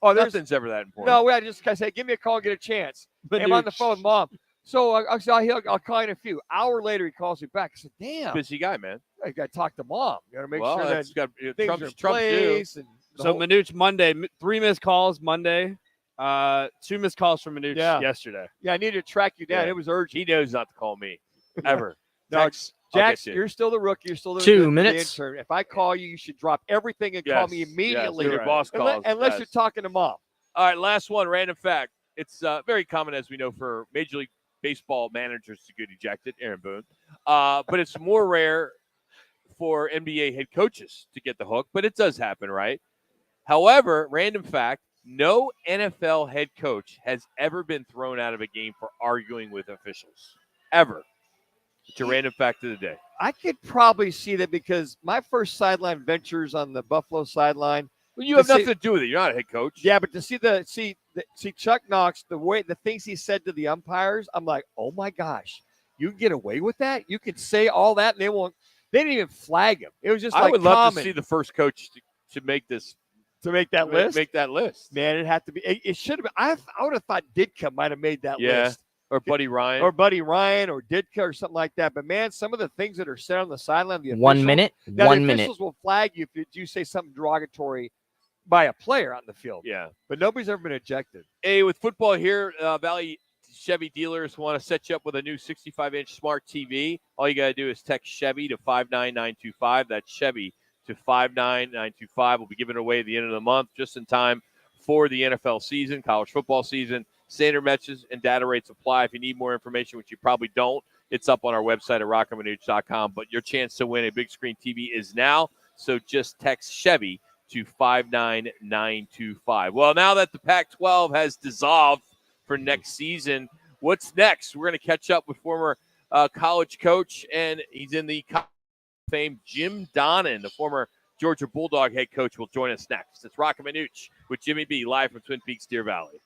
S9: Oh,
S8: Nothing's ever that important.
S9: No, I just say, give me a call and get a chance.
S6: But
S9: Hey, I'm on
S6: dude,
S9: the phone, Mom. So I'll call you in a few. Hour later, he calls me back. I said, damn.
S8: Busy guy, man.
S9: I got to talk to mom. You know, to make sure
S8: that's
S9: that things are in
S8: Trump's
S9: place. And
S6: so Manuch Monday, 3 missed calls Monday, 2 missed calls from Manuch yesterday.
S9: Yeah, I needed to track you down.
S8: Yeah.
S9: It was urgent.
S8: He knows not to call me ever.
S9: No,
S8: Text,
S9: Jax, you're still the rookie. You're still the
S2: 2 minutes.
S9: intern. If I call you, you should drop everything and call me immediately.
S8: Your boss calls.
S9: Unless you're talking to mom.
S8: All right, last one, random fact. It's very common, as we know, for Major League Baseball managers to get ejected, Aaron Boone. But it's more rare for NBA head coaches to get the hook, but it does happen, right? However, random fact, no NFL head coach has ever been thrown out of a game for arguing with officials. Ever. It's a random fact of the day.
S9: I could probably see that because my first sideline ventures on the Buffalo sideline.
S8: Well, you have nothing to do with it. You're not a head coach.
S9: Yeah, but to see Chuck Knox, the things he said to the umpires, I'm like, oh my gosh, you can get away with that? You can say all that and they won't. They didn't even flag him. It was just
S8: I
S9: like
S8: would love to see the first coach to make this.
S9: To make that list?
S8: Make that list.
S9: Man, it had to be. It should have been. I would have thought Ditka might have made that list.
S8: Or Buddy Ryan.
S9: Or Ditka or something like that. But, man, some of the things that are said on the sideline, the
S2: 1 minute.
S9: Now,
S2: 1
S9: the
S2: minute.
S9: officials will flag you if you say something derogatory by a player on the field.
S8: Yeah.
S9: But nobody's ever been ejected.
S8: Hey, with football here, Valley Chevy dealers want to set you up with a new 65-inch smart TV. All you got to do is text Chevy to 59925. That's Chevy to 59925. We'll be giving it away at the end of the month, just in time for the NFL season, college football season. Standard matches and data rates apply. If you need more information, which you probably don't, it's up on our website at rockandmanuch.com. But your chance to win a big screen TV is now, so just text Chevy to 59925. Well, now that the Pac-12 has dissolved for next season, what's next? We're going to catch up with former college coach, and he's in the fame Jim Donnan, the former Georgia Bulldog head coach, will join us next. It's Roc and Manuch with Jimmy B, live from Twin Peaks, Deer Valley.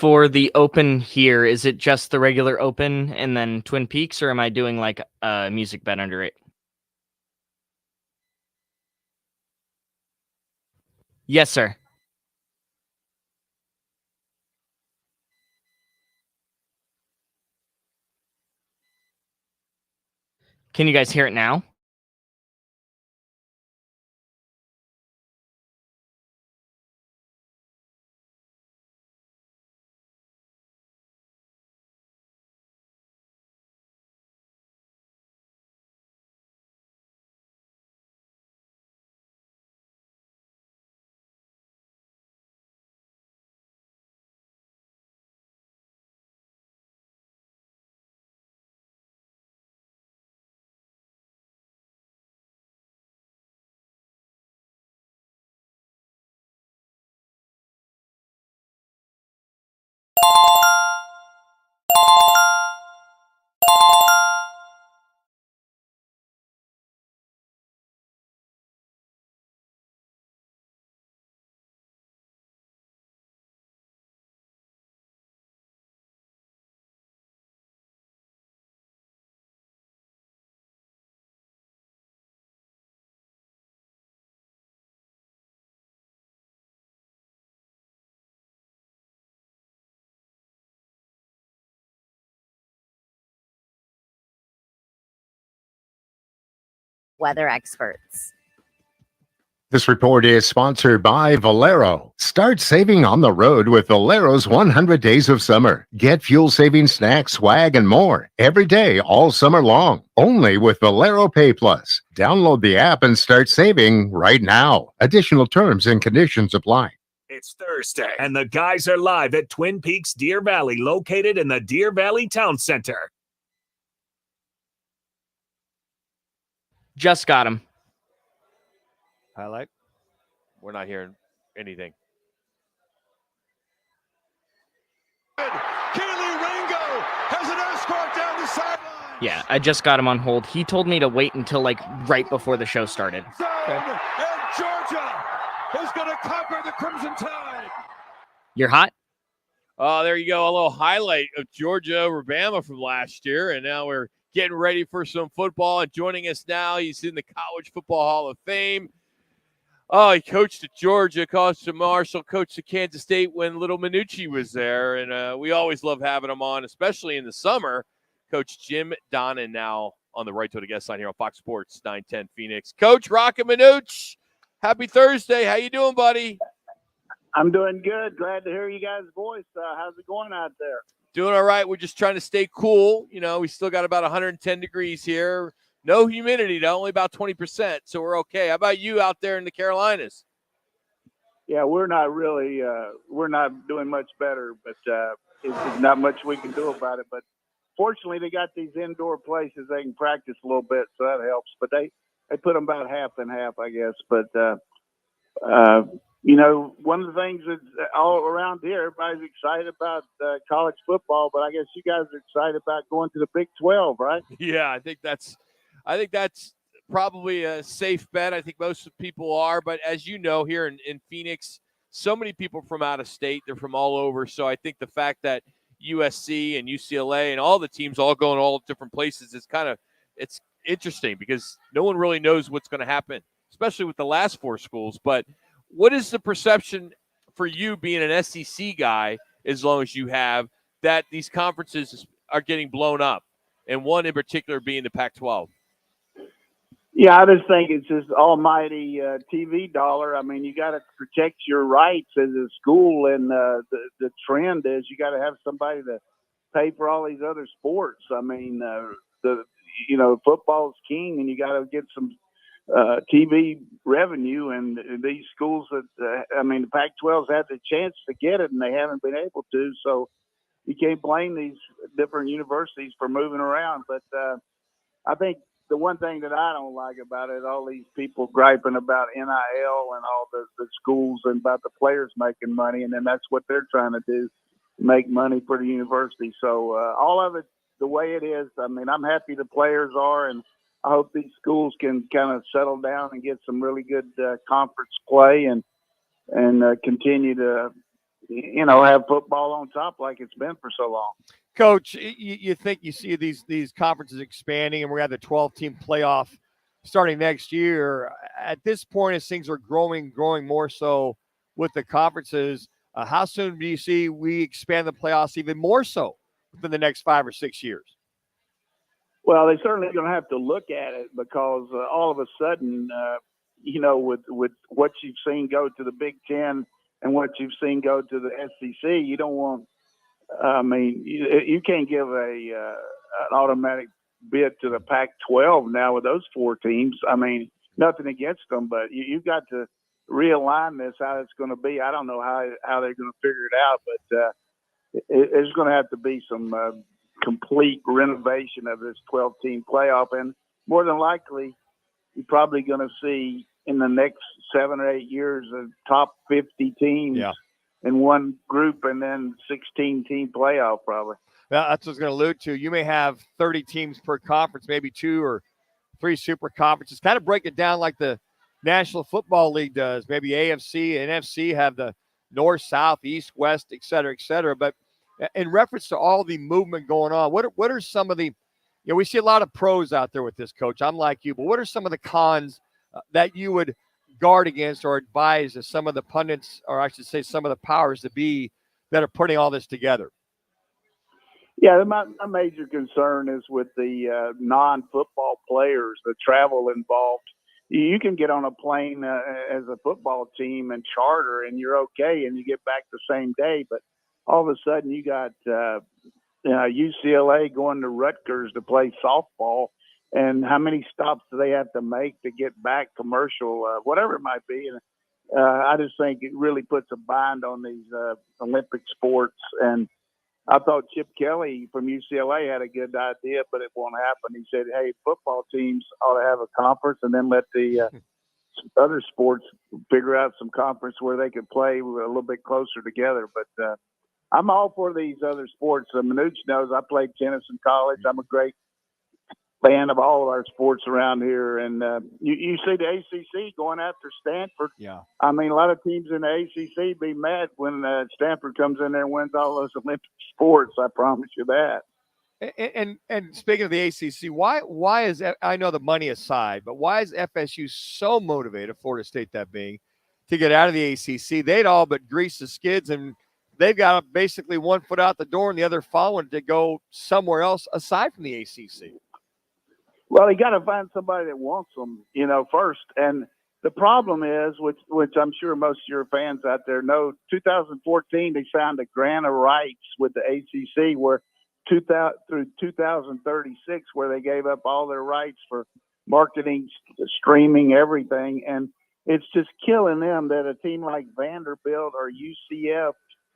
S2: For the open here, is it just the regular open and then Twin Peaks, or am I doing like a music bet under it? Yes, sir. Can you guys hear it now?
S7: Weather experts.
S11: This report is sponsored by Valero. Start saving on the road with Valero's 100 Days of Summer. Get fuel-saving snacks, swag, and more every day all summer long. Only with Valero Pay Plus. Download the app and start saving right now. Additional terms and conditions apply.
S3: It's Thursday, and the guys are live at Twin Peaks Deer Valley, located in the Deer Valley Town Center.
S2: Just got him.
S8: Highlight. We're not hearing anything.
S2: Yeah, I just got him on hold. He told me to wait until like right before the show started.
S33: And Georgia is going to conquer the Crimson Tide.
S2: You're hot?
S8: Oh, there you go. A little highlight of Georgia over Bama from last year. And now we're getting ready for some football. And joining us now, he's in the College Football Hall of Fame. Oh, he coached at Georgia, coached at Marshall, coached at Kansas State when little Manucci was there. And we always love having him on, especially in the summer. Coach Jim Donnan now on the Right to the Guest line here on Fox Sports 910 Phoenix. Coach Roc and Manuch, happy Thursday. How you doing, buddy?
S15: I'm doing good. Glad to hear you guys' voice. How's it going out there?
S8: Doing all right. We're just trying to stay cool. You know, we still got about 110 degrees here. No humidity, though, only about 20%, so we're okay. How about you out there in the Carolinas?
S15: Yeah, we're not really we're not doing much better, but it's not much we can do about it. But fortunately, they got these indoor places they can practice a little bit, so that helps. But they put them about half and half, I guess. But, you know, one of the things that's all around here, everybody's excited about college football, but I guess you guys are excited about going to the Big 12, right?
S8: Yeah, I think that's probably a safe bet. I think most people are. But as you know, here in Phoenix, so many people from out of state, they're from all over. So I think the fact that USC and UCLA and all the teams all going all different places is it's interesting because no one really knows what's going to happen, especially with the last four schools. But what is the perception for you being an SEC guy, as long as you have, that these conferences are getting blown up, and one in particular being the Pac-12?
S15: Yeah, I just think it's this almighty TV dollar. I mean, you got to protect your rights as a school, and the trend is you got to have somebody to pay for all these other sports. I mean, football's king, and you got to get some TV revenue. And these schools that, the Pac-12's had the chance to get it, and they haven't been able to. So you can't blame these different universities for moving around. But I think the one thing that I don't like about it, all these people griping about NIL and all the schools and about the players making money, and then that's what they're trying to do, make money for the university. So all of it the way it is, I mean, I'm happy the players are, and I hope these schools can kind of settle down and get some really good conference play and continue to, have football on top like it's been for so long.
S9: Coach, you think you see these conferences expanding, and we're going to have the 12-team playoff starting next year. At this point, as things are growing more so with the conferences, how soon do you see we expand the playoffs even more so within the next 5 or 6 years?
S15: Well, they're certainly going to have to look at it because all of a sudden, with what you've seen go to the Big Ten and what you've seen go to the SEC, you don't want. I mean, you can't give an automatic bid to the Pac-12 now with those 4 teams. I mean, nothing against them, but you've got to realign this how it's going to be. I don't know how they're going to figure it out, but there's going to have to be some complete renovation of this 12-team playoff, and more than likely, you're probably going to see in the next 7 or 8 years the top 50 teams in one group, and then 16-team playoff probably.
S9: Well, that's what I was going to allude to. You may have 30 teams per conference, maybe 2 or 3 super conferences. Kind of break it down like the National Football League does. Maybe AFC and NFC have the north, south, east, west, et cetera, et cetera. But in reference to all the movement going on, what are some of the, we see a lot of pros out there with this, Coach. I'm like you, but what are some of the cons that you would guard against or advise as some of the pundits, or I should say some of the powers that be that are putting all this together?
S15: Yeah, my major concern is with the non-football players, the travel involved. You can get on a plane as a football team and charter, and you're okay, and you get back the same day. But all of a sudden, you got UCLA going to Rutgers to play softball, and how many stops do they have to make to get back, commercial, whatever it might be. And I just think it really puts a bind on these Olympic sports. And I thought Chip Kelly from UCLA had a good idea, but it won't happen. He said, hey, football teams ought to have a conference and then let the other sports figure out some conference where they could play a little bit closer together. But I'm all for these other sports. Manuch knows I played tennis in college. I'm a great fan of all of our sports around here. And you see the ACC going after Stanford.
S9: Yeah.
S15: I mean, a lot of teams in the ACC be mad when Stanford comes in there and wins all those Olympic sports. I promise you that.
S9: And speaking of the ACC, why is, I know the money aside, but why is FSU so motivated, Florida State that being, to get out of the ACC? They'd all but grease the skids, and they've got basically one foot out the door and the other following to go somewhere else aside from the ACC.
S15: Well, you got to find somebody that wants them, first. And the problem is, which I'm sure most of your fans out there know, 2014 they signed a grant of rights with the ACC where through 2036, where they gave up all their rights for marketing, streaming, everything. And it's just killing them that a team like Vanderbilt or UCF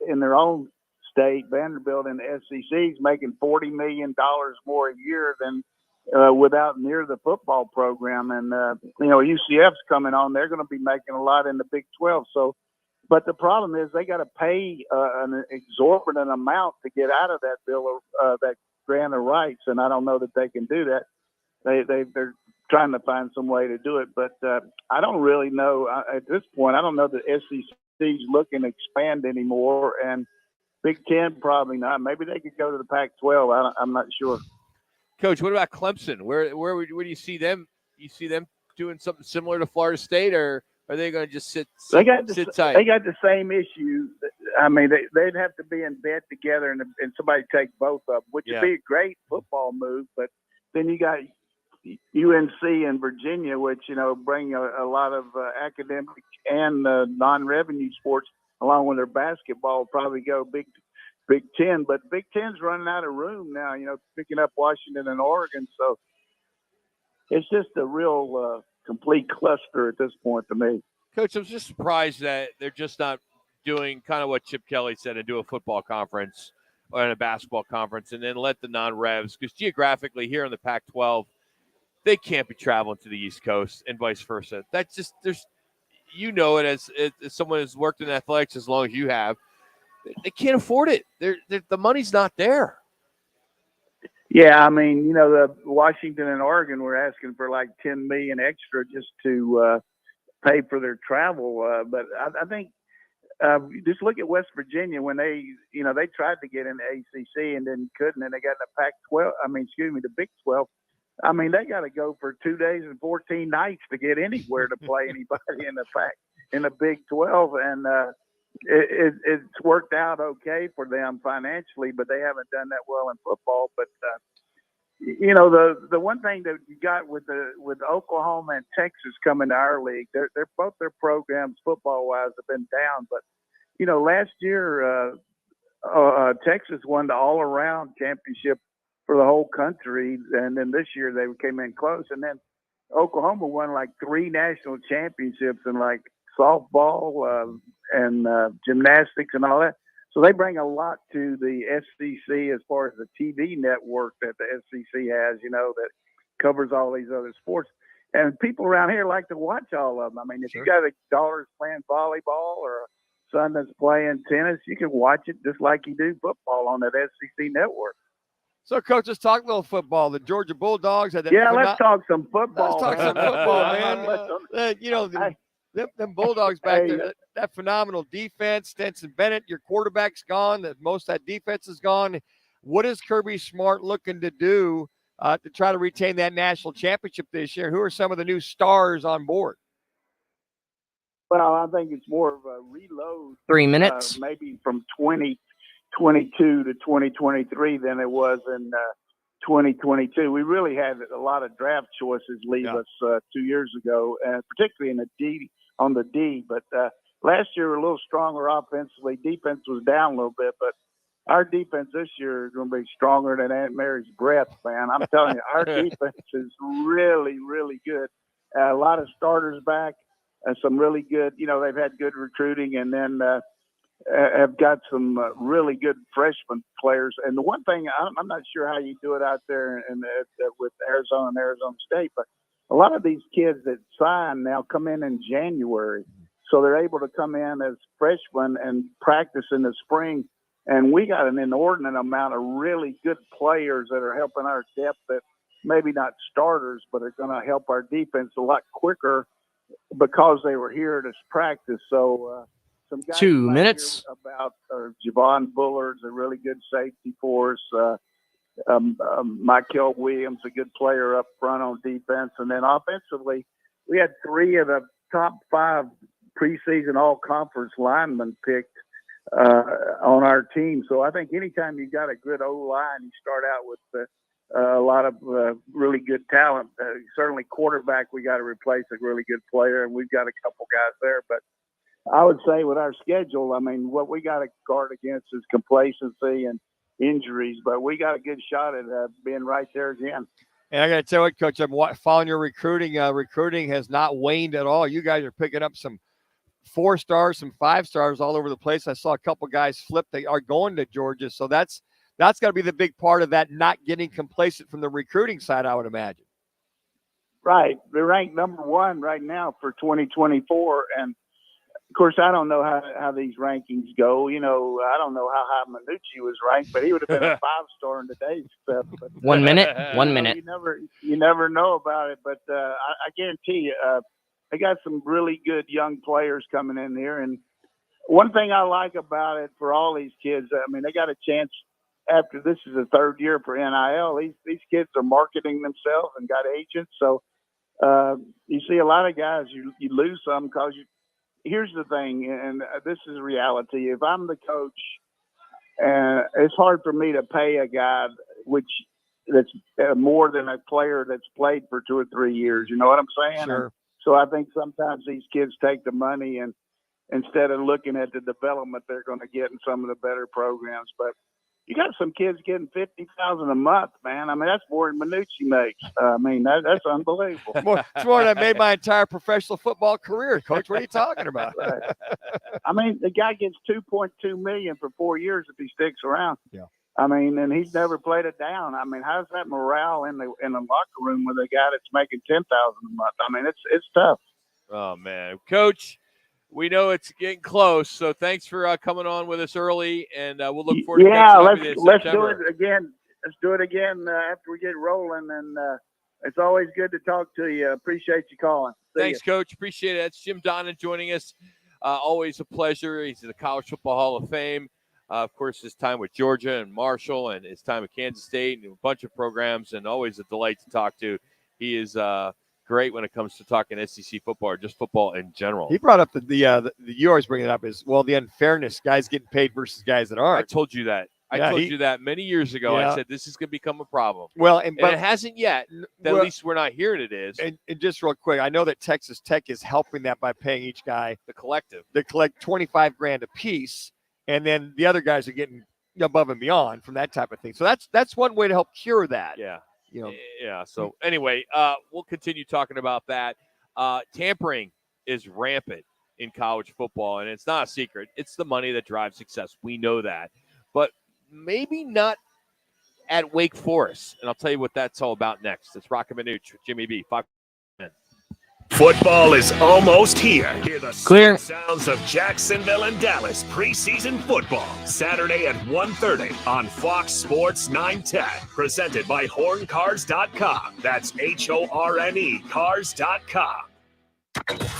S15: in their own state, Vanderbilt in the SEC, is making $40 million more a year than without near the football program. And, UCF's coming on. They're going to be making a lot in the Big 12. So, but the problem is they got to pay an exorbitant amount to get out of that bill of that grant of rights. And I don't know that they can do that. They're trying to find some way to do it. But I don't really know at this point. I don't know that SEC's looking to expand anymore. And Big Ten, probably not. Maybe they could go to the Pac-12. I'm not sure.
S8: Coach, what about Clemson? Where do you see them? You see them doing something similar to Florida State, or are they going to just sit tight?
S15: They got the same issue. I mean, they'd have to be in bed together and somebody take both of them, which would be a great football move. But then you got UNC and Virginia, which, bring a lot of academic and non-revenue sports along with their basketball, probably go Big Ten, but Big Ten's running out of room now, picking up Washington and Oregon. So it's just a real complete cluster at this point to me.
S8: Coach, I'm just surprised that they're just not doing kind of what Chip Kelly said and do a football conference or a basketball conference and then let the non-revs, because geographically here in the Pac-12, they can't be traveling to the East Coast and vice versa. That's just, it as someone who's worked in athletics as long as you have. They can't afford it. The money's not there.
S15: Yeah, I mean, the Washington and Oregon were asking for like $10 million extra just to pay for their travel. But I think just look at West Virginia when they tried to get in the ACC and then couldn't, and they got in the Pac-12. The Big 12. They got to go for 2 days and 14 nights to get anywhere to play anybody in the Big 12, and it's worked out okay for them financially, but they haven't done that well in football. But the one thing that you got with Oklahoma and Texas coming to our league, they're both their programs football wise have been down. But last year Texas won the all around championship for the whole country, and then this year they came in close. And then Oklahoma won like 3 national championships in like softball and gymnastics and all that. So they bring a lot to the SEC as far as the TV network that the SEC has, that covers all these other sports. And people around here like to watch all of them. If you got a daughter playing volleyball or a son that's playing tennis, you can watch it just like you do football on that SEC network.
S9: So, Coach, let's talk a little football. The Georgia Bulldogs had that.
S15: Let's talk some football.
S9: Let's talk some football, man. Them Bulldogs back there, that phenomenal defense. Stetson Bennett, your quarterback's gone. Most of that defense is gone. What is Kirby Smart looking to do to try to retain that national championship this year? Who are some of the new stars on board?
S15: Well, I think it's more of a reload.
S2: 3 minutes.
S15: Maybe from 2022 to 2023 than it was in 2022. We really had a lot of draft choices leave us 2 years ago, and particularly in the D. But last year we were a little stronger offensively. Defense was down a little bit, but our defense this year is going to be stronger than Aunt Mary's breath, man. I'm telling you, our defense is really, really good. A lot of starters back, some really good. They've had good recruiting, and then have got some really good freshman players. And the one thing, I'm not sure how you do it out there with Arizona and Arizona State, but a lot of these kids that sign now come in January. So they're able to come in as freshmen and practice in the spring. And we got an inordinate amount of really good players that are helping our depth that maybe not starters, but are going to help our defense a lot quicker because they were here to practice. So some guys
S2: 2 minutes
S15: about Javon Bullard's a really good safety for us. Michael Williams, a good player up front on defense. And then offensively, we had 3 of the top 5 preseason all-conference linemen picked on our team. So I think anytime you got a good O-line, you start out with a lot of really good talent. Certainly quarterback, we got to replace a really good player, and we've got a couple guys there. But I would say with our schedule, what we got to guard against is complacency and injuries, but we got a good shot at being right there again.
S9: And I got to tell you, Coach, I'm following your recruiting. Recruiting has not waned at all. You guys are picking up some 4-stars, some 5-stars all over the place. I saw a couple guys flip. They are going to Georgia, so that's got to be the big part of that, not getting complacent from the recruiting side, I would imagine.
S15: Right. They're ranked number 1 right now for 2024, and of course, I don't know how these rankings go. I don't know how high Manucci was ranked, but he would have been a 5-star in today's stuff. But,
S2: 1 minute. 1 minute.
S15: You never know about it, but I guarantee you, they got some really good young players coming in here. And one thing I like about it for all these kids, they got a chance after this is the 3rd year for NIL. These kids are marketing themselves and got agents. So you see a lot of guys, you lose some because here's the thing, and this is reality. If I'm the coach, it's hard for me to pay a guy that's more than a player that's played for 2 or 3 years. You know what I'm saying?
S9: Sure.
S15: And so I think sometimes these kids take the money and instead of looking at the development they're going to get in some of the better programs. But you got some kids getting $50,000 a month, man. That's more than Manucci makes. That's unbelievable.
S9: It's more than I made my entire professional football career, Coach. What are you talking about?
S15: Right. The guy gets $2.2 million for 4 years if he sticks around.
S9: Yeah.
S15: And he's never played it down. How's that morale in the locker room with a guy that's making $10,000 a month? It's tough.
S8: Oh man, Coach. We know it's getting close, so thanks for coming on with us early, and we'll look forward to catching up with you in
S15: let's
S8: September.
S15: do it again. Let's do it again after we get rolling, and it's always good to talk to you. Appreciate you calling.
S8: Thanks, Coach. Appreciate it. That's Jim Donnan joining us. always a pleasure. He's in the College Football Hall of Fame. Of course, his time with Georgia and Marshall and his time at Kansas State and a bunch of programs, and always a delight to talk to. He is great when it comes to talking SEC football or just football in general.
S9: He brought up the you always bring it up is, well, the unfairness, guys getting paid versus guys that aren't.
S8: I told you that. I told you that many years ago.
S9: Yeah.
S8: I said this is going to become a problem.
S9: Well,
S8: but it hasn't yet. At least we're not hearing it is.
S9: And just real quick, I know that Texas Tech is helping that by paying each guy
S8: the collective.
S9: They collect $25,000 a piece, and then the other guys are getting above and beyond from that type of thing. So that's one way to help cure that.
S8: Yeah.
S9: Yeah.
S8: So anyway, we'll continue talking about that. Tampering is rampant in college football, and it's not a secret. It's the money that drives success. We know that, but maybe not at Wake Forest. And I'll tell you what that's all about next. It's Roc and Manuch with Jimmy B. 5 minutes.
S3: Football is almost here. Hear the
S2: Clear.
S3: sounds of Jacksonville and Dallas preseason football. Saturday at 1:30 on Fox Sports 910. Presented by HornCars.com. That's HORNE Cars.com.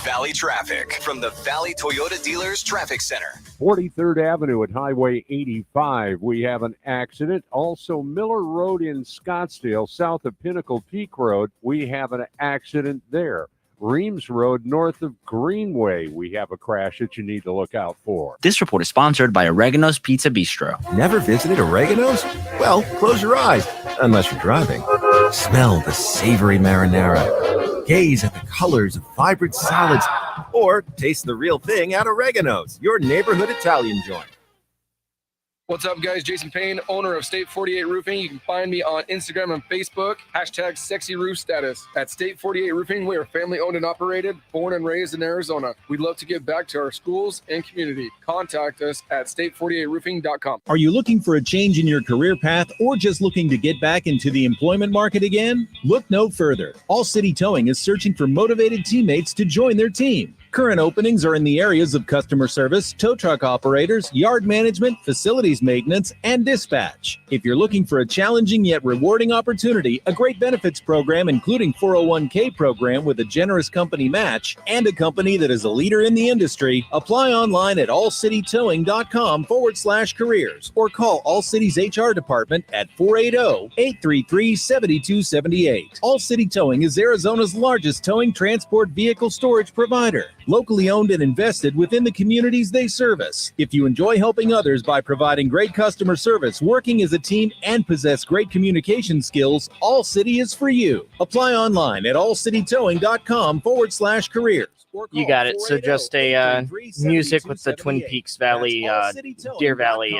S17: Valley traffic from the Valley Toyota Dealers Traffic Center.
S18: 43rd Avenue at Highway 85. We have an accident. Also, Miller Road in Scottsdale, south of Pinnacle Peak Road. We have an accident there. Reams Road, north of Greenway. We have a crash that you need to look out for.
S19: This report is sponsored by Oregano's Pizza Bistro.
S20: Never visited Oregano's? Well, close your eyes, unless you're driving. Smell the savory marinara. Gaze at the colors of vibrant salads. Or taste the real thing at Oregano's, your neighborhood Italian joint.
S21: What's up, guys? Jason Payne, owner of State 48 Roofing. You can find me on Instagram and Facebook, #SexyRoofStatus. At State 48 Roofing, we are family owned and operated, born and raised in Arizona. We'd love to give back to our schools and community. Contact us at state48roofing.com.
S12: Are you looking for a change in your career path or just looking to get back into the employment market again? Look no further. All City Towing is searching for motivated teammates to join their team. Current openings are in the areas of customer service, tow truck operators, yard management, facilities maintenance, and dispatch. If you're looking for a challenging yet rewarding opportunity, a great benefits program including 401k program with a generous company match, and a company that is a leader in the industry, apply online at allcitytowing.com/careers or call All City's HR department at 480-833-7278. All City Towing is Arizona's largest towing transport vehicle storage provider. Locally owned and invested within the communities they service. If you enjoy helping others by providing great customer service, working as a team, and possess great communication skills, All City is for you. Apply online at allcitytowing.com/careers.
S2: You got it. So just a music with the Twin Peaks Valley, Deer Valley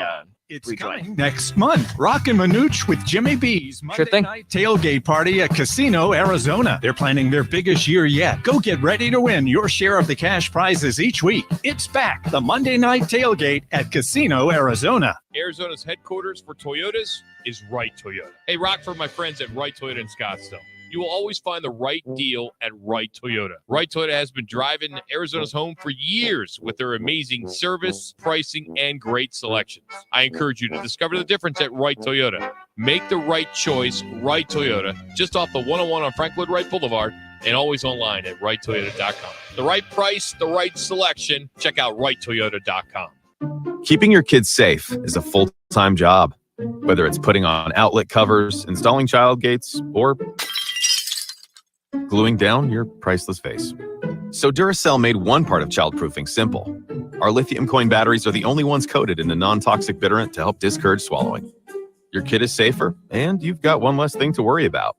S22: It's coming next month. Roc and Manuch with Jimmy B's Monday night tailgate party at Casino, Arizona. They're planning their biggest year yet. Go get ready to win your share of the cash prizes each week. It's back, the Monday night tailgate at Casino, Arizona.
S1: Arizona's headquarters for Toyotas is Wright Toyota. Hey, Rock, for my friends at Wright Toyota in Scottsdale. You will always find the right deal at Wright Toyota. Wright Toyota has been driving Arizona's home for years with their amazing service, pricing, and great selections. I encourage you to discover the difference at Wright Toyota. Make the right choice, Wright Toyota, just off the 101 on Frank Lloyd Wright Boulevard, and always online at WrightToyota.com. The right price, the right selection. Check out WrightToyota.com.
S23: Keeping your kids safe is a full-time job, whether it's putting on outlet covers, installing child gates, or gluing down your priceless vase. So Duracell made one part of childproofing simple. Our lithium coin batteries are the only ones coated in a non-toxic bitterant to help discourage swallowing. Your kid is safer, and you've got one less thing to worry about.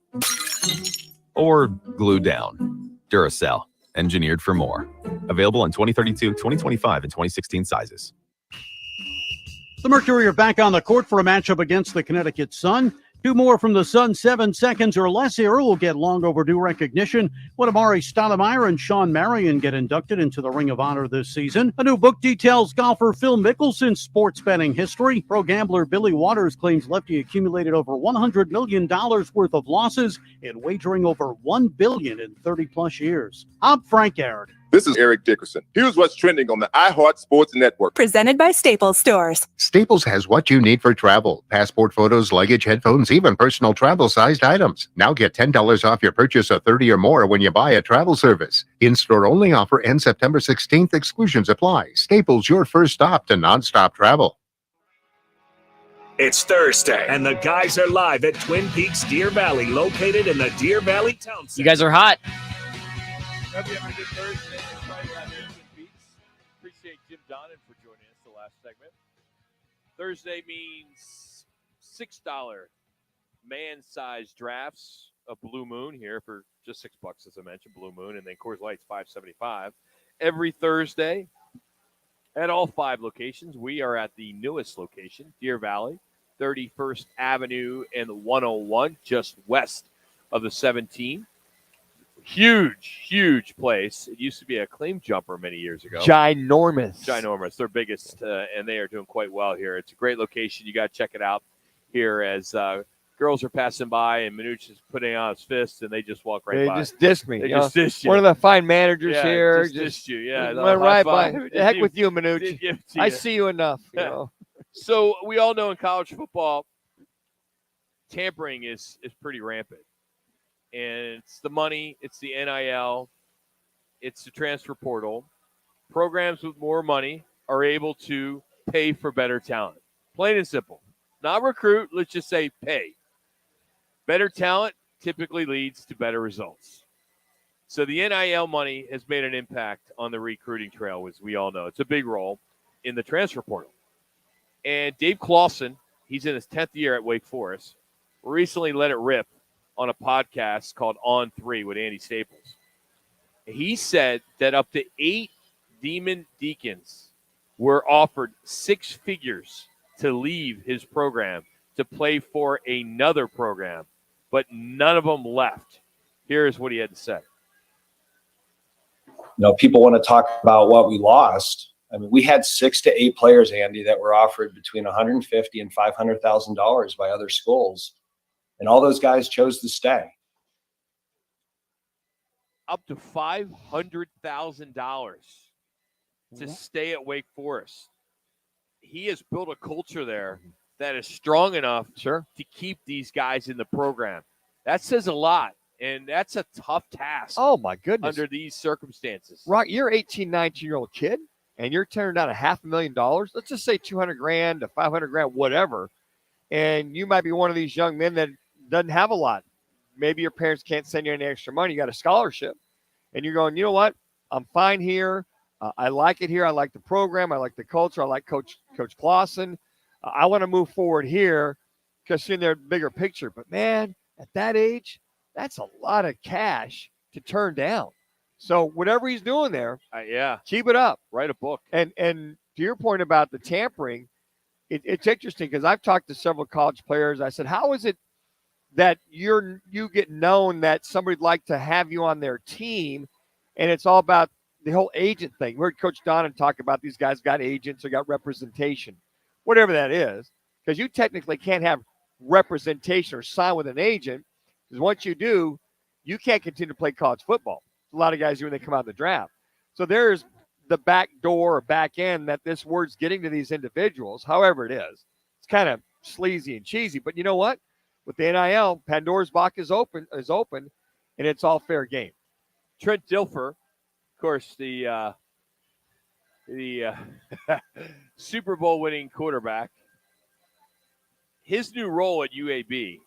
S23: Or glue down. Duracell, engineered for more. Available in 2032, 2025, and 2016 sizes.
S24: The Mercury are back on the court for a matchup against the Connecticut Sun. Two more from the Sun, 7 seconds or less here will get long overdue recognition when Amari Stoudemire and Sean Marion get inducted into the Ring of Honor this season. A new book details golfer Phil Mickelson's sports betting history. Pro gambler Billy Waters claims Lefty accumulated over $100 million worth of losses in wagering over $1 billion in 30-plus years. I'm Frank Aaron.
S4: This is Eric Dickerson. Here's what's trending on the iHeart Sports Network.
S5: Presented by Staples Stores.
S11: Staples has what you need for travel. Passport photos, luggage, headphones, even personal travel-sized items. Now get $10 off your purchase of 30 or more when you buy a travel service. In-store only offer ends September 16th. Exclusions apply. Staples, your first stop to nonstop travel.
S3: It's Thursday, and the guys are live at Twin Peaks Deer Valley, located in the Deer Valley Town Center.
S2: You guys are hot.
S8: Hope you're having a good Thursday. It's right out here in Twin Peaks. Appreciate Jim Donnan for joining us the last segment. Thursday means $6 man-sized drafts of Blue Moon here for just $6, as I mentioned, Blue Moon, and then Coors Light's $5.75 every Thursday at all 5 locations. We are at the newest location, Deer Valley, 31st Avenue and 101, just west of the 17. Huge place. It used to be a claim jumper many years ago.
S9: Ginormous.
S8: Their biggest, and they are doing quite well here. It's a great location. You got to check it out here as girls are passing by and Manuch is putting on his fist, and they just walk right by.
S9: They just dissed me.
S8: They just dissed you.
S9: One of the fine managers here.
S8: Just dissed you. Yeah.
S9: Went right by. The heck with you, Manuch. I see you enough. You know.
S8: So we all know in college football, tampering is pretty rampant. And it's the money, it's the NIL, it's the transfer portal. Programs with more money are able to pay for better talent. Plain and simple. Not recruit, let's just say pay. Better talent typically leads to better results. So the NIL money has made an impact on the recruiting trail, as we all know. It's a big role in the transfer portal. And Dave Clawson, he's in his 10th year at Wake Forest, recently let it rip on a podcast called On 3 with Andy Staples. He said that up to 8 Demon Deacons were offered 6 figures to leave his program to play for another program, but none of them left. Here's what he had to say.
S10: People want to talk about what we lost. I mean, we had 6 to 8 players, Andy, that were offered between $150,000 and $500,000 by other schools. And all those guys chose to stay.
S8: Up to $500,000 to stay at Wake Forest. He has built a culture there that is strong enough to keep these guys in the program. That says a lot, and that's a tough task.
S9: Oh, my goodness.
S8: Under these circumstances.
S9: Rock, you're 18, 19-year-old kid, and you're turning down $500,000. Let's just say $200,000 to $500,000, whatever. And you might be one of these young men that doesn't have a lot. Maybe your parents can't send you any extra money. You got a scholarship. And you're going, you know what? I'm fine here. I like it here. I like the program. I like the culture. I like Coach Clawson. I want to move forward here because seeing their bigger picture. But, man, at that age, that's a lot of cash to turn down. So whatever he's doing there, keep it up.
S8: Write a book.
S9: And to your point about the tampering, it's interesting because I've talked to several college players. I said, how is it that you get known that somebody'd like to have you on their team, and it's all about the whole agent thing? We heard Coach Donnan talk about these guys got agents or got representation, whatever that is, because you technically can't have representation or sign with an agent, because once you do, you can't continue to play college football. A lot of guys do when they come out of the draft. So there's the back door or back end that this word's getting to these individuals, however it is. It's kind of sleazy and cheesy, but you know what? With the NIL, Pandora's box is open, and it's all fair game.
S8: Trent Dilfer, of course, the Super Bowl winning quarterback. His new role at UAB,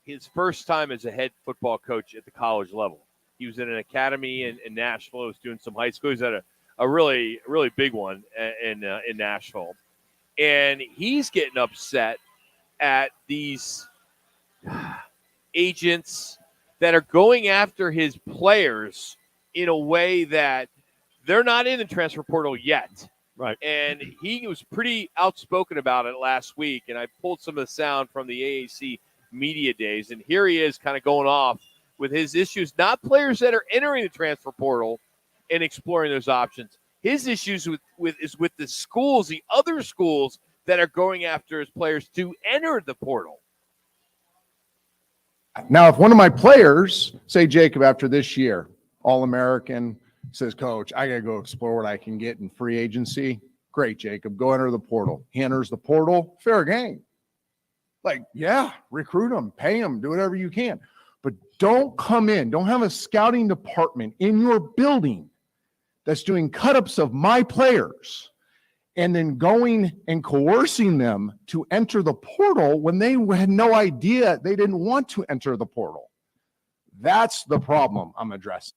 S8: his first time as a head football coach at the college level. He was in an academy in Nashville. He was doing some high school. He was at a really, really big one in Nashville. And he's getting upset at these agents that are going after his players in a way that they're not in the transfer portal yet.
S9: Right.
S8: And he was pretty outspoken about it last week. And I pulled some of the sound from the AAC media days. And here he is kind of going off with his issues, not players that are entering the transfer portal and exploring those options. His issues is with the schools, the other schools that are going after his players to enter the portal.
S13: Now, if one of my players, say Jacob, after this year, All-American,
S6: Says, Coach, I got to go explore what I can get in free agency. Great, Jacob. Go enter the portal. He enters the portal. Fair game. Like, yeah, recruit them, pay them, do whatever you can. But don't come in. Don't have a scouting department in your building that's doing cut-ups of my players and then going and coercing them to enter the portal when they had no idea they didn't want to enter the portal. That's the problem I'm addressing.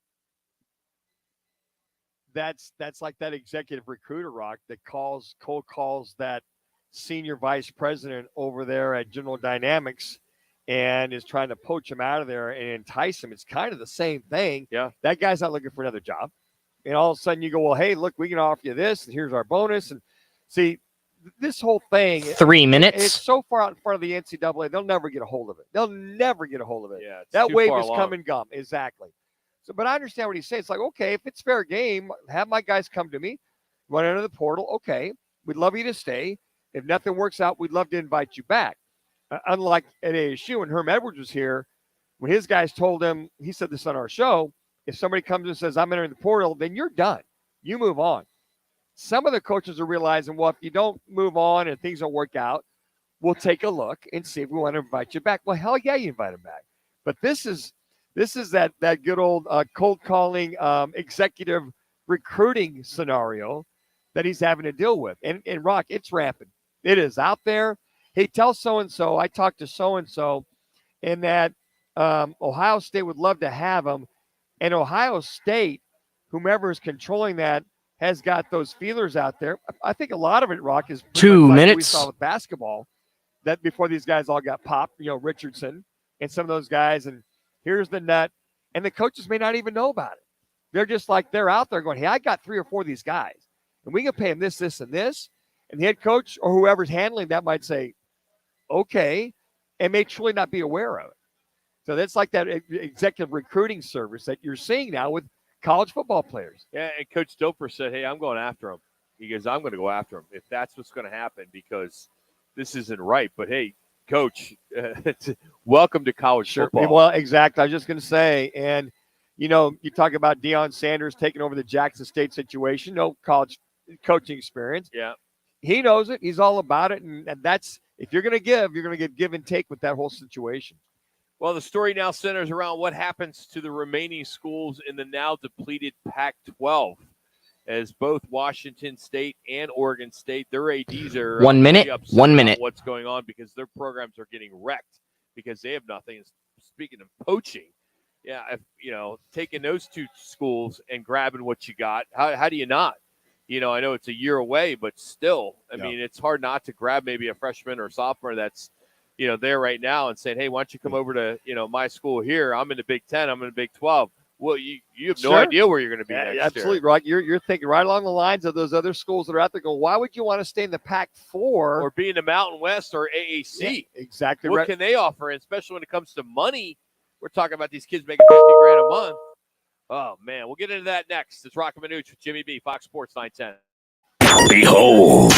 S9: That's like that executive recruiter, Rock, that cold calls that senior vice president over there at General Dynamics and is trying to poach him out of there and entice him. It's kind of the same thing.
S8: Yeah.
S9: That guy's not looking for another job. And all of a sudden you go, well, hey, look, we can offer you this, and here's our bonus. And see, this whole thing.
S2: 3 minutes.
S9: It's so far out in front of the NCAA, they'll never get a hold of it. They'll never get a hold of it.
S8: Yeah,
S9: that wave is come and gone. Exactly. So, but I understand what he's saying. It's like, okay, if it's fair game, have my guys come to me. You want to enter the portal? Okay. We'd love you to stay. If nothing works out, we'd love to invite you back. Unlike at ASU, when Herm Edwards was here, when his guys told him, he said this on our show, if somebody comes and says, I'm entering the portal, then you're done. You move on. Some of the coaches are realizing, well, if you don't move on and things don't work out, we'll take a look and see if we want to invite you back. Well, hell yeah, you invite them back. But this is that good old cold calling executive recruiting scenario that he's having to deal with. And Rock, it's rampant. It is out there. Hey, tell so-and-so, I talked to so-and-so, and that Ohio State would love to have him. And Ohio State, whomever is controlling that, has got those feelers out there. I think a lot of it, Rock, is
S2: 2
S9: like
S2: minutes.
S9: we saw with basketball, that before these guys all got popped, Richardson and some of those guys, and here's the nut, and the coaches may not even know about it. They're just like, they're out there going, hey, I got 3 or 4 of these guys, and we can pay them this, this, and this. And the head coach or whoever's handling that might say, okay, and may truly not be aware of it. So that's like that executive recruiting service that you're seeing now with college football players.
S8: Yeah, and Coach Doper said, hey, I'm going after him. He goes, I'm going to go after him if that's what's going to happen, because this isn't right. But, hey, Coach, welcome to college football.
S9: Well, exactly. I was just going to say, and, you talk about Deion Sanders taking over the Jackson State situation, no college coaching experience.
S8: Yeah.
S9: He knows it. He's all about it. And that's, if you're going to give, you're going to get give and take with that whole situation.
S8: Well, the story now centers around what happens to the remaining schools in the now depleted Pac-12, as both Washington State and Oregon State, their ADs are
S2: 1 minute.
S8: upset
S2: 1
S8: about
S2: minute.
S8: what's going on, because their programs are getting wrecked because they have nothing. Speaking of poaching, yeah, if, taking those 2 schools and grabbing what you got, how do you not? I know it's a year away, but still, I mean, it's hard not to grab maybe a freshman or sophomore that's, there right now and saying, hey, why don't you come over to, my school here? I'm in the Big 10. I'm in the Big 12. Well, you have no idea where you're going to be next
S9: absolutely,
S8: year.
S9: right. You're thinking right along the lines of those other schools that are out there going, why would you want to stay in the Pac-4?
S8: Or be in the Mountain West or AAC.
S9: Yeah, exactly
S8: what
S9: right.
S8: can they offer? And especially when it comes to money, we're talking about these kids making $50,000 a month. Oh, man. We'll get into that next. It's Roc and Manuch with Jimmy B, Fox Sports 910.
S3: Behold.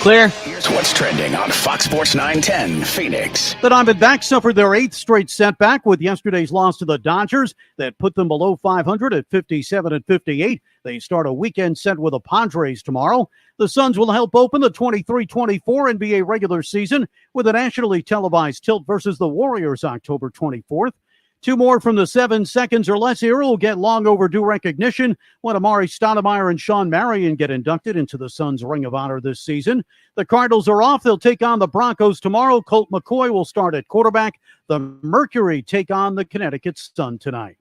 S2: Clear.
S3: Here's what's trending on Fox Sports 910 Phoenix.
S24: The Diamondbacks suffered their 8th straight setback with yesterday's loss to the Dodgers that put them below 500 at 57-58. They start a weekend set with the Padres tomorrow. The Suns will help open the 23-24 NBA regular season with a nationally televised tilt versus the Warriors October 24th. 2 more from the 7 seconds or less era will get long overdue recognition when Amari Stoudemire and Sean Marion get inducted into the Suns' Ring of Honor this season. The Cardinals are off. They'll take on the Broncos tomorrow. Colt McCoy will start at quarterback. The Mercury take on the Connecticut Sun tonight.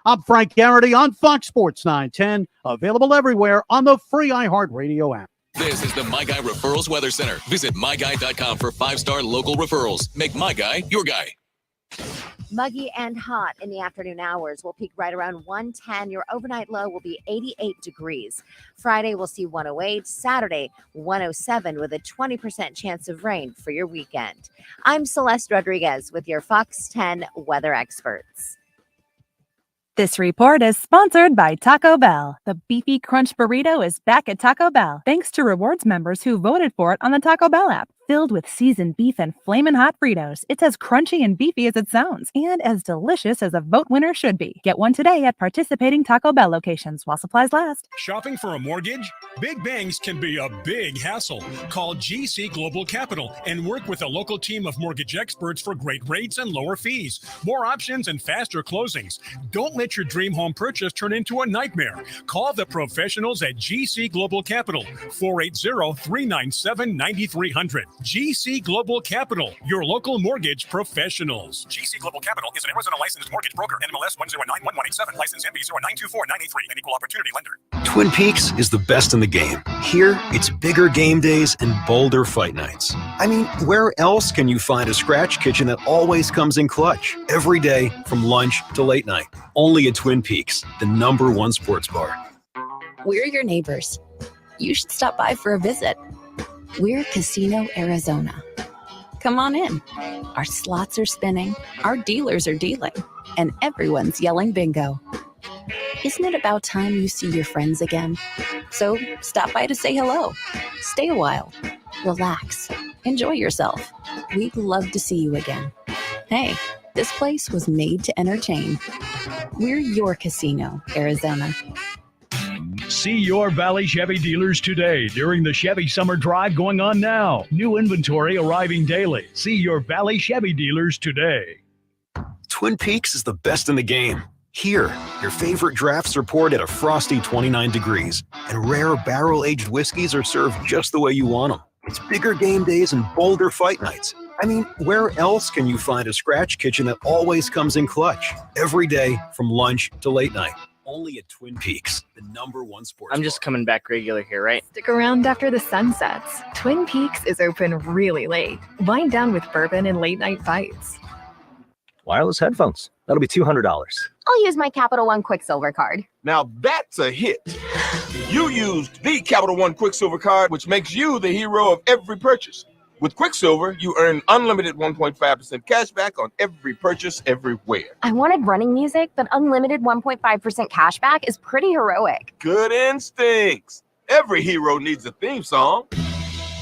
S24: I'm Frank Garrity on Fox Sports 910, available everywhere on the free iHeartRadio app.
S7: This is the My Guy Referrals Weather Center. Visit myguy.com for 5-star local referrals. Make My Guy your guy.
S13: Muggy and hot in the afternoon hours. Will peak right around 110. Your overnight low will be 88 degrees. Friday, we'll see 108. Saturday, 107 with a 20% chance of rain for your weekend. I'm Celeste Rodriguez with your Fox 10 weather experts.
S5: This report is sponsored by Taco Bell. The beefy crunch burrito is back at Taco Bell, thanks to rewards members who voted for it on the Taco Bell app. Filled with seasoned beef and flamin' hot Fritos, it's as crunchy and beefy as it sounds, and as delicious as a vote winner should be. Get one today at participating Taco Bell locations while supplies last.
S14: Shopping for a mortgage? Big banks can be a big hassle. Call GC Global Capital and work with a local team of mortgage experts for great rates and lower fees, more options, and faster closings. Don't let your dream home purchase turn into a nightmare. Call the professionals at GC Global Capital, 480-397-9300. GC Global Capital, your local mortgage professionals. GC Global Capital is an Arizona licensed mortgage broker, NMLS 1091187, license MB 0924983, an equal opportunity lender.
S15: Twin Peaks is the best in the game. Here, it's bigger game days and bolder fight nights. I mean, where else can you find a scratch kitchen that always comes in clutch? Every day, from lunch to late night. Only at Twin Peaks, the #1 sports bar.
S16: We're your neighbors. You should stop by for a visit. We're Casino Arizona. Come on in. Our slots are spinning, our dealers are dealing, and everyone's yelling bingo. Isn't it about time you see your friends again? So stop by to say hello. Stay a while. Relax. Enjoy yourself. We'd love to see you again. Hey, this place was made to entertain. We're your Casino, Arizona.
S17: See your Valley Chevy dealers today during the Chevy Summer Drive going on now. New inventory arriving daily. See your Valley Chevy dealers today.
S15: Twin Peaks is the best in the game. Here, your favorite drafts are poured at a frosty 29 degrees, and rare barrel-aged whiskeys are served just the way you want them. It's bigger game days and bolder fight nights. I mean, where else can you find a scratch kitchen that always comes in clutch? Every day, from lunch to late night. Only at Twin Peaks, the #1 sports
S2: I'm just coming back regular here, right?
S25: Stick around after the sun sets. Twin Peaks is open really late. Wind down with bourbon and late night fights.
S26: Wireless headphones. That'll be $200.
S27: I'll use my Capital One Quicksilver card.
S4: Now that's a hit. You used the Capital One Quicksilver card, which makes you the hero of every purchase. With Quicksilver, you earn unlimited 1.5% cash back on every purchase everywhere.
S27: I wanted running music, but unlimited 1.5% cash back is pretty heroic.
S4: Good instincts. Every hero needs a theme song.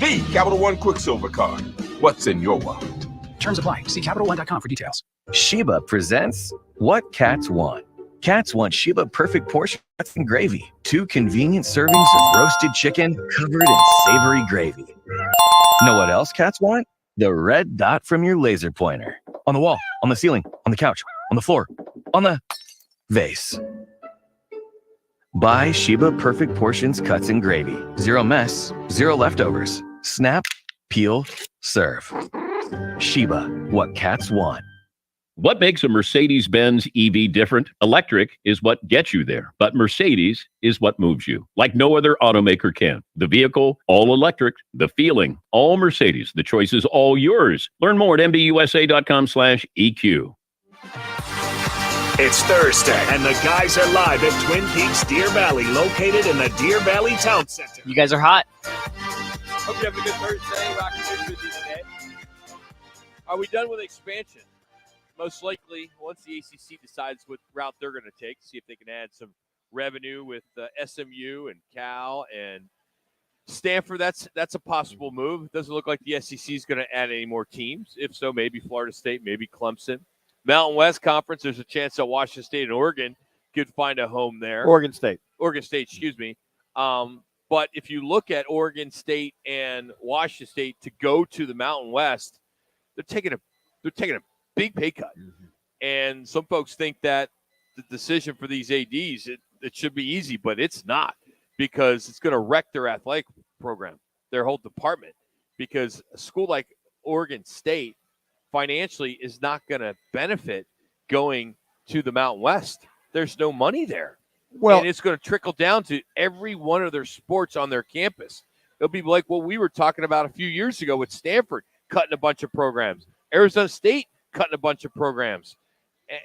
S4: The Capital One Quicksilver card. What's in your wallet?
S28: Terms apply. See CapitalOne.com for details.
S20: Sheba presents What Cats Want. Cats want Sheba Perfect Portion Cuts and Gravy. 2 convenient servings of roasted chicken covered in savory gravy. Know what else cats want? The red dot from your laser pointer. On the wall, on the ceiling, on the couch, on the floor, on the vase. Buy Sheba Perfect Portions Cuts and Gravy. 0 mess, 0 leftovers. Snap, peel, serve. Sheba, what cats want.
S29: What makes a Mercedes-Benz EV different? Electric is what gets you there, but Mercedes is what moves you, like no other automaker can. The vehicle, all electric. The feeling, all Mercedes. The choice is all yours. Learn more at mbusa.com/EQ.
S3: It's Thursday, and the guys are live at Twin Peaks Deer Valley, located in the Deer Valley Town Center.
S2: You guys are hot.
S8: Hope you're having a good Thursday. Rock and Manuch with you today. Are we done with expansion? Most likely, once the ACC decides what route they're going to take, see if they can add some revenue with SMU and Cal and Stanford. That's a possible move. It doesn't look like the SEC is going to add any more teams. If so, maybe Florida State, maybe Clemson. Mountain West Conference, there's a chance that Washington State and Oregon could find a home there.
S9: Oregon State,
S8: excuse me. But if you look at Oregon State and Washington State to go to the Mountain West, they're taking a big pay cut. Mm-hmm. And some folks think that the decision for these ADs, it should be easy, but it's not, because it's going to wreck their athletic program, their whole department, because a school like Oregon State financially is not going to benefit going to the Mountain West. There's no money there.
S9: Well,
S8: and it's going to trickle down to every one of their sports on their campus. It'll be like what we were talking about a few years ago with Stanford cutting a bunch of programs, Arizona State cutting a bunch of programs.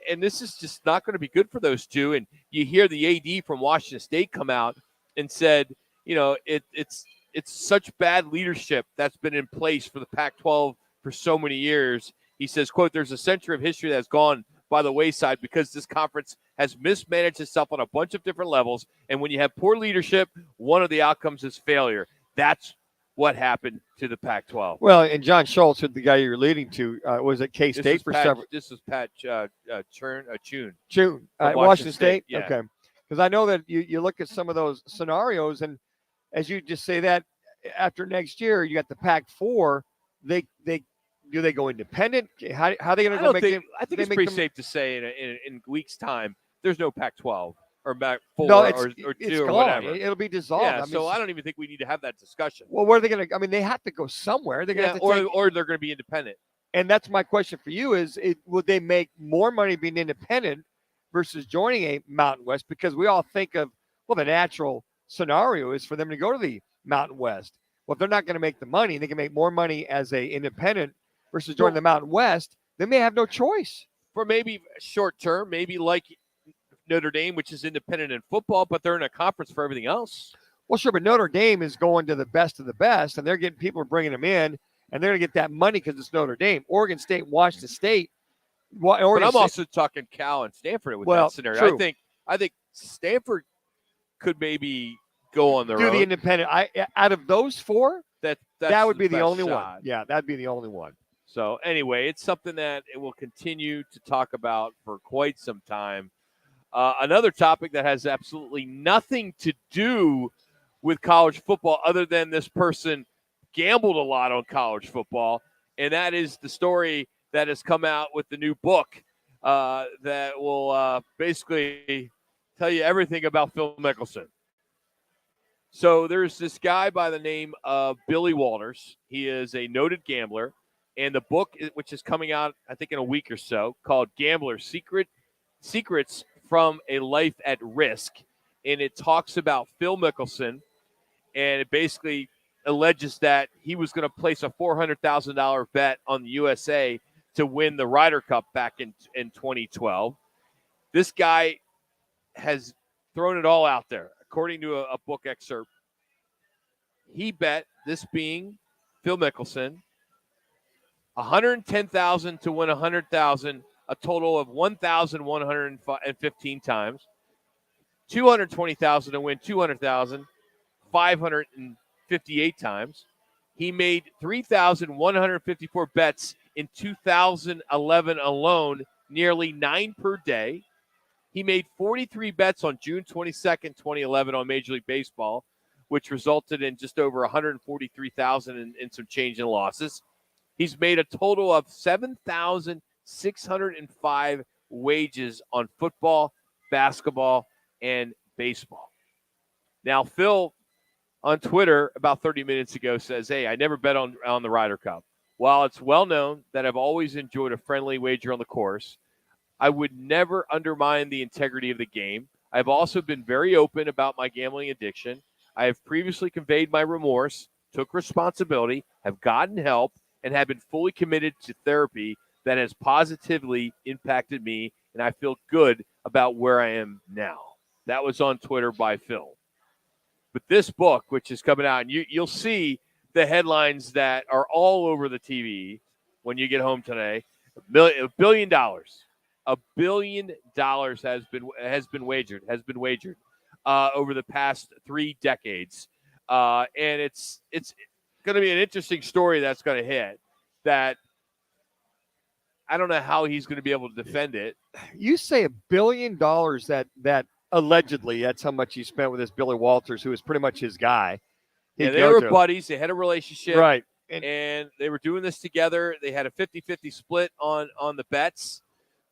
S8: And this is just not going to be good for those two. And you hear the AD from Washington State come out and said, you know, it's such bad leadership that's been in place for the Pac-12 for so many years. He says, quote, "There's a century of history that's gone by the wayside because this conference has mismanaged itself on a bunch of different levels. And when you have poor leadership, one of the outcomes is failure. That's what happened to the Pac-12.
S9: Well, and John Schultz, the guy you're leading to, was at K-State for several.
S8: This is Pat Chune.
S9: June,
S8: From
S9: Washington State.
S8: Yeah.
S9: Okay, because I know that you look at some of those scenarios, and as you just say that after next year, you got the Pac-4. They do they go independent? How are they going to go make them?
S8: I think it's pretty safe to say in weeks' time, there's no Pac-12 or Pac-4
S9: No,
S8: or 2 or
S9: gone.
S8: whatever.
S9: It'll be dissolved.
S8: Yeah,
S9: I mean,
S8: so I don't even think we need to have that discussion.
S9: Well, where are they going to? I mean, they have to go somewhere. They're going to have to
S8: or they're going to be independent.
S9: And that's my question for you: would they make more money being independent versus joining a Mountain West? Because we all think of the natural scenario is for them to go to the Mountain West. Well, if they're not going to make the money, they can make more money as a independent versus joining the Mountain West. They may have no choice.
S8: For maybe short term, maybe like Notre Dame, which is independent in football, but they're in a conference for everything else.
S9: Well, sure, but Notre Dame is going to the best of the best, and they're getting people are bringing them in, and they're going to get that money because it's Notre Dame. Oregon State, Washington State.
S8: But I'm also talking Cal and Stanford with that scenario.
S9: True.
S8: I think Stanford could maybe go on their
S9: do
S8: own.
S9: the independent. Out of those four,
S8: that
S9: would be the
S8: best
S9: only
S8: shot.
S9: one. Yeah, that'd be the only one.
S8: So anyway, it's something that it will continue to talk about for quite some time. Another topic that has absolutely nothing to do with college football other than this person gambled a lot on college football, and that is the story that has come out with the new book that will basically tell you everything about Phil Mickelson. So there's this guy by the name of Billy Walters. He is a noted gambler, and the book, which is coming out, I think, in a week or so, called Gambler Secrets from a Life at Risk, and it talks about Phil Mickelson, and it basically alleges that he was going to place a $400,000 bet on the USA to win the Ryder Cup back in 2012. This guy has thrown it all out there. According to a book excerpt, he bet, this being Phil Mickelson, $110,000 to win $100,000, a total of 1,115 times, $220,000 to win $200,000, 558 times. He made 3,154 bets in 2011 alone, nearly 9 per day. He made 43 bets on June 22nd, 2011 on Major League Baseball, which resulted in just over $143,000 in some change in losses. He's made a total of 7,605 wagers on football, basketball, and baseball. Now, Phil on Twitter about 30 minutes ago says, hey, I never bet on the Ryder Cup. While it's well known that I've always enjoyed a friendly wager on the course, I would never undermine the integrity of the game. I've also been very open about my gambling addiction. I have previously conveyed my remorse, took responsibility, have gotten help, and have been fully committed to therapy that has positively impacted me, and I feel good about where I am now. That was on Twitter by Phil. But this book, which is coming out, and you'll see the headlines that are all over the TV when you get home today. $1 billion. $1 billion has been wagered over the past 3 decades, and it's going to be an interesting story that's going to hit. That I don't know how he's going to be able to defend it.
S9: You say $1 billion that allegedly that's how much he spent with this Billy Walters, who is pretty much his guy.
S8: Yeah, they were buddies. They had a relationship,
S9: right?
S8: And they were doing this together. They had a 50-50 split on the bets.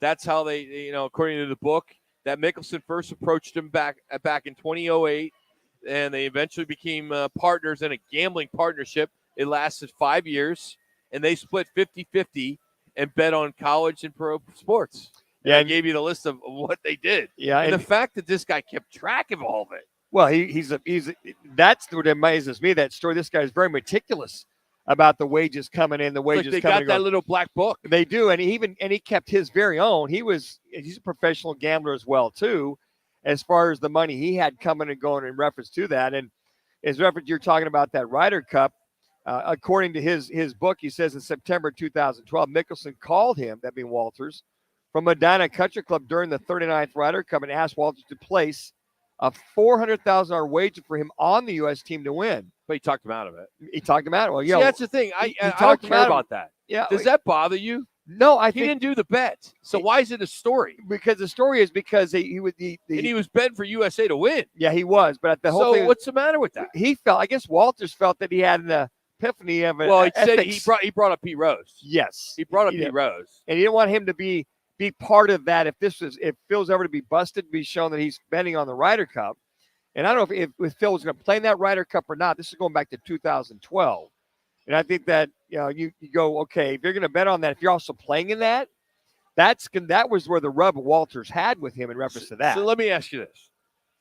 S8: That's how they, according to the book, that Mickelson first approached him back in 2008, and they eventually became partners in a gambling partnership. It lasted 5 years, and they split 50-50 and bet on college and pro sports. Yeah, I gave you the list of what they did.
S9: Yeah,
S8: and the fact that this guy kept track of all of it.
S9: Well, he's that's what amazes me. That story. This guy is very meticulous about the wages coming in, the wages
S8: they
S9: coming.
S8: They got that little black book.
S9: They do, and he kept his very own. He's a professional gambler as well too, as far as the money he had coming and going in reference to that. And as reference, you're talking about that Ryder Cup. According to his book, he says in September 2012, Mickelson called him, that being Walters, from Medina Country Club during the 39th Ryder Cup and asked Walters to place a $400,000 wager for him on the U.S. team to win.
S8: But he talked him out of it.
S9: He talked him out. Well,
S8: See, that's the thing. I don't
S9: talked him
S8: care
S9: out of
S8: about
S9: it.
S8: that.
S9: Yeah.
S8: Does that bother you?
S9: No,
S8: He didn't do the bet. So why is it a story?
S9: Because the story is because he was
S8: and he was betting for USA to win.
S9: Yeah, he was. But the whole
S8: So
S9: thing.
S8: what's the matter with that?
S9: He felt. I guess Walters felt that he had an epiphany of it.
S8: Well, he said he brought up Pete Rose.
S9: Yes,
S8: he brought up Pete Rose,
S9: and he didn't want him to be part of that. If Phil's ever to be busted, be shown that he's betting on the Ryder Cup. And I don't know if Phil was going to play in that Ryder Cup or not. This is going back to 2012. And I think that you go, okay, if you're going to bet on that, if you're also playing in that, that was where the rub Walters had with him in reference to that.
S8: So let me ask you this.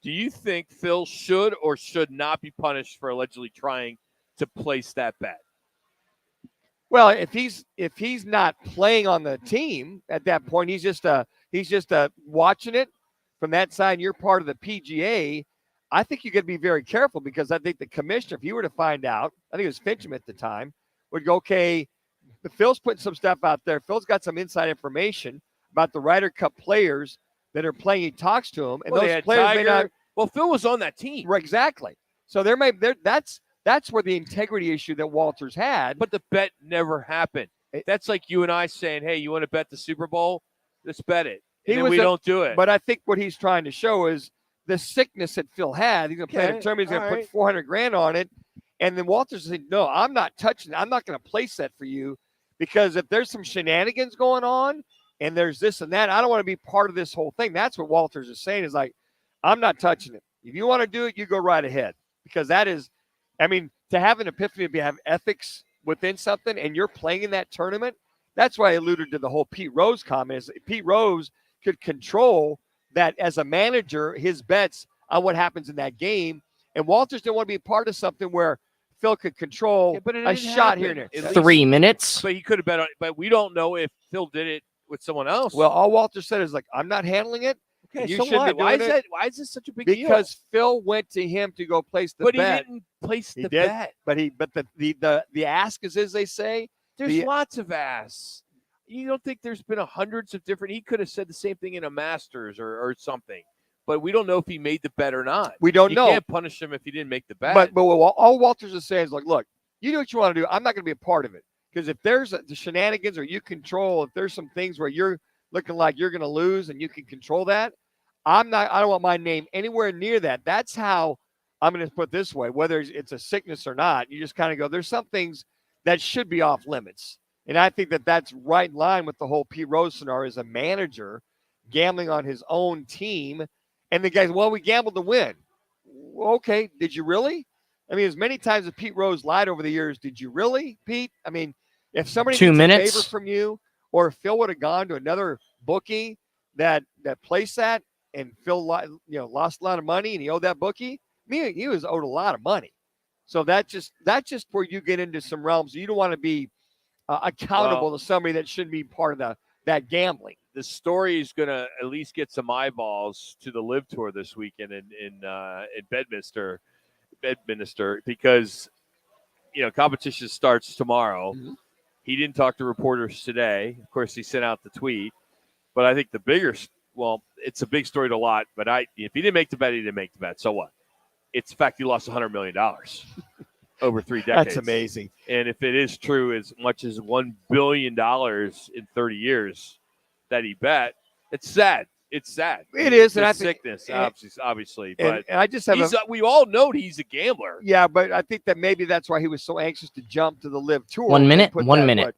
S8: Do you think Phil should or should not be punished for allegedly trying to place that bet?
S9: Well, if he's not playing on the team at that point, he's just watching it from that side. You're part of the PGA. I think you got to be very careful because I think the commissioner, if you were to find out, I think it was Fincham at the time, would go, okay, Phil's putting some stuff out there. Phil's got some inside information about the Ryder Cup players that are playing. He talks to them, and those players may not.
S8: Well, Phil was on that team,
S9: right? Exactly. So that's where the integrity issue that Walters had.
S8: But the bet never happened. That's like you and I saying, "Hey, you want to bet the Super Bowl? Let's bet it." And we don't do it.
S9: But I think what he's trying to show is the sickness that Phil had. He's going to play the tournament. He's going to put $400,000 on it, and then Walters said, "No, I'm not touching it. I'm not going to place that for you because if there's some shenanigans going on and there's this and that, I don't want to be part of this whole thing." That's what Walters is saying. Is like, I'm not touching it. If you want to do it, you go right ahead because that is, I mean, to have an epiphany, to have ethics within something, and you're playing in that tournament. That's why I alluded to the whole Pete Rose comment. Is Pete Rose could control that as a manager, his bets on what happens in that game. And Walters didn't want to be a part of something where Phil could control a shot here and there.
S2: 3 minutes.
S8: But he could have bet on it. But we don't know if Phil did it with someone else.
S9: Well, all Walter said is like, I'm not handling it.
S8: Okay,
S9: you
S8: so
S9: shouldn't
S8: why?
S9: be doing it.
S8: Why is this such a big deal?
S9: Because Phil went to him to go place the
S8: but
S9: bet.
S8: He didn't place
S9: He
S8: the
S9: did,
S8: bet.
S9: But the ask is, as they say.
S8: There's lots of asks. You don't think there's been hundreds of different? He could have said the same thing in a Masters or something. But we don't know if he made the bet or not.
S9: We don't know.
S8: You can't punish him if he didn't make the bet.
S9: But all Walters is saying is like, look, you do what you want to do. I'm not going to be a part of it. Because if there's the shenanigans or you control, if there's some things where you're looking like you're going to lose and you can control that, I don't want my name anywhere near that. That's how I'm going to put it this way, whether it's a sickness or not, you just kind of go, there's some things that should be off limits. And I think that that's right in line with the whole Pete Rose scenario as a manager gambling on his own team. And the guys, well, we gambled to win. Okay, did you really? I mean, as many times as Pete Rose lied over the years, did you really, Pete? I mean, if somebody
S2: 2
S9: gets
S2: minutes.
S9: a favor from you, or if Phil would have gone to another bookie that placed that, and Phil lost a lot of money and he owed that bookie, I mean, he was owed a lot of money. So that's just where you get into some realms. You don't want to be accountable to somebody that shouldn't be part of that gambling.
S8: The story is going to at least get some eyeballs to the Live Tour this weekend in Bedminster, because competition starts tomorrow.
S9: Mm-hmm.
S8: He didn't talk to reporters today. Of course, he sent out the tweet. But I think the bigger, it's a big story to a lot. But if he didn't make the bet, he didn't make the bet. So what? It's the fact he lost $100 million over 3 decades.
S9: That's amazing.
S8: And if it is true, as much as $1 billion in 30 years that he bet, it's sad. It's sad.
S9: It is,
S8: and
S9: I
S8: think sickness, obviously. But
S9: and I just have
S8: we all know he's a gambler.
S9: Yeah, but I think that maybe that's why he was so anxious to jump to the Live Tour.
S2: 1 minute.
S9: Put
S2: 1
S9: that,
S2: minute.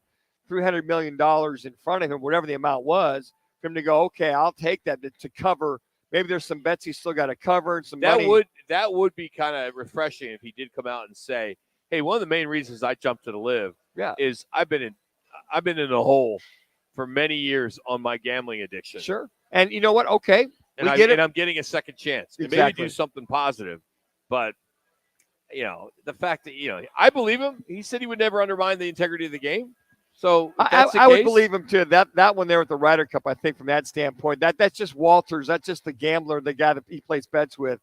S9: $300 million in front of him, whatever the amount was, for him to go, okay, I'll take that to cover. Maybe there's some bets he's still got to cover and some money.
S8: That would be kind of refreshing if he did come out and say, "Hey, one of the main reasons I jumped to the Live is I've been in a hole for many years on my gambling addiction."
S9: Sure. And you know what? Okay,
S8: and I'm getting a second chance to maybe do something positive. But the fact that I believe him. He said he would never undermine the integrity of the game. So
S9: I would believe him too. That one there with the Ryder Cup, I think from that standpoint, that's just Walters. That's just the gambler, the guy that he plays bets with.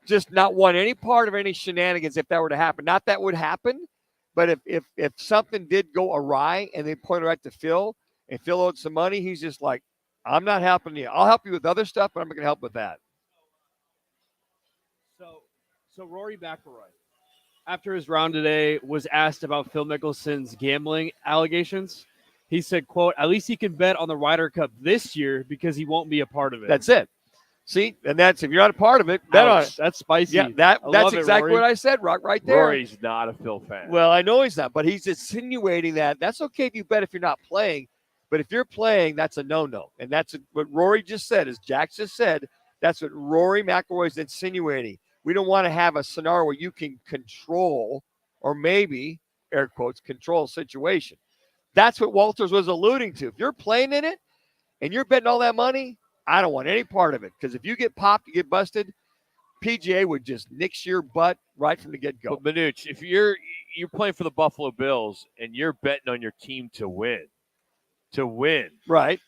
S9: Just not want any part of any shenanigans if that were to happen. Not that would happen, but if something did go awry and they pointed right to Phil and Phil owed some money, he's just like, I'm not helping you. I'll help you with other stuff, but I'm not going to help with that.
S8: So Rory McIlroy,
S1: after his round today, was asked about Phil Mickelson's gambling allegations. He said, quote, at least he can bet on the Ryder Cup this year because he won't be a part of it.
S9: That's it. See, and that's if you're not a part of it, bet on it.
S1: That's spicy.
S9: Yeah, that's exactly what I said, Rock, right there.
S8: Rory's not a Phil fan.
S9: Well, I know he's not, but he's insinuating that. That's okay if you bet if you're not playing. But if you're playing, that's a no-no. And that's what Rory just said, as Jack just said, that's what Rory McIlroy is insinuating. We don't want to have a scenario where you can control, or maybe, air quotes, control a situation. That's what Walters was alluding to. If you're playing in it and you're betting all that money, I don't want any part of it. Because if you get popped, you get busted, PGA would just nix your butt right from the get-go.
S8: But Manuch, if you're playing for the Buffalo Bills and you're betting on your team to win,
S9: right?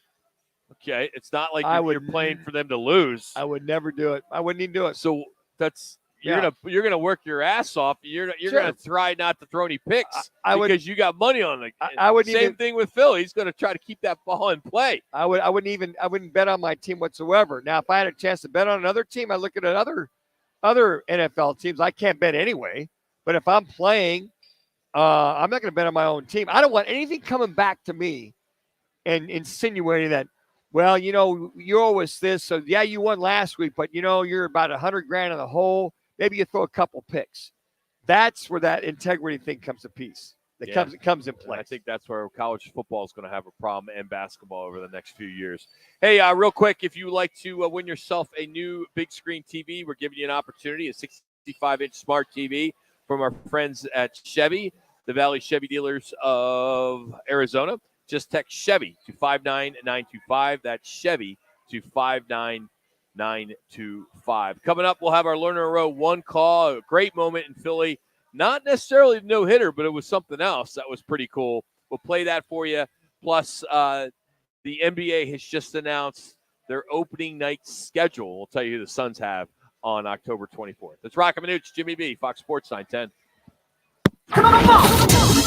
S8: Okay, it's not like you're playing for them to lose.
S9: I would never do it. I wouldn't even do it.
S8: So that's you're gonna work your ass off. You're gonna try not to throw any picks because you got money on it.
S9: I wouldn't
S8: Same thing with Phil. He's gonna try to keep that ball in play.
S9: I wouldn't bet on my team whatsoever. Now, if I had a chance to bet on another team, I look at other NFL teams. I can't bet anyway. But if I'm playing, I'm not going to bet on my own team. I don't want anything coming back to me and insinuating that, well, you owe us this. So yeah, you won last week, but you're about $100,000 in the hole. Maybe you throw a couple picks. That's where that integrity thing comes to piece. It comes in play.
S8: I think that's where college football is going to have a problem, and basketball over the next few years. Hey, real quick, if you would like to win yourself a new big screen TV, we're giving you an opportunity, a 65-inch smart TV from our friends at Chevy, the Valley Chevy dealers of Arizona. Just text Chevy to 59925. That's Chevy to 59925. Coming up, we'll have our Learner Row one call, a great moment in Philly. Not necessarily no hitter, but it was something else that was pretty cool. We'll play that for you. Plus, the NBA has just announced their opening night schedule. We'll tell you who the Suns have on October 24th. It's Roc and Manuch, Jimmy B, Fox Sports 910.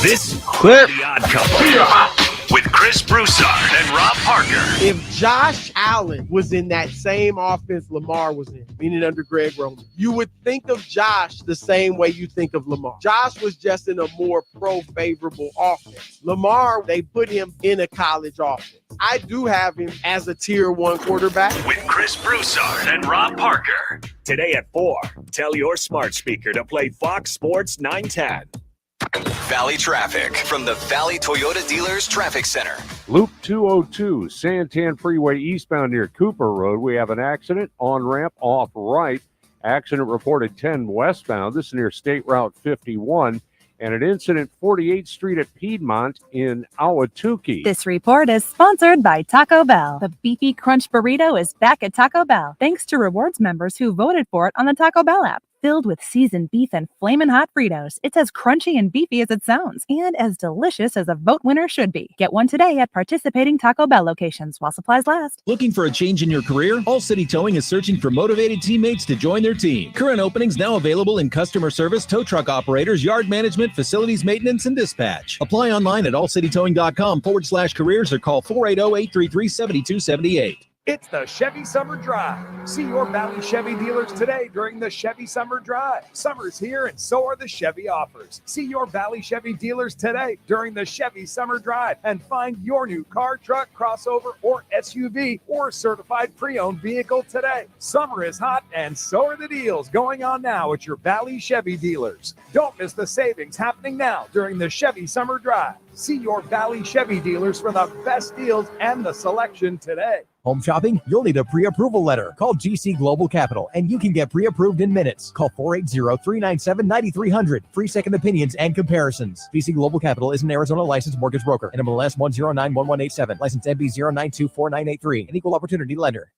S3: This is The Odd Couple with Chris Broussard and Rob Parker.
S10: If Josh Allen was in that same offense Lamar was in, meaning under Greg Roman, you would think of Josh the same way you think of Lamar. Josh was just in a more pro-favorable offense. Lamar, they put him in a college offense. I do have him as a tier 1 quarterback.
S3: With Chris Broussard and Rob Parker. Today at 4, tell your smart speaker to play Fox Sports 910.
S11: Valley traffic from the Valley Toyota Dealers Traffic Center.
S12: Loop 202, Santan Freeway eastbound near Cooper Road. We have an accident on ramp off right. Accident reported 10 westbound. This is near State Route 51. And an incident 48th Street at Piedmont in Ahwatukee.
S5: This report is sponsored by Taco Bell. The Beefy Crunch Burrito is back at Taco Bell, thanks to rewards members who voted for it on the Taco Bell app. Filled with seasoned beef and flamin' hot Fritos, it's as crunchy and beefy as it sounds, and as delicious as a vote winner should be. Get one today at participating Taco Bell locations while supplies last.
S18: Looking for a change in your career? All City Towing is searching for motivated teammates to join their team. Current openings now available in customer service, tow truck operators, yard management, facilities maintenance, and dispatch. Apply online at allcitytowing.com/careers or call 480-833-7278.
S19: It's the Chevy Summer Drive. See your Valley Chevy dealers today during the Chevy Summer Drive. Summer's here and so are the Chevy offers. See your Valley Chevy dealers today during the Chevy Summer Drive and find your new car, truck, crossover, or SUV or certified pre-owned vehicle today. Summer is hot and so are the deals going on now at your Valley Chevy dealers. Don't miss the savings happening now during the Chevy Summer Drive. See your Valley Chevy dealers for the best deals and the selection today.
S21: Home shopping? You'll need a pre-approval letter. Call GC Global Capital and you can get pre-approved in minutes. Call 480-397-9300. Free second opinions and comparisons. GC Global Capital is an Arizona licensed mortgage broker. NMLS 1091187. License MB 0924983. An equal opportunity lender.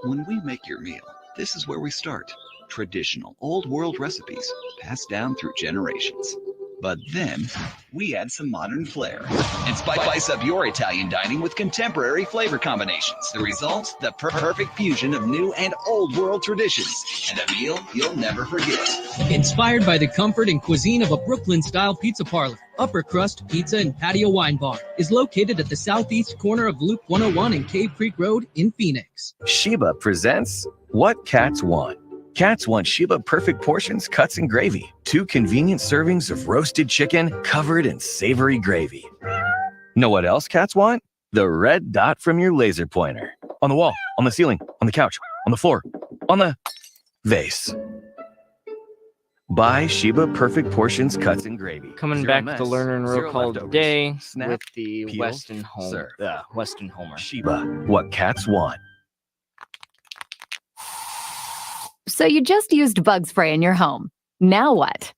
S22: When we make your meal, this is where we start. Traditional old world recipes passed down through generations. But then we add some modern flair and spice up your Italian dining with contemporary flavor combinations. The result, the perfect fusion of new and old world traditions and a meal you'll never forget.
S23: Inspired by the comfort and cuisine of a Brooklyn-style pizza parlor, Upper Crust Pizza and Patio Wine Bar is located at the southeast corner of Loop 101 and Cave Creek Road in Phoenix.
S26: Sheba presents What Cats Want.
S20: Cats want Sheba Perfect Portions, cuts, and gravy. 2 convenient servings of roasted chicken covered in savory gravy. Know what else cats want? The red dot from your laser pointer. On the wall, on the ceiling, on the couch, on the floor, on the vase. Buy Sheba Perfect Portions, cuts, and gravy.
S2: Coming
S20: Zero
S2: back
S20: mess,
S2: to the Learner and Row
S20: zero
S2: call
S20: leftovers.
S2: today
S20: Snap,
S2: with the
S20: peel,
S2: Weston
S20: serve.
S2: Homer.
S20: Sheba, what cats want.
S6: So you just used bug spray in your home. Now what?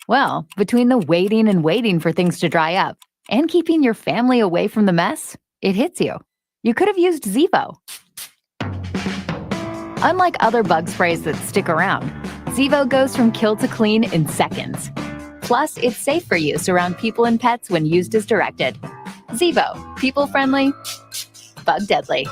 S6: Well, between the waiting and waiting for things to dry up and keeping your family away from the mess, it hits you. You could have used Zevo. Unlike other bug sprays that stick around, Zevo goes from kill to clean in seconds. Plus, it's safe for use around people and pets when used as directed. Zevo, people-friendly, bug-deadly.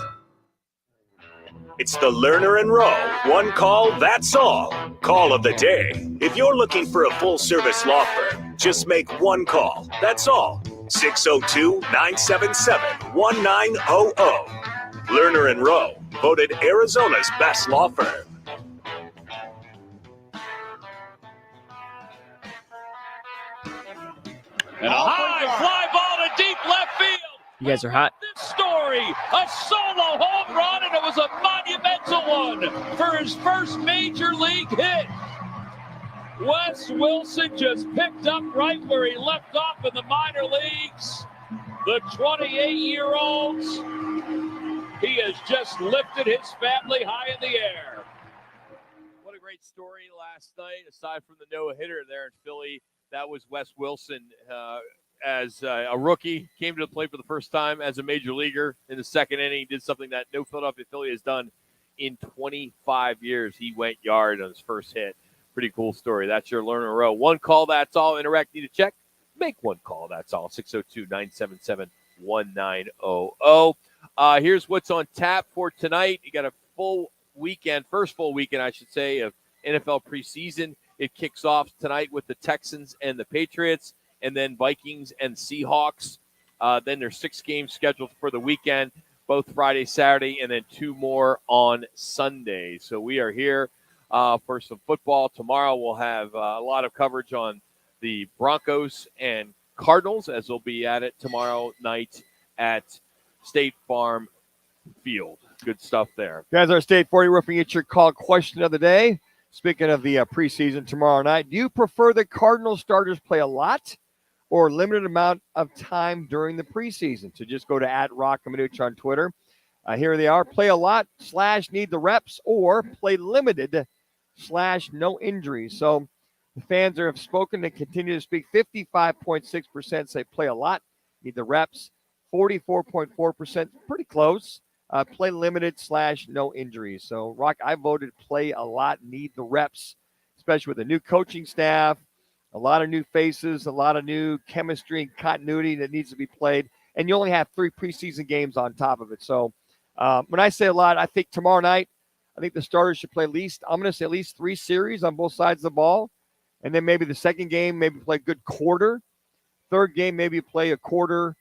S3: It's the Learner and Row. One call, that's all. Call of the day. If you're looking for a full-service law firm, just make one call. That's all. 602-977-1900. Learner and Row, voted Arizona's best law firm.
S8: And a high fly ball to deep left field.
S2: You guys are hot.
S8: Story, a solo home run, and it was a monumental one for his first major league hit. Wes Wilson just picked up right where he left off in the minor leagues. The 28-year-old, he has just lifted his family high in the air. What a great story last night. Aside from the no-hitter there in Philly, that was Wes Wilson. As a rookie, came to the plate for the first time as a major leaguer in the second inning, did something that no Philadelphia Philly has done in 25 years. He went yard on his first hit. Pretty cool story. That's your Learner Row. One call, that's all. Interact, need a check? Make one call, that's all. 602-977-1900. Here's what's on tap for tonight. You got a full weekend, first full weekend, I should say, of NFL preseason. It kicks off tonight with the Texans and the Patriots, and then Vikings and Seahawks. Then there's 6 games scheduled for the weekend, both Friday, Saturday, and then 2 more on Sunday. So we are here for some football. Tomorrow we'll have a lot of coverage on the Broncos and Cardinals, as they'll be at it tomorrow night at State Farm Field. Good stuff there.
S9: Guys, our State 40 Roofing It's Your Call question of the day. Speaking of the preseason tomorrow night, do you prefer the Cardinal starters play a lot or limited amount of time during the preseason? So just go to @Roc and Manuch on Twitter. Here they are. Play a lot / need the reps, or play limited / no injuries. So the fans have spoken and continue to speak. 55.6% say play a lot, need the reps. 44.4%, pretty close. Play limited / no injuries. So, Rock, I voted play a lot, need the reps, especially with a new coaching staff, a lot of new faces, a lot of new chemistry and continuity that needs to be played. And you only have 3 preseason games on top of it. So when I say a lot, I think tomorrow night, I think the starters should play at least 3 series on both sides of the ball. And then maybe the second game, maybe play a good quarter. Third game, maybe play a quarter,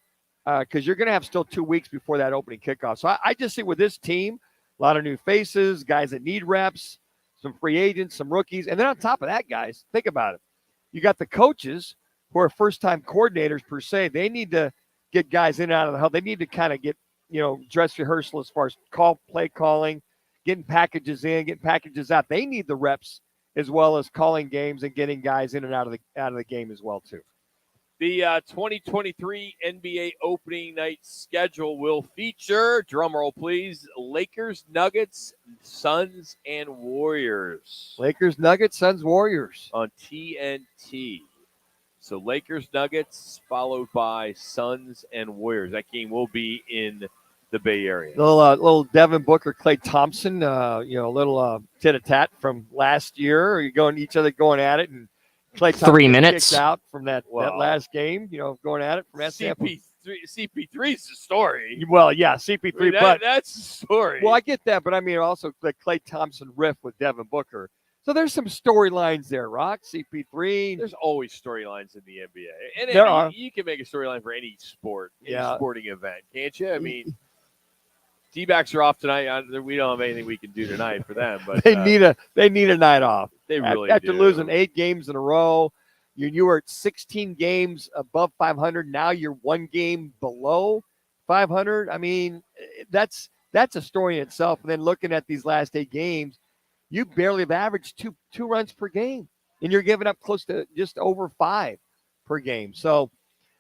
S9: because you're going to have still 2 weeks before that opening kickoff. So I just see with this team, a lot of new faces, guys that need reps, some free agents, some rookies. And then on top of that, guys, think about it. You got the coaches who are first-time coordinators per se. They need to get guys in and out of the huddle. They need to kind of get, dress rehearsal as far as play calling, getting packages in, getting packages out. They need the reps as well as calling games and getting guys in and out of the game as well too.
S8: The 2023 NBA opening night schedule will feature, drumroll please, Lakers, Nuggets, Suns, and Warriors.
S9: Lakers, Nuggets, Suns, Warriors.
S8: On TNT. So Lakers, Nuggets, followed by Suns and Warriors. That game will be in the Bay Area.
S9: Little Devin Booker, Klay Thompson, a little tit-a-tat from last year. You're going each other going at it, and Klay Thompson
S2: 3 minutes
S9: kicked out from that last game. Going at it from that standpoint.
S8: CP3 is the story.
S9: Well, yeah, CP3, but
S8: that's the story.
S9: Well, I get that, but I mean also the Klay Thompson riff with Devin Booker. So there's some storylines there, Rock. CP3.
S8: There's always storylines in the NBA, and
S9: there are.
S8: You can make a storyline for any sport, any sporting event, can't you? I mean, D-backs are off tonight. We don't have anything we can do tonight for them, but
S9: they need a night off.
S8: They really
S9: after
S8: do.
S9: losing 8 games in a row. You were at 16 games above 500. Now you're 1 game below 500. I mean, that's a story in itself. And then looking at these last 8 games, you barely have averaged two runs per game, and you're giving up close to just over 5 per game. So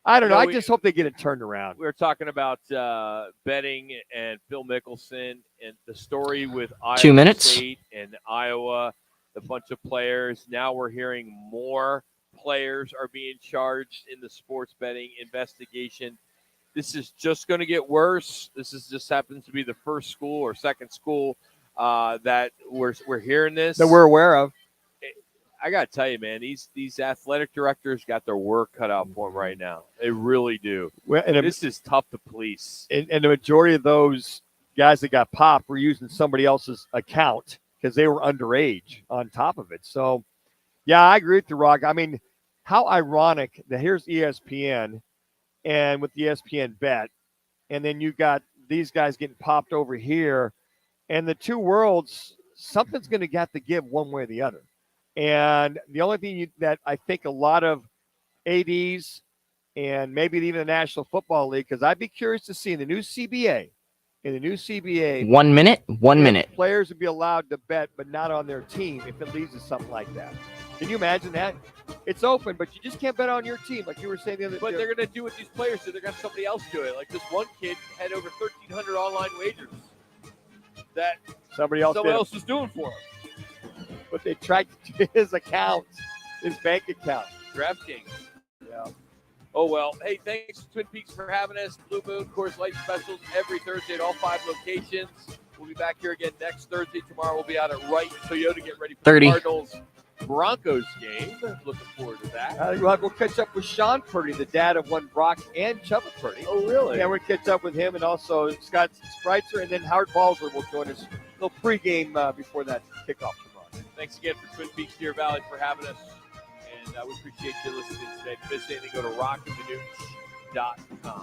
S9: I don't know. I just hope they get it turned around.
S8: We were talking about betting and Phil Mickelson and the story with Iowa
S2: 2 minutes.
S8: State and Iowa, the bunch of players. Now we're hearing more players are being charged in the sports betting investigation. This is just going to get worse. This is just happens to be the first school or second school that we're hearing this.
S9: That we're aware of.
S8: I got to tell you, man, these athletic directors got their work cut out for them right now. They really do.
S9: Well, and
S8: this is tough to police.
S9: And the majority of those guys that got popped were using somebody else's account because they were underage on top of it. So, yeah, I agree with you, Rock. I mean, how ironic that here's ESPN and with the ESPN bet, and then you got these guys getting popped over here, and the two worlds, something's going to have to give one way or the other. And the only thing that I think a lot of ADs and maybe even the National Football League, because I'd be curious to see in the new CBA,
S2: 1 minute, 1 minute.
S9: players would be allowed to bet, but not on their team if it leads to something like that. Can you imagine that? It's open, but you just can't bet on your team, like you were saying the other day.
S8: But they're going to do what these players do. They're going to have somebody else do it. Like this one kid had over 1,300 online wagers that
S9: somebody else
S8: was doing for him.
S9: But they tracked his account, his bank account.
S8: DraftKings.
S9: Yeah.
S8: Oh, well. Hey, thanks, Twin Peaks, for having us. Blue Moon Coors Light specials every Thursday at all 5 locations. We'll be back here again next Thursday. Tomorrow we'll be out at Wright Toyota. Get ready for
S2: 30.
S8: the Cardinals-Broncos game. Looking forward to that.
S9: We'll catch up with Sean Purdy, the dad of one Brock and Chuba Purdy.
S8: Oh, really?
S9: Yeah, we'll catch up with him and also Scott Spreitzer, and then Howard Balzer will join us a little pregame before that kickoff tomorrow.
S8: Thanks again for Twin Peaks Deer Valley for having us. And we appreciate you listening today. If you missed anything, go to rockandmanuch.com.